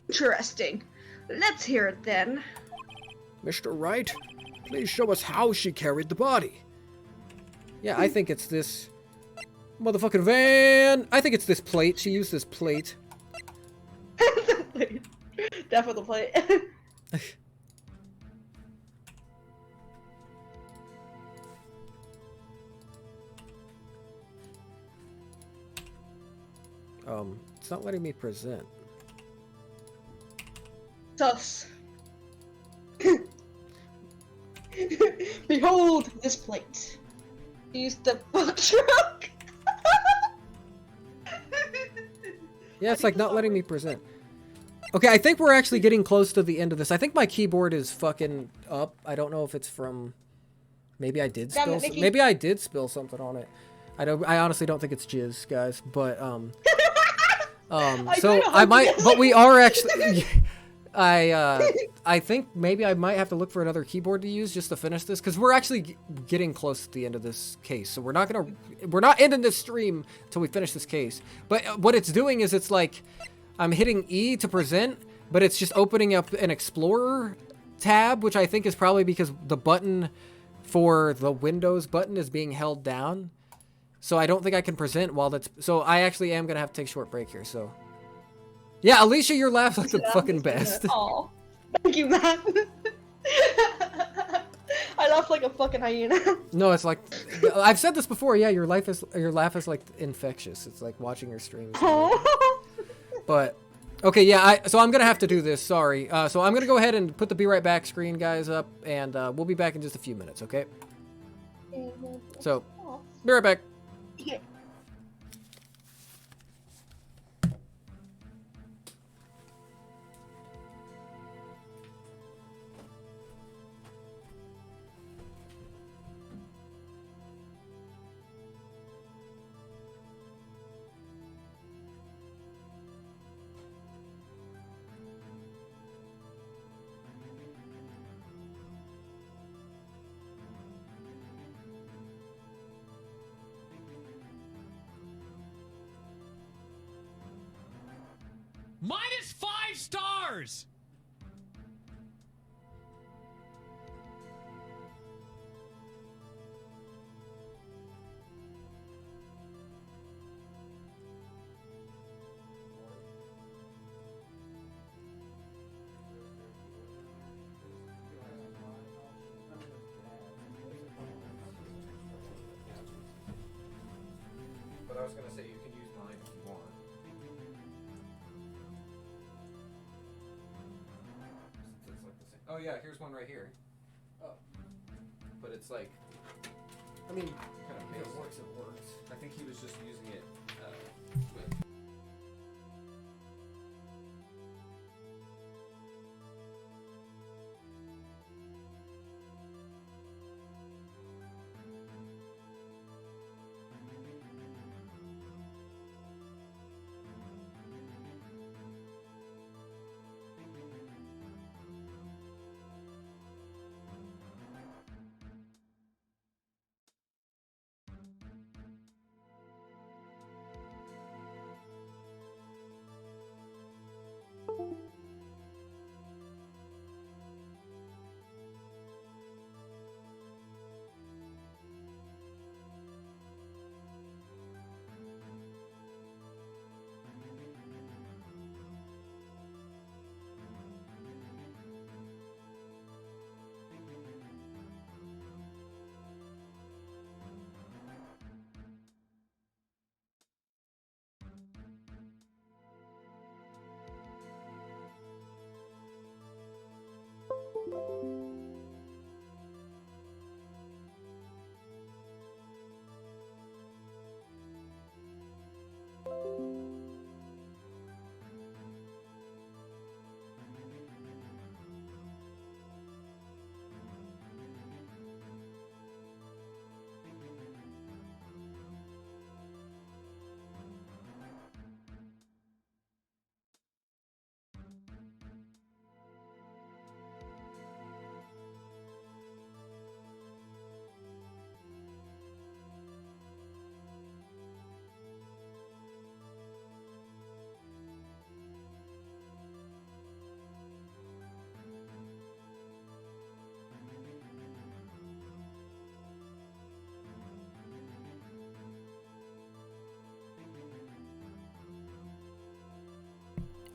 Interesting. Let's hear it then. Mr. Wright, please show us how she carried the body. Yeah, I think it's this motherfucking van. I think it's this plate. She used this plate. The plate. Definitely the plate. It's not letting me present. Sus. Behold this plate. Use the fuck truck. Yeah, it's like not letting me present. Okay, I think we're actually getting close to the end of this. I think my keyboard is fucking up. I don't know if it's from... Maybe I did spill some... Maybe I did spill something on it. I honestly don't think it's jizz, guys. But, so I might... But we are actually... I think maybe I might have to look for another keyboard to use just to finish this, because we're actually getting close to the end of this case. So we're not ending this stream until we finish this case. But what it's doing is it's like I'm hitting E to present, but it's just opening up an Explorer tab, which I think is probably because the button for the Windows button is being held down. So I don't think I can present while that's... So I actually am going to have to take a short break here, so... Yeah, Alicia, your laugh's like the fucking best. Aw. Thank you, Matt. I laugh like a fucking hyena. No, it's like... I've said this before, yeah, your laugh is like infectious. It's like watching your streams. But Okay, yeah, so I'm going to have to do this, sorry. So I'm going to go ahead and put the Be Right Back screen, guys, up, and we'll be back in just a few minutes, okay? So, be right back. -5 stars! But I was going to say you can use mine if you want. It's like the same. Oh yeah, here's one right here. Oh. But it's like, I mean, kind of it works. I think he was just using it with.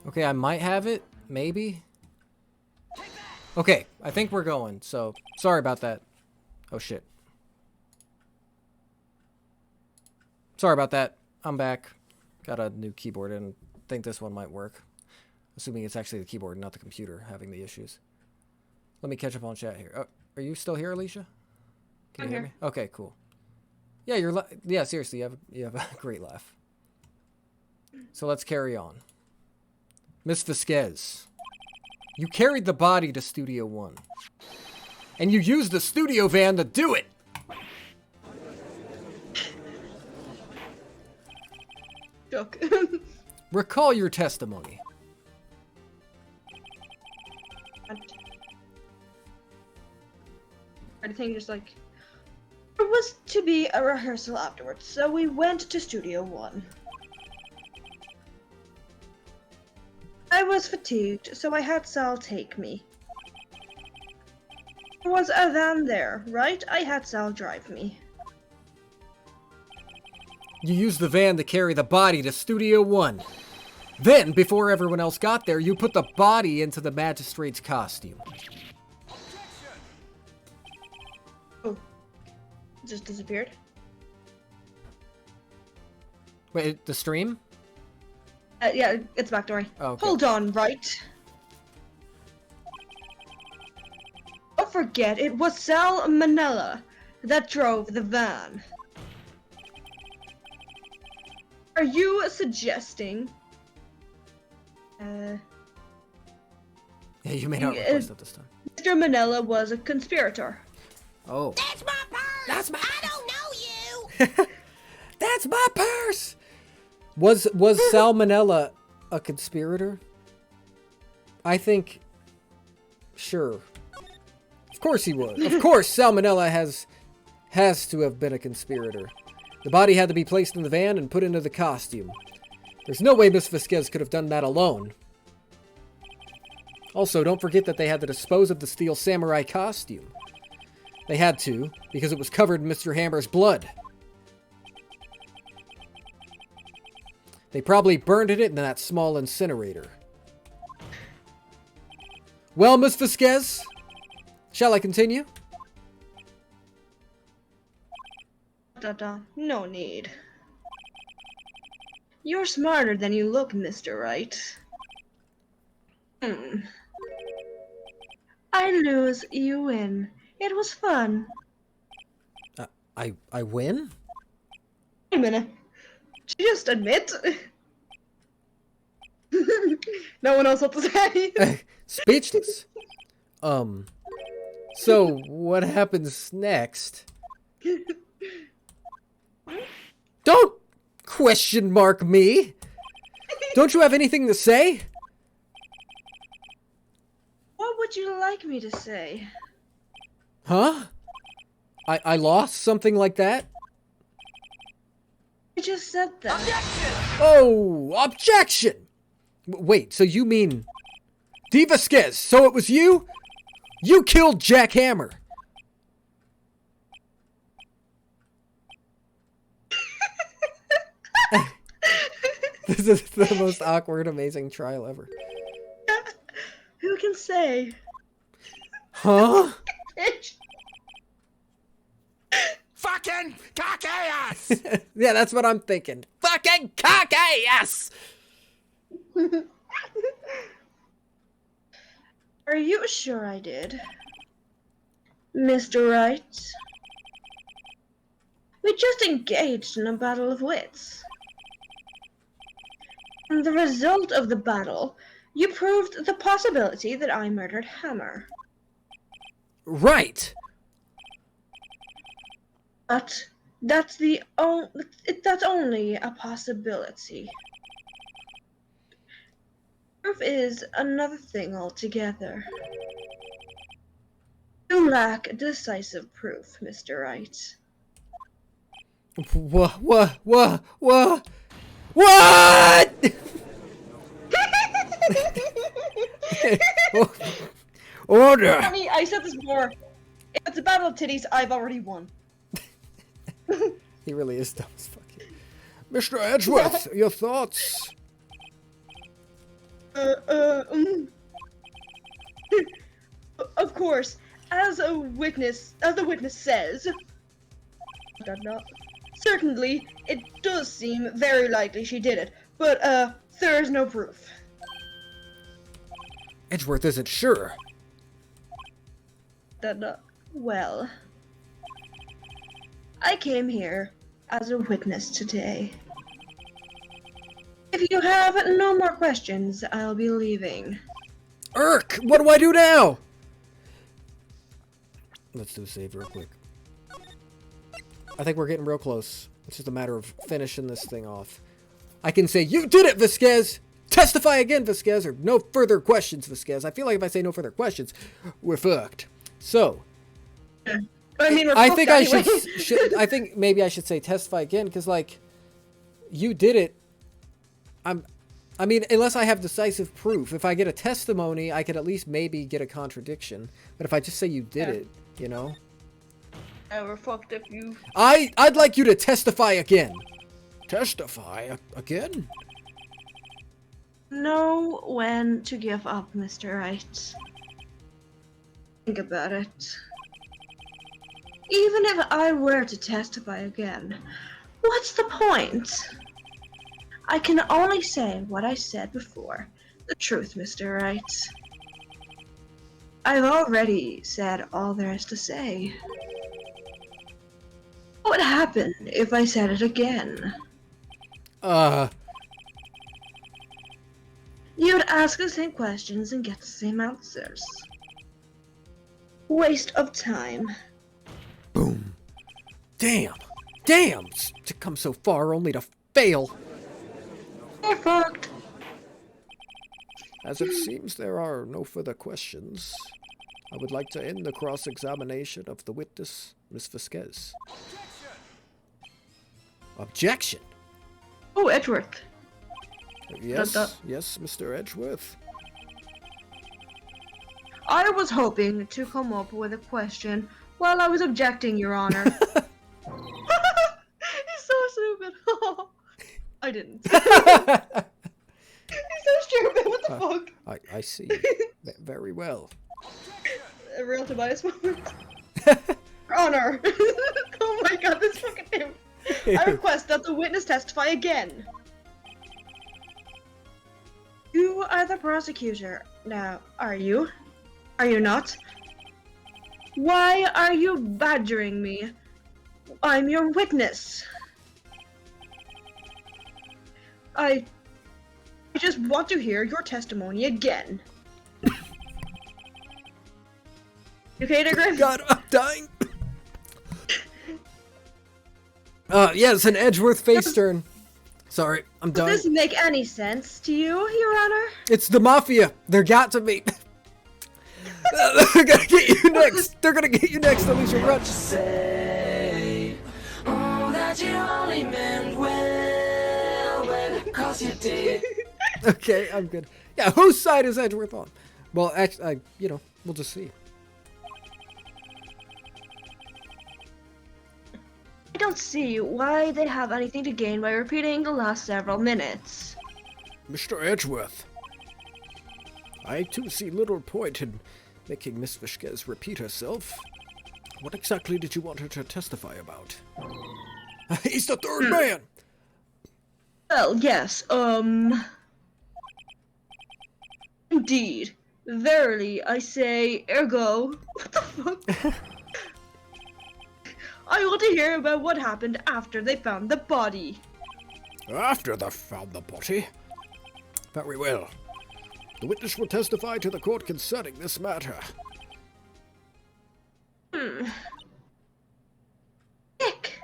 Okay, I might have it. Maybe. Okay, I think we're going. So, sorry about that. Oh, shit. Sorry about that. I'm back. Got a new keyboard and think this one might work. Assuming it's actually the keyboard, not the computer, having the issues. Let me catch up on chat here. Oh, are you still here, Alicia? Can you hear me? Okay, cool. Yeah, yeah, seriously, you have a great laugh. So let's carry on. Miss Vasquez, you carried the body to Studio 1. And you used the studio van to do it! Joke. Recall your testimony. I think just like, there was to be a rehearsal afterwards, so we went to Studio 1. I was fatigued, so I had Sal take me. There was a van there, right? I had Sal drive me. You used the van to carry the body to Studio 1. Then, before everyone else got there, you put the body into the magistrate's costume. Oh. Just disappeared? Wait, the stream? Yeah, it's backstory. Okay. Hold on, Wright. Don't forget, it was Sal Manella that drove the van. Are you suggesting? Yeah, you may not request it this time. Mr. Manella was a conspirator. Oh. That's my purse! That's my- I don't know you! That's my purse! Was Salmonella a conspirator? I think... Sure. Of course he was. Of course Salmonella has to have been a conspirator. The body had to be placed in the van and put into the costume. There's no way Miss Vasquez could have done that alone. Also, don't forget that they had to dispose of the steel samurai costume. They had to, because it was covered in Mr. Hammer's blood. They probably burned it in that small incinerator. Well, Miss Vasquez, shall I continue? No need. You're smarter than you look, Mr. Wright. I lose, you win. It was fun. I win? Wait a minute. Did you just admit? No one knows what to say. Speechless. So what happens next? Don't question mark me. Don't you have anything to say? What would you like me to say? Huh? I lost something like that? I just said that. Oh, objection! Wait, so you mean... D. Vasquez, so it was you? You killed Jack Hammer. This is the most awkward, amazing trial ever. Who can say? Huh? Fucking cock ass! Yeah, that's what I'm thinking. Fucking cock ass! Are you sure I did? Mr. Wright? We just engaged in a battle of wits. And the result of the battle, you proved the possibility that I murdered Hammer. Right. But that's that's only a possibility. Proof is another thing altogether. You lack decisive proof, Mr. Wright. What? Order! Honey, I said this before. If it's a battle of titties, I've already won. He really is dumb as fuck. Mr. Edgeworth, your thoughts? Of course, as the witness says, certainly it does seem very likely she did it, but there is no proof. Edgeworth isn't sure. Well, I came here as a witness today. If you have no more questions, I'll be leaving. Irk! What do I do now? Let's do a save real quick. I think we're getting real close. It's just a matter of finishing this thing off. I can say, you did it, Vasquez! Testify again, Vasquez, or no further questions, Vasquez. I feel like if I say no further questions, we're fucked. So, I mean, I think I should I think maybe I should say testify again, because, like, you did it. I mean, unless I have decisive proof. If I get a testimony, I could at least maybe get a contradiction. But if I just say you did it, you know? We're fucked if you... I'd like you to testify again. Testify again? Know when to give up, Mr. Wright. Think about it. Even if I were to testify again, what's the point? I can only say what I said before. The truth, Mr. Wright. I've already said all there is to say. What would happen if I said it again? You'd ask the same questions and get the same answers. Waste of time. Boom. Damn. Damn. To come so far only to fail. You're fucked. As it seems there are no further questions, I would like to end the cross-examination of the witness, Miss Vasquez. Objection. Oh, Edgeworth. Yes, yes, Mr. Edgeworth. I was hoping to come up with a question while I was objecting, Your Honor. He's so stupid. I didn't. He's so stupid. What the fuck? I see. Very well. A real Tobias moment. Your Honor. Oh my god, this fucking dude. I request that the witness testify again. You are the prosecutor. Now, are you? Are you not? Why are you badgering me? I'm your witness. I just want to hear your testimony again. You okay, Digger? God, I'm dying. Yes, an Edgeworth face turn. Sorry, I'm done. Does this make any sense to you, Your Honor? It's the Mafia. They're got to be. They're gonna get you next. They're gonna get you next, Alicia Rutch. Say, oh, that you only meant well, 'cause you did. Okay, I'm good. Yeah, whose side is Edgeworth on? Well, actually, we'll just see. I don't see why they have anything to gain by repeating the last several minutes. Mr. Edgeworth, I too see little point in making Miss Vasquez repeat herself. What exactly did you want her to testify about? He's the third man! Well, yes, Indeed. Verily, I say, ergo. What the fuck? I want to hear about what happened after they found the body. After they found the body? Very well. The witness will testify to the court concerning this matter. Nick!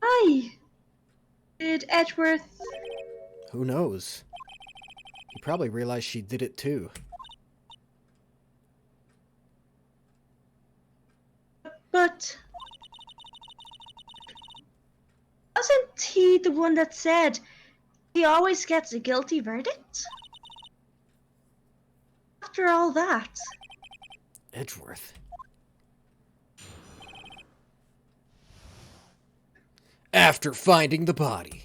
Hi! Did Edgeworth... Who knows? He probably realized she did it too. But... wasn't he the one that said he always gets a guilty verdict? After all that... Edgeworth. After finding the body.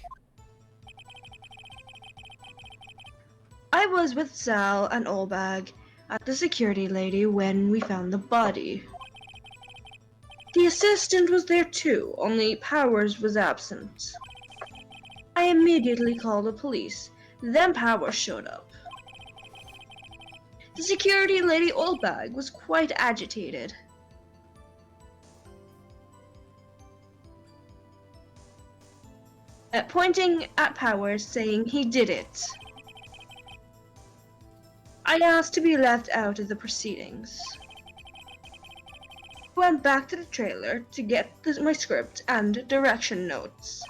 I was with Sal and Olbag at the security lady when we found the body. The assistant was there too, only Powers was absent. I immediately called the police, then Powers showed up. The security lady Olbag was quite agitated. Pointing at Powers, saying he did it. I asked to be left out of the proceedings. I went back to the trailer to get my script and direction notes.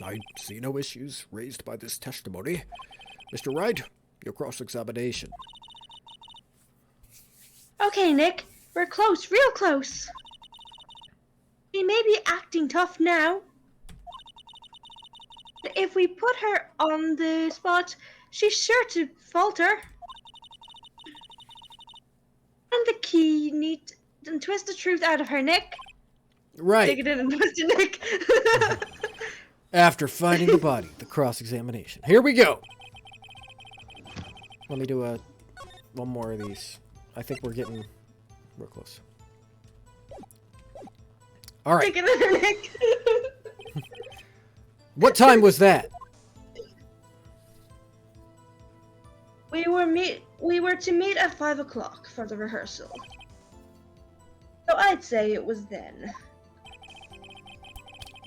I see no issues raised by this testimony. Mr. Wright, your cross-examination. Okay, Nick. We're close, real close. She may be acting tough now. But if we put her on the spot, she's sure to falter. And the key, need and twist the truth out of her, Nick. Right. Take it in and twist it, Nick. After finding the body, the cross-examination. Here we go. Let me do one more of these. I think we're getting real close. All right. Take another Nick. What time was that? We were to meet at 5 o'clock for the rehearsal. So I'd say it was then.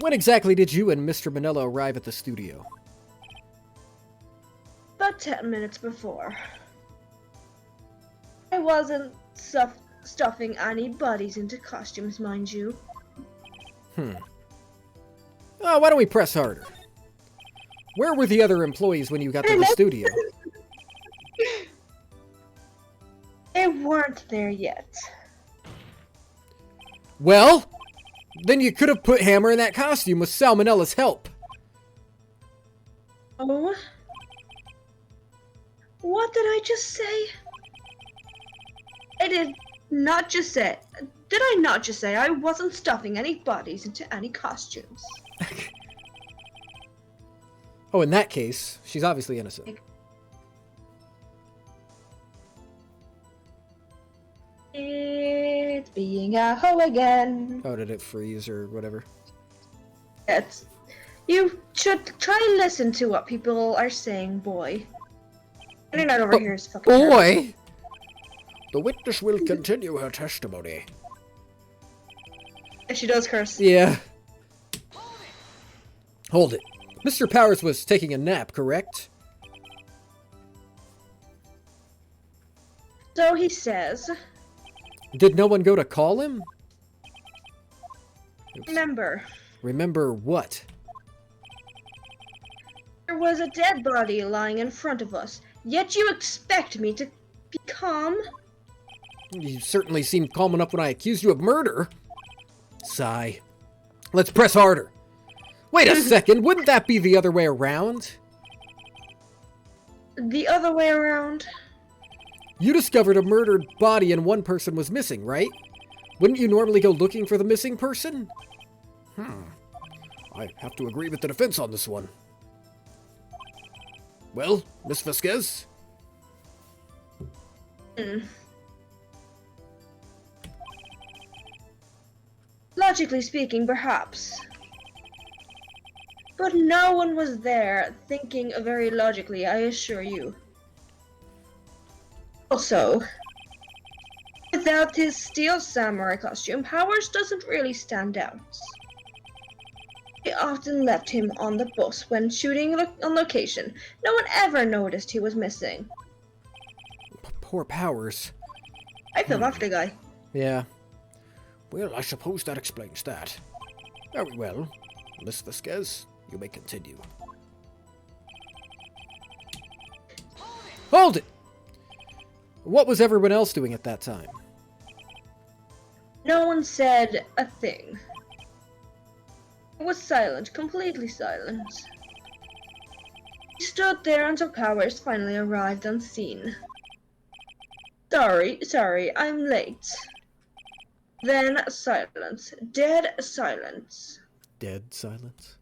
When exactly did you and Mr. Manella arrive at the studio? About 10 minutes before. I wasn't stuffing any bodies into costumes, mind you. Oh, why don't we press harder? Where were the other employees when you got to the studio? They weren't there yet. Well, then you could have put Hammer in that costume with Salmonella's help. Oh? What did I just say? I did not just say... Did I not just say I wasn't stuffing any bodies into any costumes? Oh, in that case, she's obviously innocent. It's being a hoe again. Oh, did it freeze or whatever? It's... You should try and listen to what people are saying, boy. Internet over here is fucking terrible. Boy! The witness will continue her testimony. She does curse. Yeah. Hold it. Mr. Powers was taking a nap, correct? So he says. Did no one go to call him? Oops. Remember. Remember what? There was a dead body lying in front of us, yet you expect me to be calm? You certainly seemed calm enough when I accused you of murder. Sigh. Let's press harder. Wait a second, wouldn't that be the other way around? The other way around? You discovered a murdered body and one person was missing, right? Wouldn't you normally go looking for the missing person? I have to agree with the defense on this one. Well, Miss Vasquez? Logically speaking, perhaps. But no one was there thinking very logically, I assure you. Also, without his steel samurai costume, Powers doesn't really stand out. They often left him on the bus when shooting on location. No one ever noticed he was missing. Poor Powers. I feel bad for the guy. Yeah. Well, I suppose that explains that. Very well. Miss Vasquez, you may continue. Hold it! What was everyone else doing at that time? No one said a thing. It was silent, completely silent. He stood there until Powers finally arrived on scene. Sorry, I'm late. Then silence. Dead silence. Dead silence?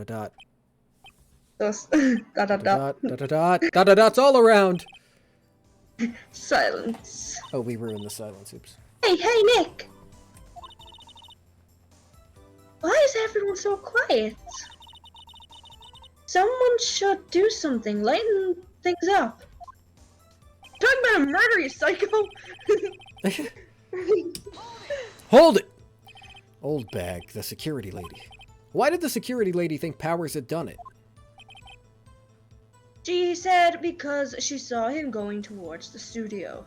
Dot. Dot all around. Silence. Oh, we ruined the silence. Oops. Hey, Nick! Why is everyone so quiet? Someone should do something, lighten things up. Talking about a murder, you psycho! Hold it! Old bag, the security lady. Why did the security lady think Powers had done it? She said because she saw him going towards the studio.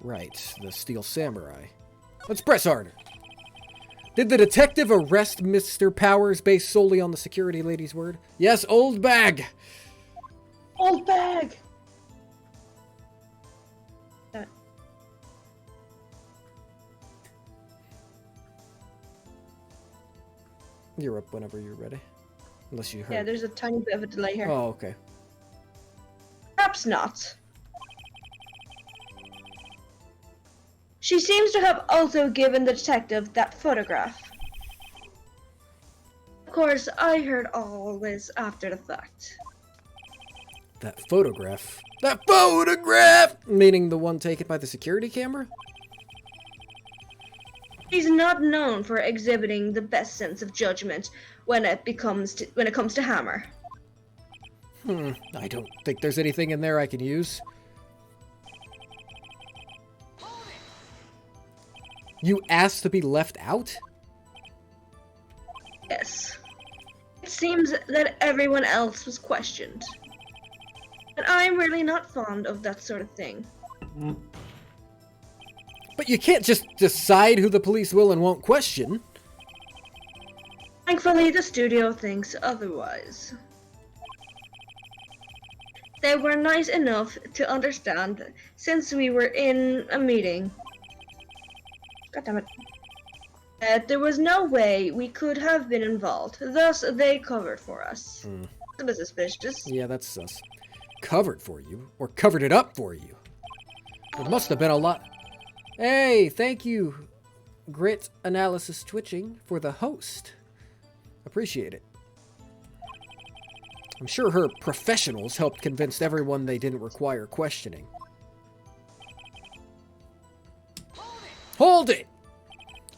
Right, the Steel Samurai. Let's press harder. Did the detective arrest Mr. Powers based solely on the security lady's word? Yes, old bag! Old bag! You're up whenever you're ready. Unless you heard. Yeah, there's a tiny bit of a delay here. Oh, okay. Perhaps not. She seems to have also given the detective that photograph. Of course, I heard all this after the fact. That photograph? That photograph! Meaning the one taken by the security camera? He's not known for exhibiting the best sense of judgment when it comes to Hammer. I don't think there's anything in there I can use. You asked to be left out? Yes. It seems that everyone else was questioned. And I'm really not fond of that sort of thing. But you can't just decide who the police will and won't question. Thankfully, the studio thinks otherwise. They were nice enough to understand since we were in a meeting. God damn it. That there was no way we could have been involved, thus they covered for us. A bit suspicious. Yeah, that's sus. Covered for you? Or covered it up for you? It must have been a lot. Hey, thank you, Grit Analysis Twitching, for the host. Appreciate it. I'm sure her professionals helped convince everyone they didn't require questioning. Hold it!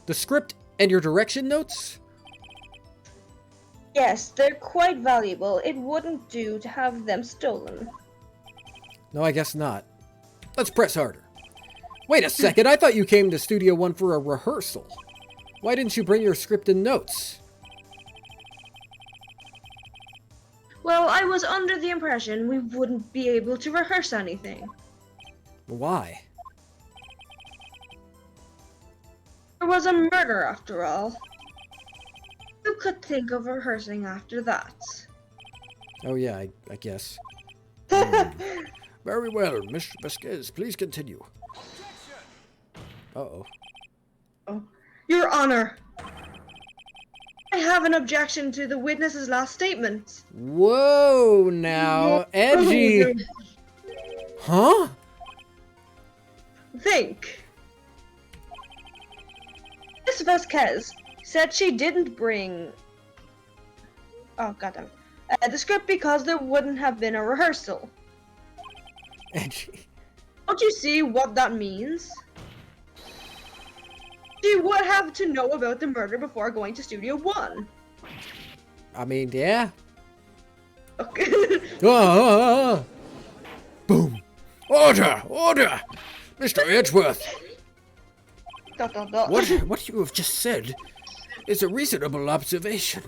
The script and your direction notes? Yes, they're quite valuable. It wouldn't do to have them stolen. No, I guess not. Let's press harder. Wait a second, I thought you came to Studio One for a rehearsal. Why didn't you bring your script and notes? Well, I was under the impression we wouldn't be able to rehearse anything. Why? There was a murder, after all. Who could think of rehearsing after that? Oh yeah, I guess. Very well, Mr. Vasquez, please continue. Uh-oh. Oh, Your Honor! I have an objection to the witness's last statement. Whoa, now, edgy. Huh? Think. Miss Vasquez said she didn't bring... Oh, goddamn. The script because there wouldn't have been a rehearsal. Edgy. Don't you see what that means? She would have to know about the murder before going to Studio One. I mean, yeah. Okay. Boom. Order! Order! Mr. Edgeworth! What you have just said is a reasonable observation.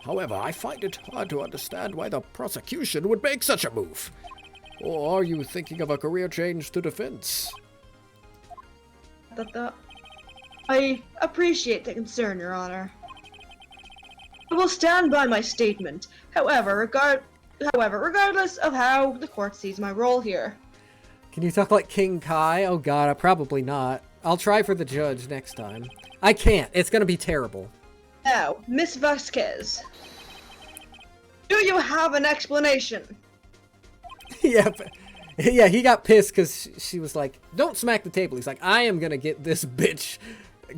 However, I find it hard to understand why the prosecution would make such a move. Or are you thinking of a career change to defense? I appreciate the concern, Your Honor. I will stand by my statement. However, regardless of how the court sees my role here. Can you talk like King Kai? Oh god, probably not. I'll try for the judge next time. I can't. It's gonna be terrible. Now, Miss Vasquez. Do you have an explanation? Yeah, he got pissed because she was like, don't smack the table. He's like, I am gonna get this bitch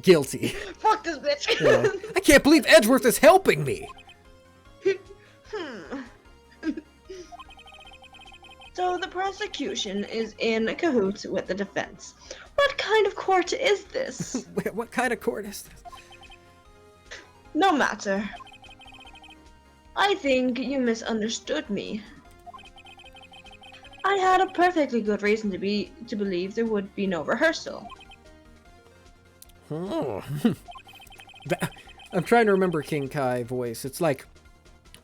guilty. Fuck this bitch. Yeah. I can't believe Edgeworth is helping me. So the prosecution is in cahoots with the defense. What kind of court is this? What kind of court is this? No matter. I think you misunderstood me. I had a perfectly good reason to believe there would be no rehearsal. Oh. I'm trying to remember King Kai voice. It's like,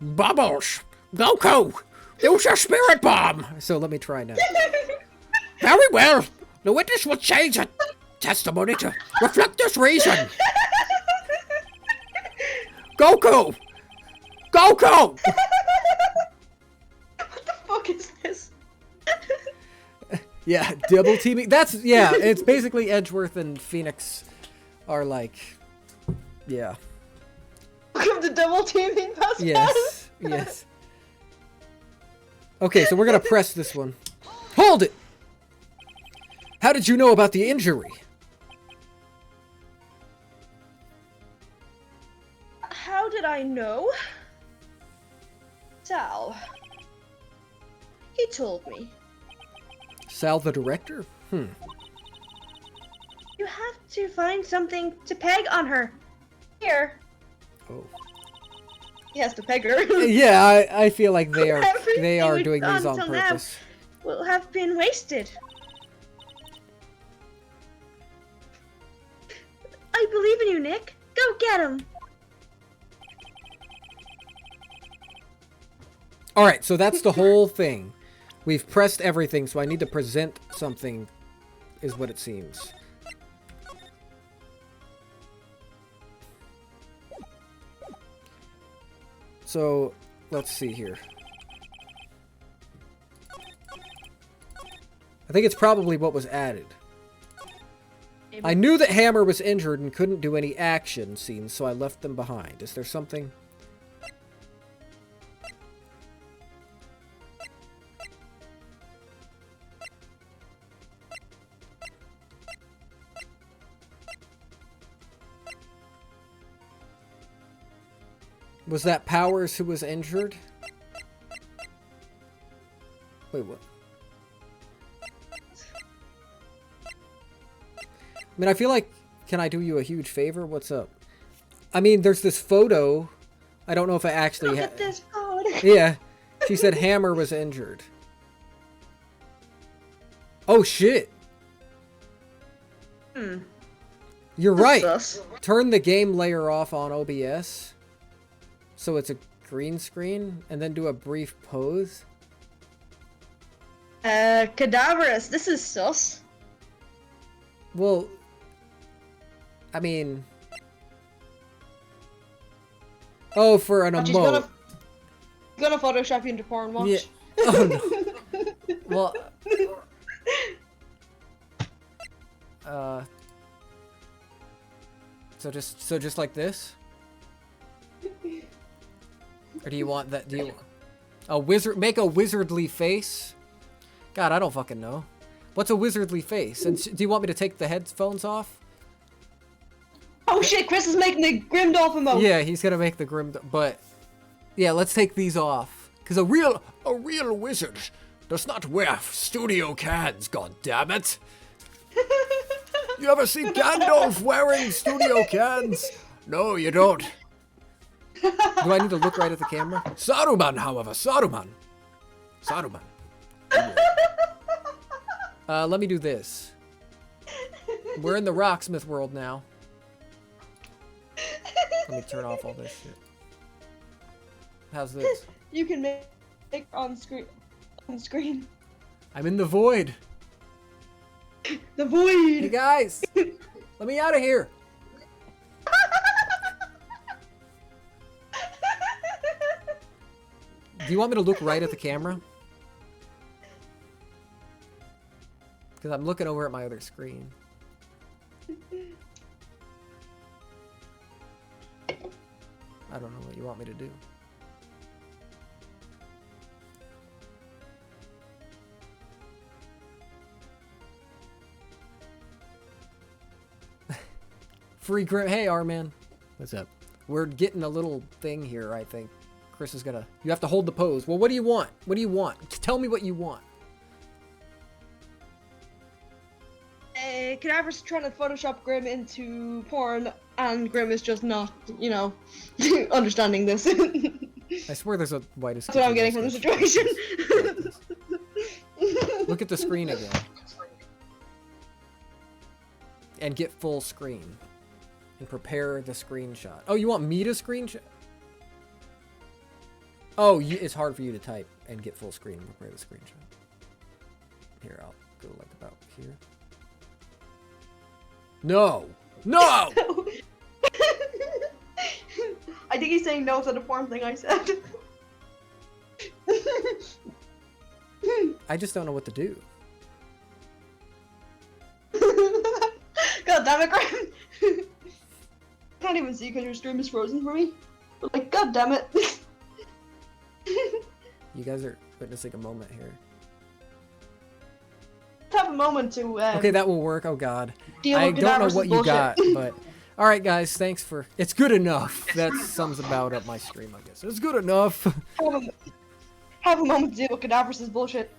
Bubbles, Goku, use your spirit bomb. So let me try now. Very well. The witness will change her testimony to reflect this reason. Goku! Goku! What the fuck is this? Yeah, double teaming. Yeah, it's basically Edgeworth and Phoenix are like, yeah. Welcome to double teaming, Pascal. Yes, yes. Okay, so we're gonna press this one. Hold it! How did you know about the injury? How did I know? Sal. He told me. Sal the director? You have to find something to peg on her. Here. Oh. He has to peg her. Yeah, I feel like they are Everything we've doing done these on till now purpose. will have been wasted. I believe in you, Nick. Go get him. All right, so that's the whole thing. We've pressed everything, so I need to present something, is what it seems. So, let's see here. I think it's probably what was added. I knew that Hammer was injured and couldn't do any action scenes, so I left them behind. Is there something? Was that Powers who was injured? Wait, what? I mean, I feel like, can I do you a huge favor? What's up? I mean, there's this photo. I don't know if I actually... Look at this photo. Yeah. She said Hammer was injured. Oh, shit. You're right. Sus. Turn the game layer off on OBS. So it's a green screen. And then do a brief pose. Cadaverous. This is sus. Well... I mean... Oh, for an emote. Gonna Photoshop you into porn, watch. Yeah. Oh, no. Well... So just like this? Or do you want that? Do you... A wizard... Make a wizardly face? God, I don't fucking know. What's a wizardly face? And do you want me to take the headphones off? Oh shit, Chris is making the Grimdolph emote. Yeah, he's gonna make the grim... But... Yeah, let's take these off. Because a real wizard does not wear studio cans, goddammit! You ever see Gandalf wearing studio cans? No, you don't. Do I need to look right at the camera? Saruman, however, Saruman. Let me do this. We're in the Rocksmith world now. Let me turn off all this shit. How's this? You can make on screen. I'm in the void. The void. Hey guys, let me out of here. Do you want me to look right at the camera? Because I'm looking over at my other screen. I don't know what you want me to do. Free Grim. Hey, R-Man. What's up? We're getting a little thing here, I think. Chris is gonna... You have to hold the pose. Well, what do you want? What do you want? Tell me what you want. Cadaver's trying to Photoshop Grim into porn, and Grim is just not, you know, understanding this. I swear there's a whitest... That's what I'm getting from the situation. Look at the screen again. And get full screen. And prepare the screenshot. Oh, you want me to screenshot? Oh, it's hard for you to type and get full screen and prepare the screenshot. Here, I'll go like about here. No! No! I think he's saying no to the porn thing I said. I just don't know what to do. God damn it, Graham! I can't even see because your stream is frozen for me. But like, god damn it. You guys are witnessing a moment here. Have a moment to. Okay, that will work. Oh god. I don't know what you got, but all right, guys. Thanks for. It's good enough. That sums about up my stream, I guess. It's good enough. Have a moment to deal with Cadaver's bullshit.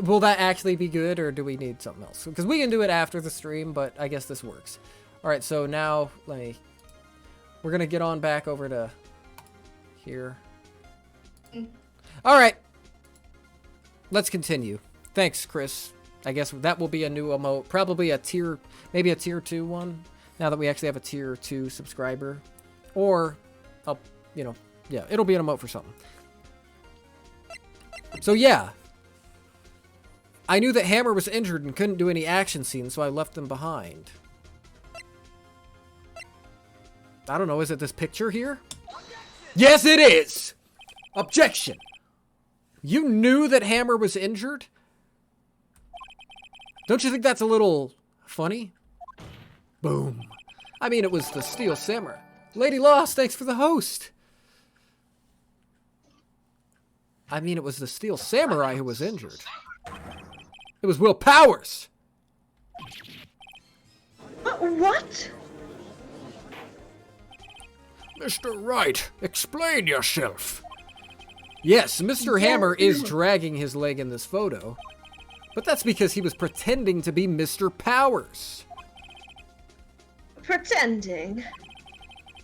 Will that actually be good, or do we need something else? Because we can do it after the stream, but I guess this works. All right, so now we're gonna get on back over to here. All right, let's continue. Thanks, Chris. I guess that will be a new emote, probably maybe a tier 2 one. Now that we actually have a tier 2 subscriber, or yeah, it'll be an emote for something. So yeah. I knew that Hammer was injured and couldn't do any action scenes, so I left him behind. I don't know, is it this picture here? Yes, it is! Objection! You knew that Hammer was injured? Don't you think that's a little funny? Boom. I mean, it was the Steel Samurai. Lady Lost, thanks for the host! I mean, it was the Steel Samurai who was injured. It was Will Powers! What? Mr. Wright, explain yourself. Yes, Mr. Hammer is dragging his leg in this photo. But that's because he was pretending to be Mr. Powers. Pretending?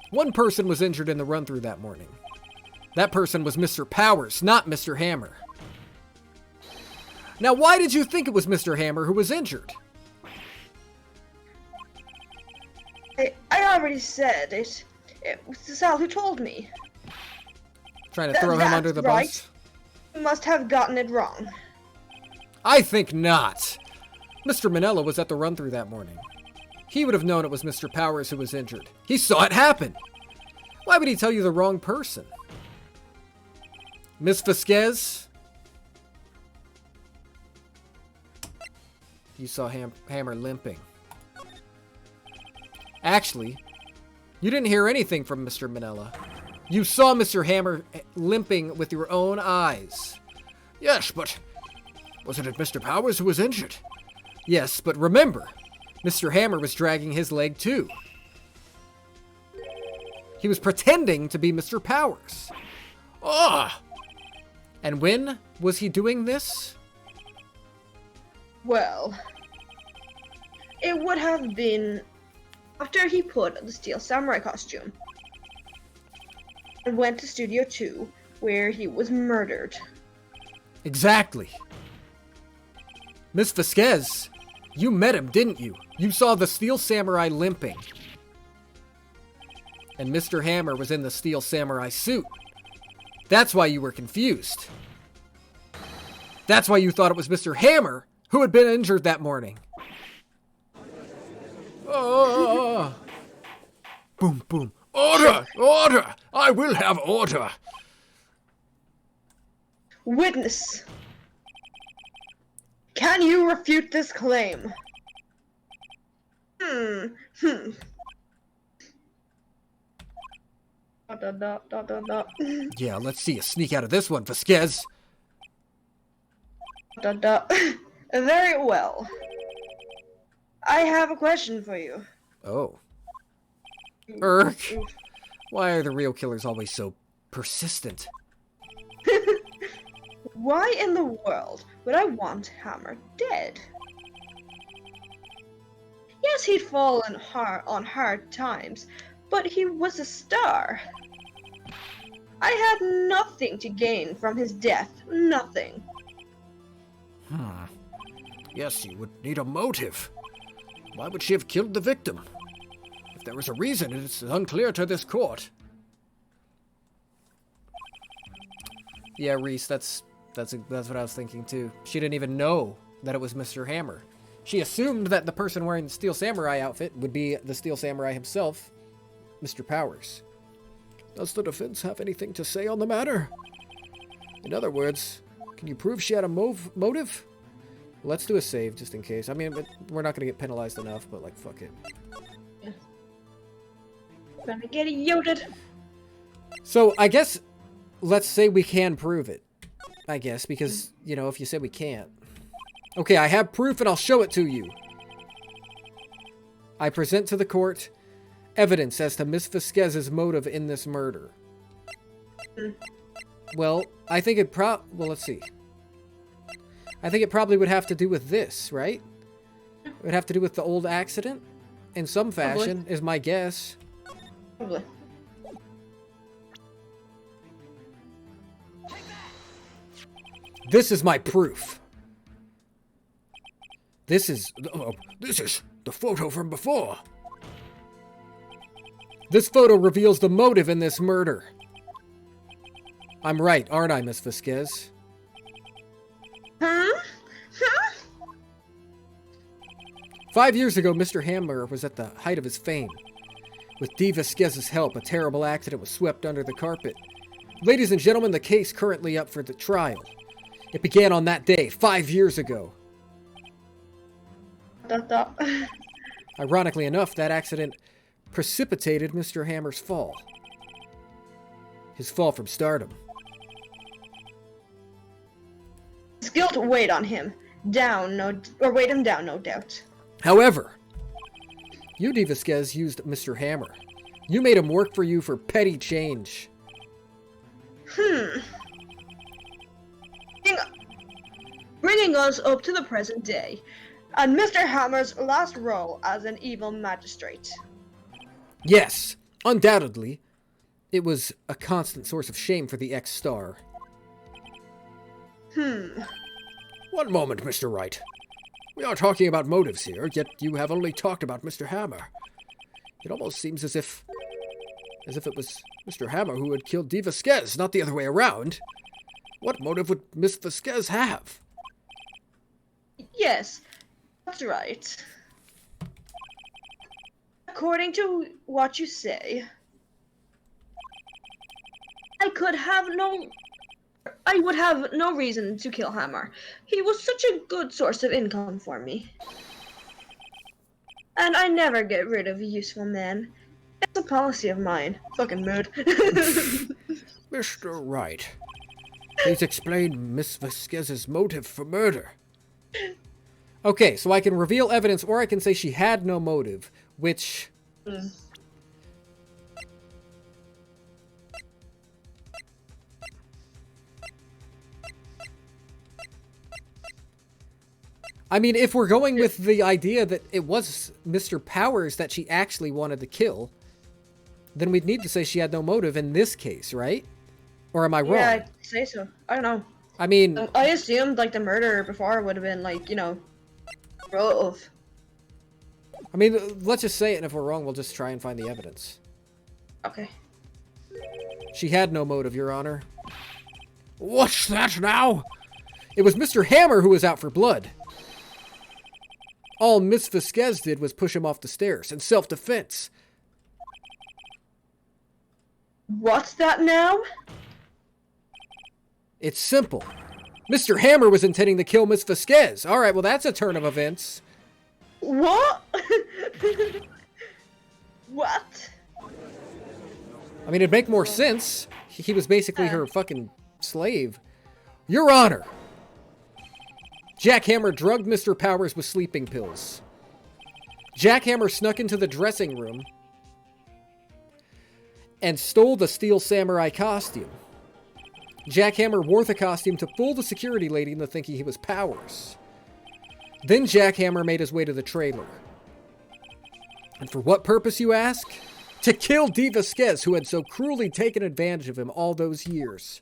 One person was injured in the run-through that morning. That person was Mr. Powers, not Mr. Hammer. Now, why did you think it was Mr. Hammer who was injured? I already said it. It was Sal who told me. Trying to throw him under the bus? You must have gotten it wrong. I think not. Mr. Manella was at the run-through that morning. He would have known it was Mr. Powers who was injured. He saw it happen. Why would he tell you the wrong person? Miss Vasquez? You saw Hammer limping. Actually, you didn't hear anything from Mr. Manella. You saw Mr. Hammer limping with your own eyes. Yes, but wasn't it Mr. Powers who was injured? Yes, but remember, Mr. Hammer was dragging his leg too. He was pretending to be Mr. Powers. Ah! And when was he doing this? Well, it would have been after he put on the Steel Samurai costume and went to Studio 2, where he was murdered. Exactly. Miss Vasquez, you met him, didn't you? You saw the Steel Samurai limping. And Mr. Hammer was in the Steel Samurai suit. That's why you were confused. That's why you thought it was Mr. Hammer who had been injured that morning. Oh. Boom, boom. Order! Order! I will have order! Witness! Can you refute this claim? Yeah, let's see you sneak out of this one, Vasquez. Very well. I have a question for you. Oh. Urk. Why are the real killers always so persistent? Why in the world would I want Hammer dead? Yes, he'd fallen on hard times, but he was a star. I had nothing to gain from his death. Nothing. Yes, you would need a motive. Why would she have killed the victim? If there was a reason, it's unclear to this court. Yeah, Reese, that's what I was thinking too. She didn't even know that it was Mr. Hammer. She assumed that the person wearing the Steel Samurai outfit would be the Steel Samurai himself, Mr. Powers. Does the defense have anything to say on the matter? In other words, can you prove she had a motive? Let's do a save just in case. I mean, we're not going to get penalized enough, but like, fuck it. Yeah. Gonna get yoded. So, I guess, let's say we can prove it. I guess, because, you know, if you say we can't. Okay, I have proof and I'll show it to you. I present to the court evidence as to Miss Vasquez's motive in this murder. Well, I think well, let's see. I think it probably would have to do with this, right? It would have to do with the old accident? In some fashion, is my guess. Probably. This is my proof. This is the photo from before. This photo reveals the motive in this murder. I'm right, aren't I, Miss Vasquez? Huh? 5 years ago, Mr. Hammer was at the height of his fame. With Dee Vasquez's help, a terrible accident was swept under the carpet. Ladies and gentlemen, the case currently up for the trial. It began on that day, 5 years ago. Ironically enough, that accident precipitated Mr. Hammer's fall. His fall from stardom. His guilt weighed on him. Weighed him down, no doubt. However, you, Dee Vasquez, used Mr. Hammer. You made him work for you for petty change. Bringing us up to the present day, and Mr. Hammer's last role as an evil magistrate. Yes, undoubtedly. It was a constant source of shame for the ex-star. One moment, Mr. Wright. We are talking about motives here, yet you have only talked about Mr. Hammer. It almost seems as if it was Mr. Hammer who had killed Dee Vasquez, not the other way around. What motive would Miss Vasquez have? Yes, that's right. According to what you say, I would have no reason to kill Hammer. He was such a good source of income for me. And I never get rid of a useful man. It's a policy of mine. Fucking mood. Mr. Wright, please explain Miss Vasquez's motive for murder. Okay, so I can reveal evidence, or I can say she had no motive, which... I mean, if we're going with the idea that it was Mr. Powers that she actually wanted to kill, then we'd need to say she had no motive in this case, right? Or am I wrong? Yeah, I'd say so. I don't know. I mean... I assumed, like, the murder before would have been, like, you know, rough. I mean, let's just say it, and if we're wrong, we'll just try and find the evidence. Okay. She had no motive, Your Honor. What's that now? It was Mr. Hammer who was out for blood. All Miss Vasquez did was push him off the stairs in self-defense. What's that now? It's simple. Mr. Hammer was intending to kill Miss Vasquez. All right, well, that's a turn of events. What? What? I mean, it'd make more sense. He was basically her fucking slave. Your Honor! Jack Hammer drugged Mr. Powers with sleeping pills. Jack Hammer snuck into the dressing room and stole the steel samurai costume. Jack Hammer wore the costume to fool the security lady into thinking he was Powers. Then Jack Hammer made his way to the trailer. And for what purpose, you ask? To kill Dee Vasquez, who had so cruelly taken advantage of him all those years.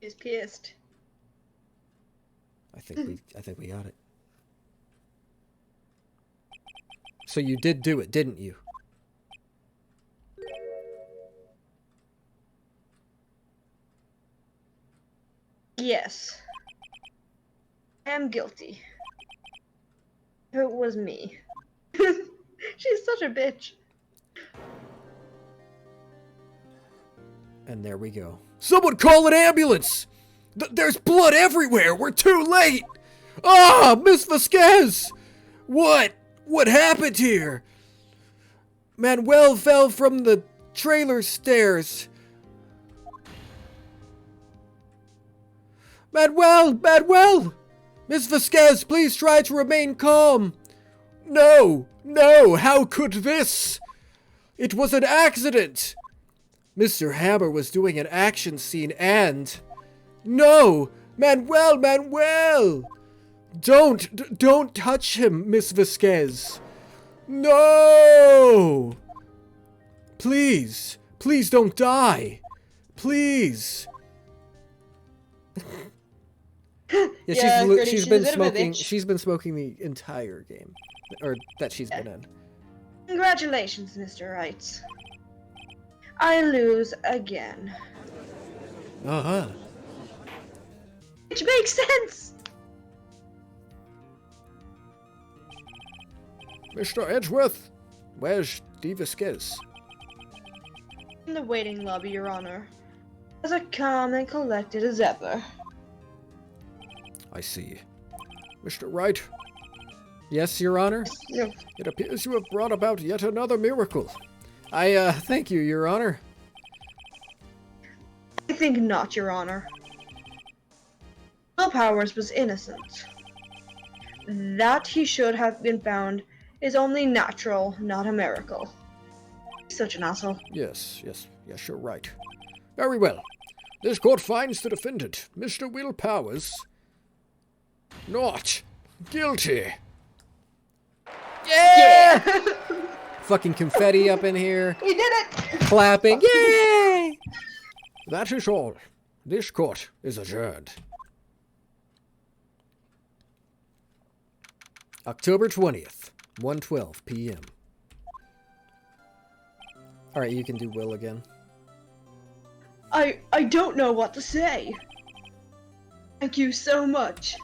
He's pissed. I think we got it. So you did do it, didn't you? Yes. I am guilty. It was me. She's such a bitch. And there we go. Someone call an ambulance! There's blood everywhere! We're too late! Ah, Miss Vasquez! What happened here? Manuel fell from the trailer stairs. Manuel! Miss Vasquez, please try to remain calm. No, how could this? It was an accident. Mr. Hammer was doing an action scene and... No! Manuel, Manuel! Don't touch him, Miss Vasquez. No! Please, please don't die. Please. Yeah, Gertie, she's she's been a bit of a smoking. bitch. She's been smoking the entire game, or that she's been in. Congratulations, Mr. Wright. I lose again. Uh-huh. Which makes sense! Mr. Edgeworth, where's De Vasquez? In the waiting lobby, Your Honor. As calm and collected as ever. I see. Mr. Wright, Yes, Your Honor? No. it appears you have brought about yet another miracle. Thank you, Your Honor. I think not, Your Honor. Will Powers was innocent. That he should have been found is only natural, not a miracle. Such an asshole. Yes, you're right. Very well. This court finds the defendant, Mr. Will Powers, not guilty. Yeah! Fucking confetti up in here. We did it! Clapping. Yay! That is all. This court is adjourned. October 20th, 1:12 p.m. Alright, you can do Will again. I don't know what to say. Thank you so much.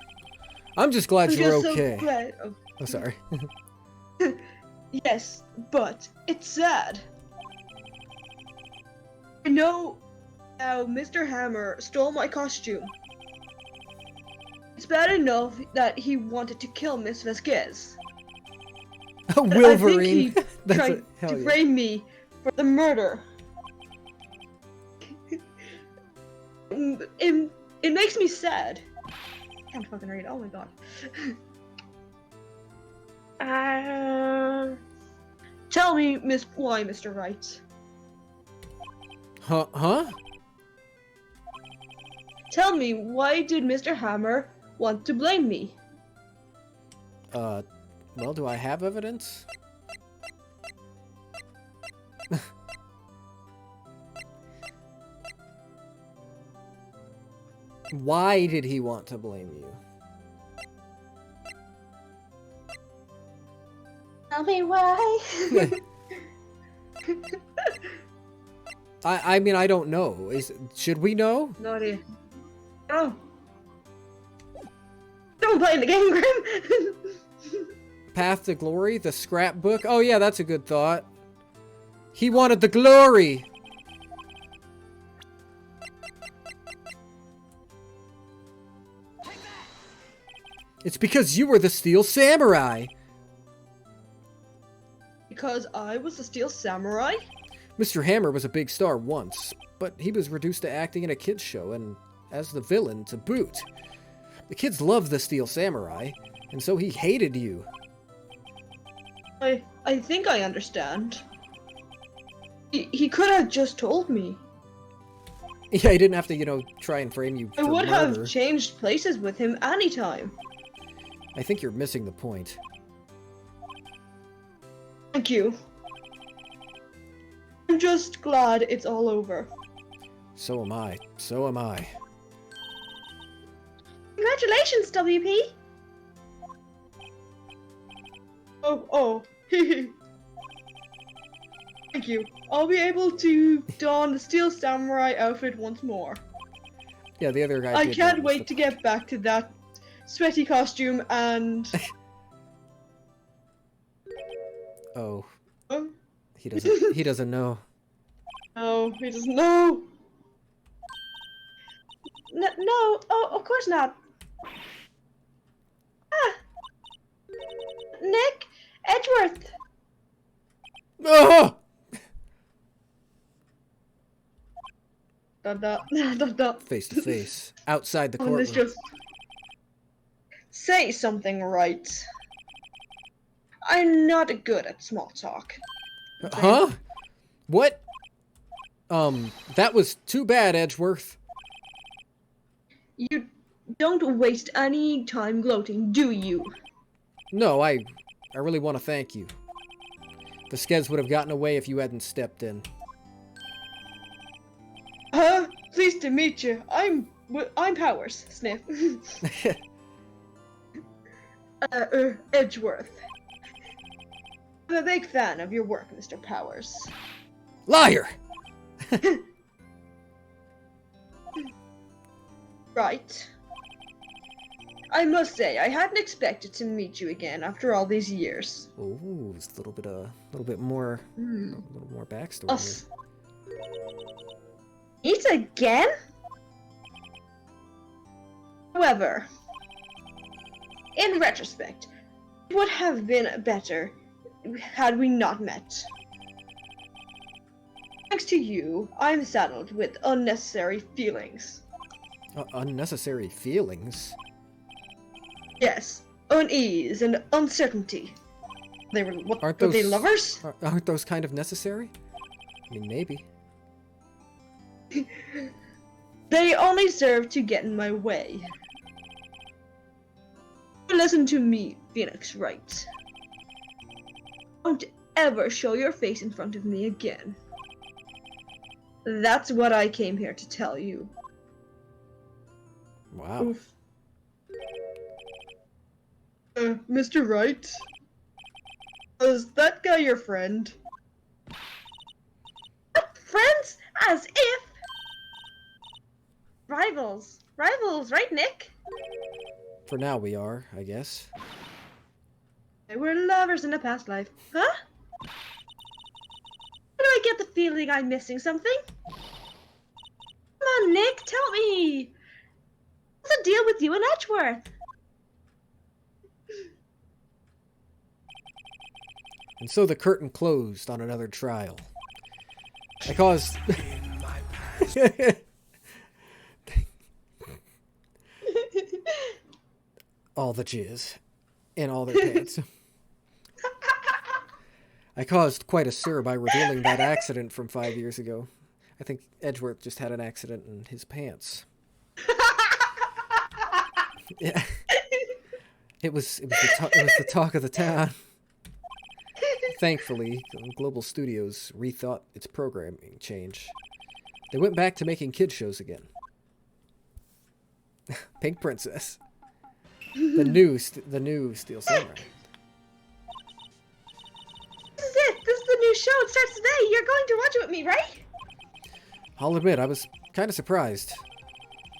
I'm just glad I'm you're just okay. so glad. I'm sorry. Yes, but it's sad. I know how Mr. Hammer stole my costume. It's bad enough that he wanted to kill Miss Vasquez. Wolverine. I think he tried hell to yeah. frame me for the murder. It makes me sad. I can't fucking read. Oh my god. Tell me, why, Mr. Wright? Huh? Tell me, why did Mr. Hammer want to blame me? Well, do I have evidence? Why did he want to blame you? Tell me why. I mean, I don't know. Should we know? No idea. Oh. Don't play the game, Grim. Path to Glory? The scrapbook? Oh yeah, that's a good thought. He wanted the glory! It's because you were the Steel Samurai! Because I was a Steel Samurai? Mr. Hammer was a big star once, but he was reduced to acting in a kids show and as the villain to boot. The kids loved the Steel Samurai, and so he hated you. I think I understand. He could have just told me. Yeah, he didn't have to, you know, try and frame you for I would murder. have changed places with him anytime. I think you're missing the point. Thank you. I'm just glad it's all over. So am I. So am I. Congratulations, WP! Oh. Thank you. I'll be able to don the Steel Samurai outfit once more. Yeah, the other guy I did can't notice wait to get back to that sweaty costume and... Oh. Oh, He doesn't know. no, he doesn't know. No, oh, of course not. Ah! Nick Edgeworth! Oh! Face to face. Outside the Let's courtroom. just say something right. I'm not good at small talk. Huh? What? That was too bad, Edgeworth. You don't waste any time gloating, do you? No, I really want to thank you. The Skeds would have gotten away if you hadn't stepped in. Pleased to meet you. I'm Powers, Sniff. Edgeworth. I'm a big fan of your work, Mr. Powers. Liar! Right. I must say, I hadn't expected to meet you again after all these years. Ooh, it's a little bit more, a little more backstory. Us. Meet again? However, in retrospect, it would have been better had we not met. Thanks to you, I'm saddled with unnecessary feelings. Unnecessary feelings? Yes, unease and uncertainty. Were they lovers? Aren't those kind of necessary? I mean, maybe. They only serve to get in my way. Listen to me, Phoenix Wright. Don't ever show your face in front of me again. That's what I came here to tell you. Wow. Oof. Mr. Wright? Was that guy your friend? Friends? As if! Rivals. Rivals, right, Nick? For now we are, I guess. They were lovers in a past life. Huh? Why do I get the feeling I'm missing something? Come on, Nick, tell me! What's the deal with you and Edgeworth? And so the curtain closed on another trial. I caused... all the jizz in all their pants. I caused quite a stir by revealing that accident from 5 years ago. I think Edgeworth just had an accident in his pants. Yeah. It was the talk of the town. Thankfully, Global Studios rethought its programming change. They went back to making kid shows again. Pink Princess. The new Steel Samurai. This is it! This is the new show! It starts today! You're going to watch it with me, right? I'll admit, I was kind of surprised.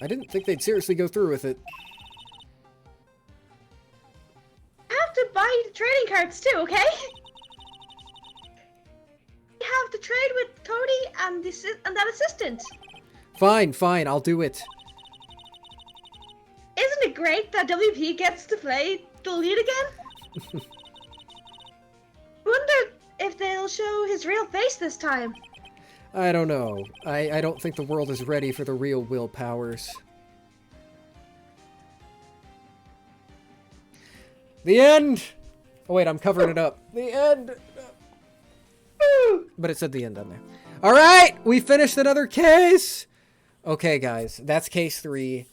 I didn't think they'd seriously go through with it. I have to buy the trading cards too, okay? You have to trade with Cody and that assistant. Fine, I'll do it. Isn't it great that WP gets to play the lead again? Wonder if they'll show his real face this time. I don't know. I don't think the world is ready for the real Will Powers. The end! Oh wait, I'm covering it up. The end! But it said the end on there. Alright! We finished another case! Okay, guys. That's case 3.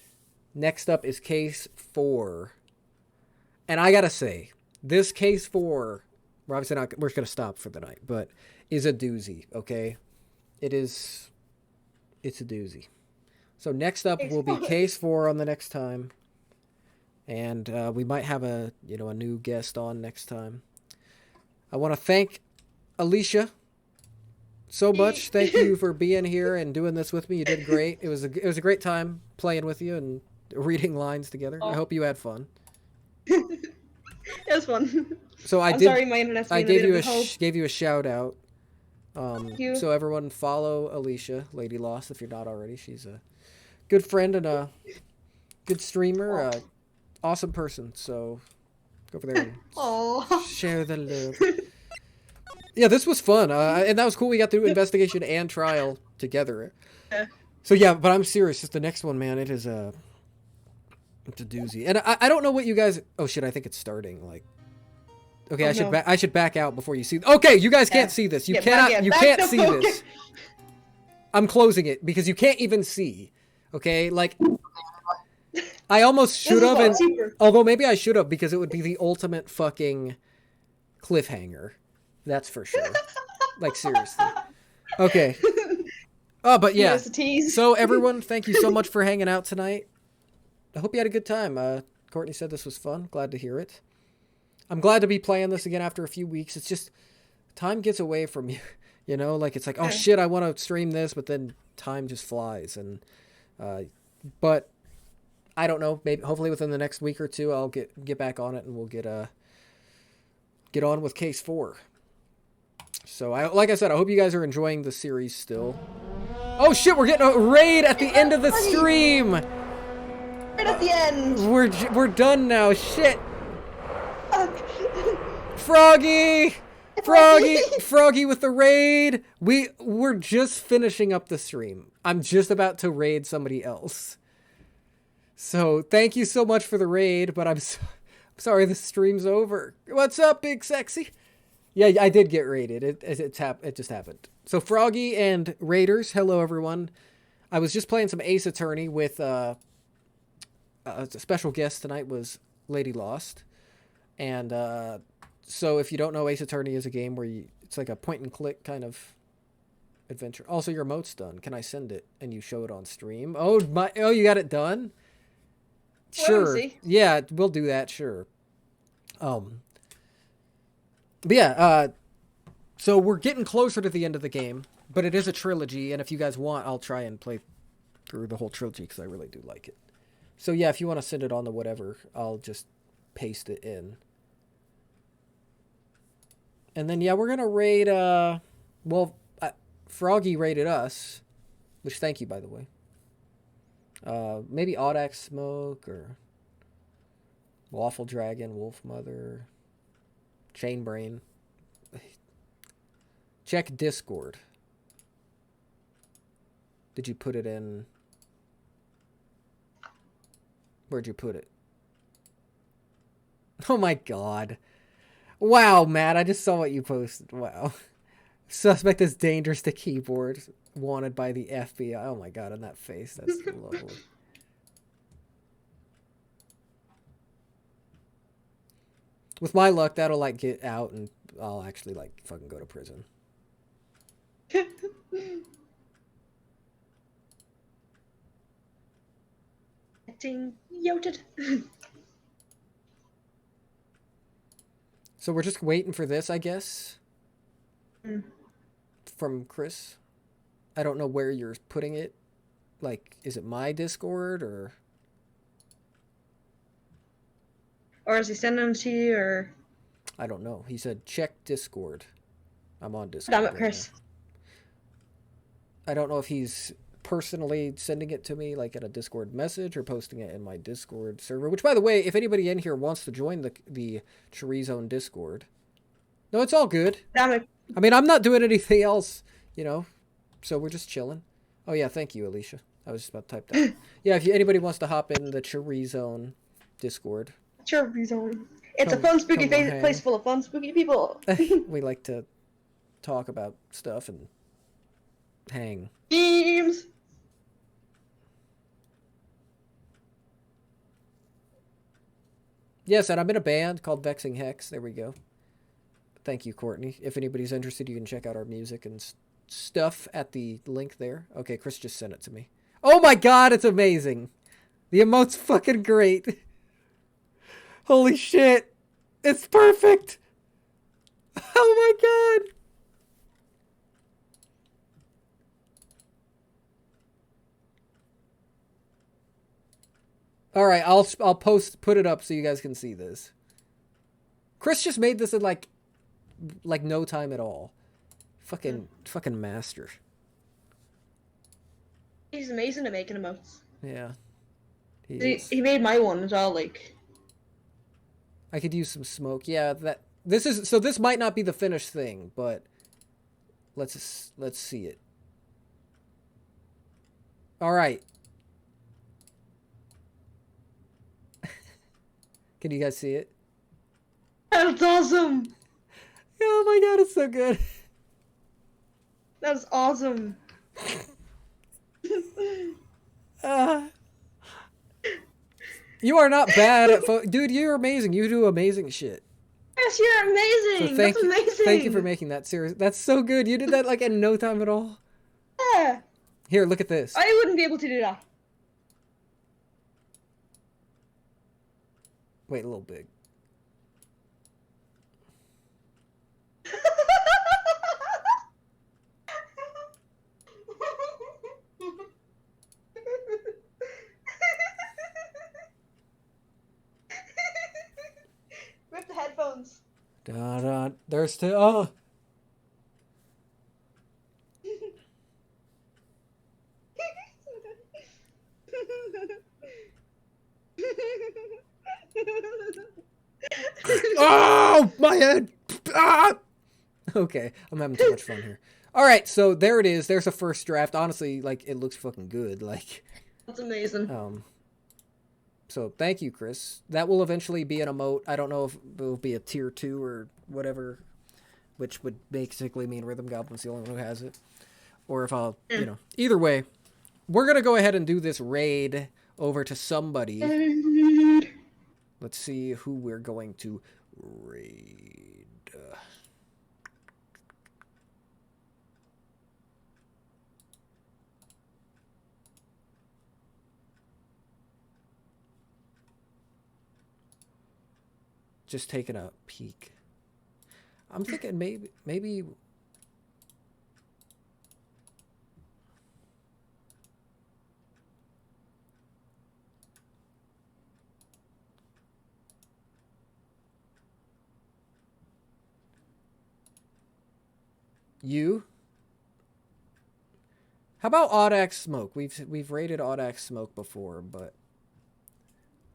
Next up is case 4. And I gotta say, this case 4, we're obviously not, we're gonna stop for the night, but is a doozy, okay? It's a doozy. So next up will be case 4 on the next time. And we might have a new guest on next time. I want to thank Alicia so much. Thank you for being here and doing this with me. You did great. It was a great time playing with you and reading lines together. I hope you had fun. It was fun. So I'm sorry, my internet's I being gave a bit of a gave you a shout out. Thank you. So everyone follow Alicia, Lady Lost, if you're not already. She's a good friend and a good streamer, awesome person. So go over there and share the love. Yeah, this was fun, and that was cool. We got to do investigation and trial together. Yeah. So yeah, but I'm serious. Just the next one, man. It's a doozy, and I don't know what you guys. Oh shit! I think it's starting. Like, okay, I should back out before you see. Okay, you guys can't see this. You cannot. You can't see this. I'm closing it because you can't even see. Okay, like I almost should have, and super. although maybe I should have, because it would be the ultimate fucking cliffhanger. That's for sure. Like, seriously. Okay. Oh, but yeah. Here's a tease. So everyone, thank you so much for hanging out tonight. I hope you had a good time. Courtney said this was fun. Glad to hear it. I'm glad to be playing this again after a few weeks. It's just, time gets away from you. You know, like, it's like, oh shit, I want to stream this, but then time just flies. And, but I don't know, maybe, hopefully within the next week or two, I'll get back on it and we'll get on with case 4. So like I said, I hope you guys are enjoying the series still. Oh shit, we're getting a raid at the end of the stream. Right at the end. We're done now. Shit. Froggy with the raid. We're just finishing up the stream. I'm just about to raid somebody else. So thank you so much for the raid, but I'm sorry the stream's over. What's up, Big Sexy? Yeah, I did get raided. It just happened. So Froggy and Raiders, hello everyone. I was just playing some Ace Attorney with a special guest tonight was Lady Lost. And so if you don't know, Ace Attorney is a game where it's like a point and click kind of adventure. Also, your emote's done. Can I send it and you show it on stream? Oh, you got it done? Sure. Yeah, we'll do that, sure. But yeah, so we're getting closer to the end of the game, but it is a trilogy, and if you guys want, I'll try and play through the whole trilogy because I really do like it. So yeah, if you want to send it on the whatever, I'll just paste it in. And then yeah, we're gonna raid. Froggy raided us, which thank you by the way. Maybe Audax Smoke or Waffle Dragon, Wolf Mother, Chainbrain. Check Discord. Did you put it in? Where'd you put it? Oh my god. Wow, Matt, I just saw what you posted. Wow. Suspect is dangerous to keyboard. Wanted by the FBI. Oh my god, on that face. That's lovely. With my luck, that'll like get out and I'll actually like fucking go to prison. Getting yoted. So we're just waiting for this, I guess. From Chris. I don't know where you're putting it. Like, is it my Discord or? Or is he sending them to you, or? I don't know. He said check Discord. I'm on Discord. Damn it, right Chris. now. I don't know if he's personally sending it to me, like in a Discord message, or posting it in my Discord server. Which, by the way, if anybody in here wants to join the Chorizo Discord, no, it's all good. Damn it. I mean, I'm not doing anything else, you know, so we're just chilling. Oh yeah, thank you, Alicia. I was just about to type that. Yeah, if anybody wants to hop in the Chorizo Discord. Chorizo. It's a fun, spooky place full of fun, spooky people. We like to talk about stuff and hang. Games. Yes, and I'm in a band called Vexing Hex. There we go. Thank you, Courtney. If anybody's interested, you can check out our music and stuff at the link there. Okay, Chris just sent it to me. Oh my god, it's amazing. The emote's fucking great. Holy shit. It's perfect. Oh my god. All right, I'll put it up so you guys can see this. Chris just made this in like no time at all. Fucking master. He's amazing at making emotes. Yeah. He made my one as well, like. I could use some smoke. Yeah, this might not be the finished thing, but let's see it. All right. Can you guys see it? That's awesome. Oh my god, it's so good. That's awesome. You are not bad at dude, you're amazing. You do amazing shit. Yes, you're amazing. So That's amazing. Thank you for making that serious. That's so good. You did that like in no time at all. Yeah. Here, look at this. I wouldn't be able to do that. Wait, a little big. Rip the headphones. Da da. There's still. Oh. Oh, my head. Ah! Okay, I'm having too much fun here. All right, so there it is. There's a first draft. Honestly, like, it looks fucking good. Like, That's amazing. So thank you, Chris. That will eventually be an emote. I don't know if it will be a tier 2 or whatever, which would basically mean Rhythm Goblin's the only one who has it. Or if I'll, you know, either way, we're going to go ahead and do this raid over to somebody. Let's see who we're going to raid. Just taking a peek. I'm thinking maybe you. How about Audax Smoke? We've raided Audax Smoke before, but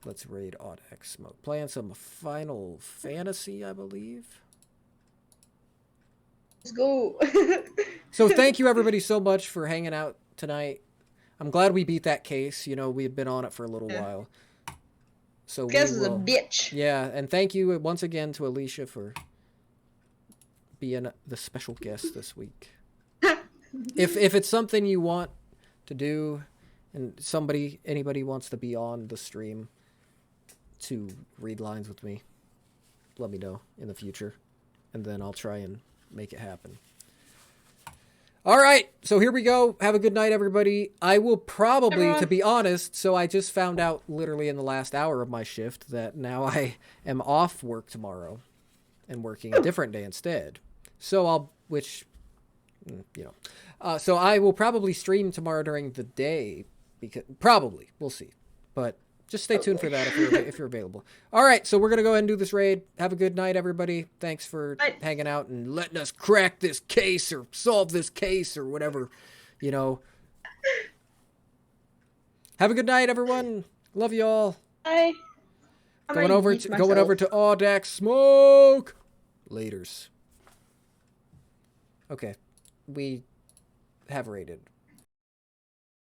let's raid Audax Smoke. Playing some Final Fantasy, I believe. Let's go. So thank you everybody so much for hanging out tonight. I'm glad we beat that case. You know, we've been on it for a little while. So Guess is a bitch. Yeah, and thank you once again to Alicia for being the special guest this week. If it's something you want to do and anybody wants to be on the stream to read lines with me, let me know in the future, and then I'll try and make it happen. All right, so here we go. Have a good night, everybody. I will probably, to be honest, so I just found out literally in the last hour of my shift that now I am off work tomorrow and working a different day instead. So so I will probably stream tomorrow during the day, because probably, we'll see. But just stay tuned for that if you're available. All right, so we're going to go ahead and do this raid. Have a good night, everybody. Thanks for hanging out and letting us crack this case or solve this case or whatever, you know. Have a good night, everyone. Love you all. Bye. Going over to Audax Smoke. Laters. Okay. We have raided.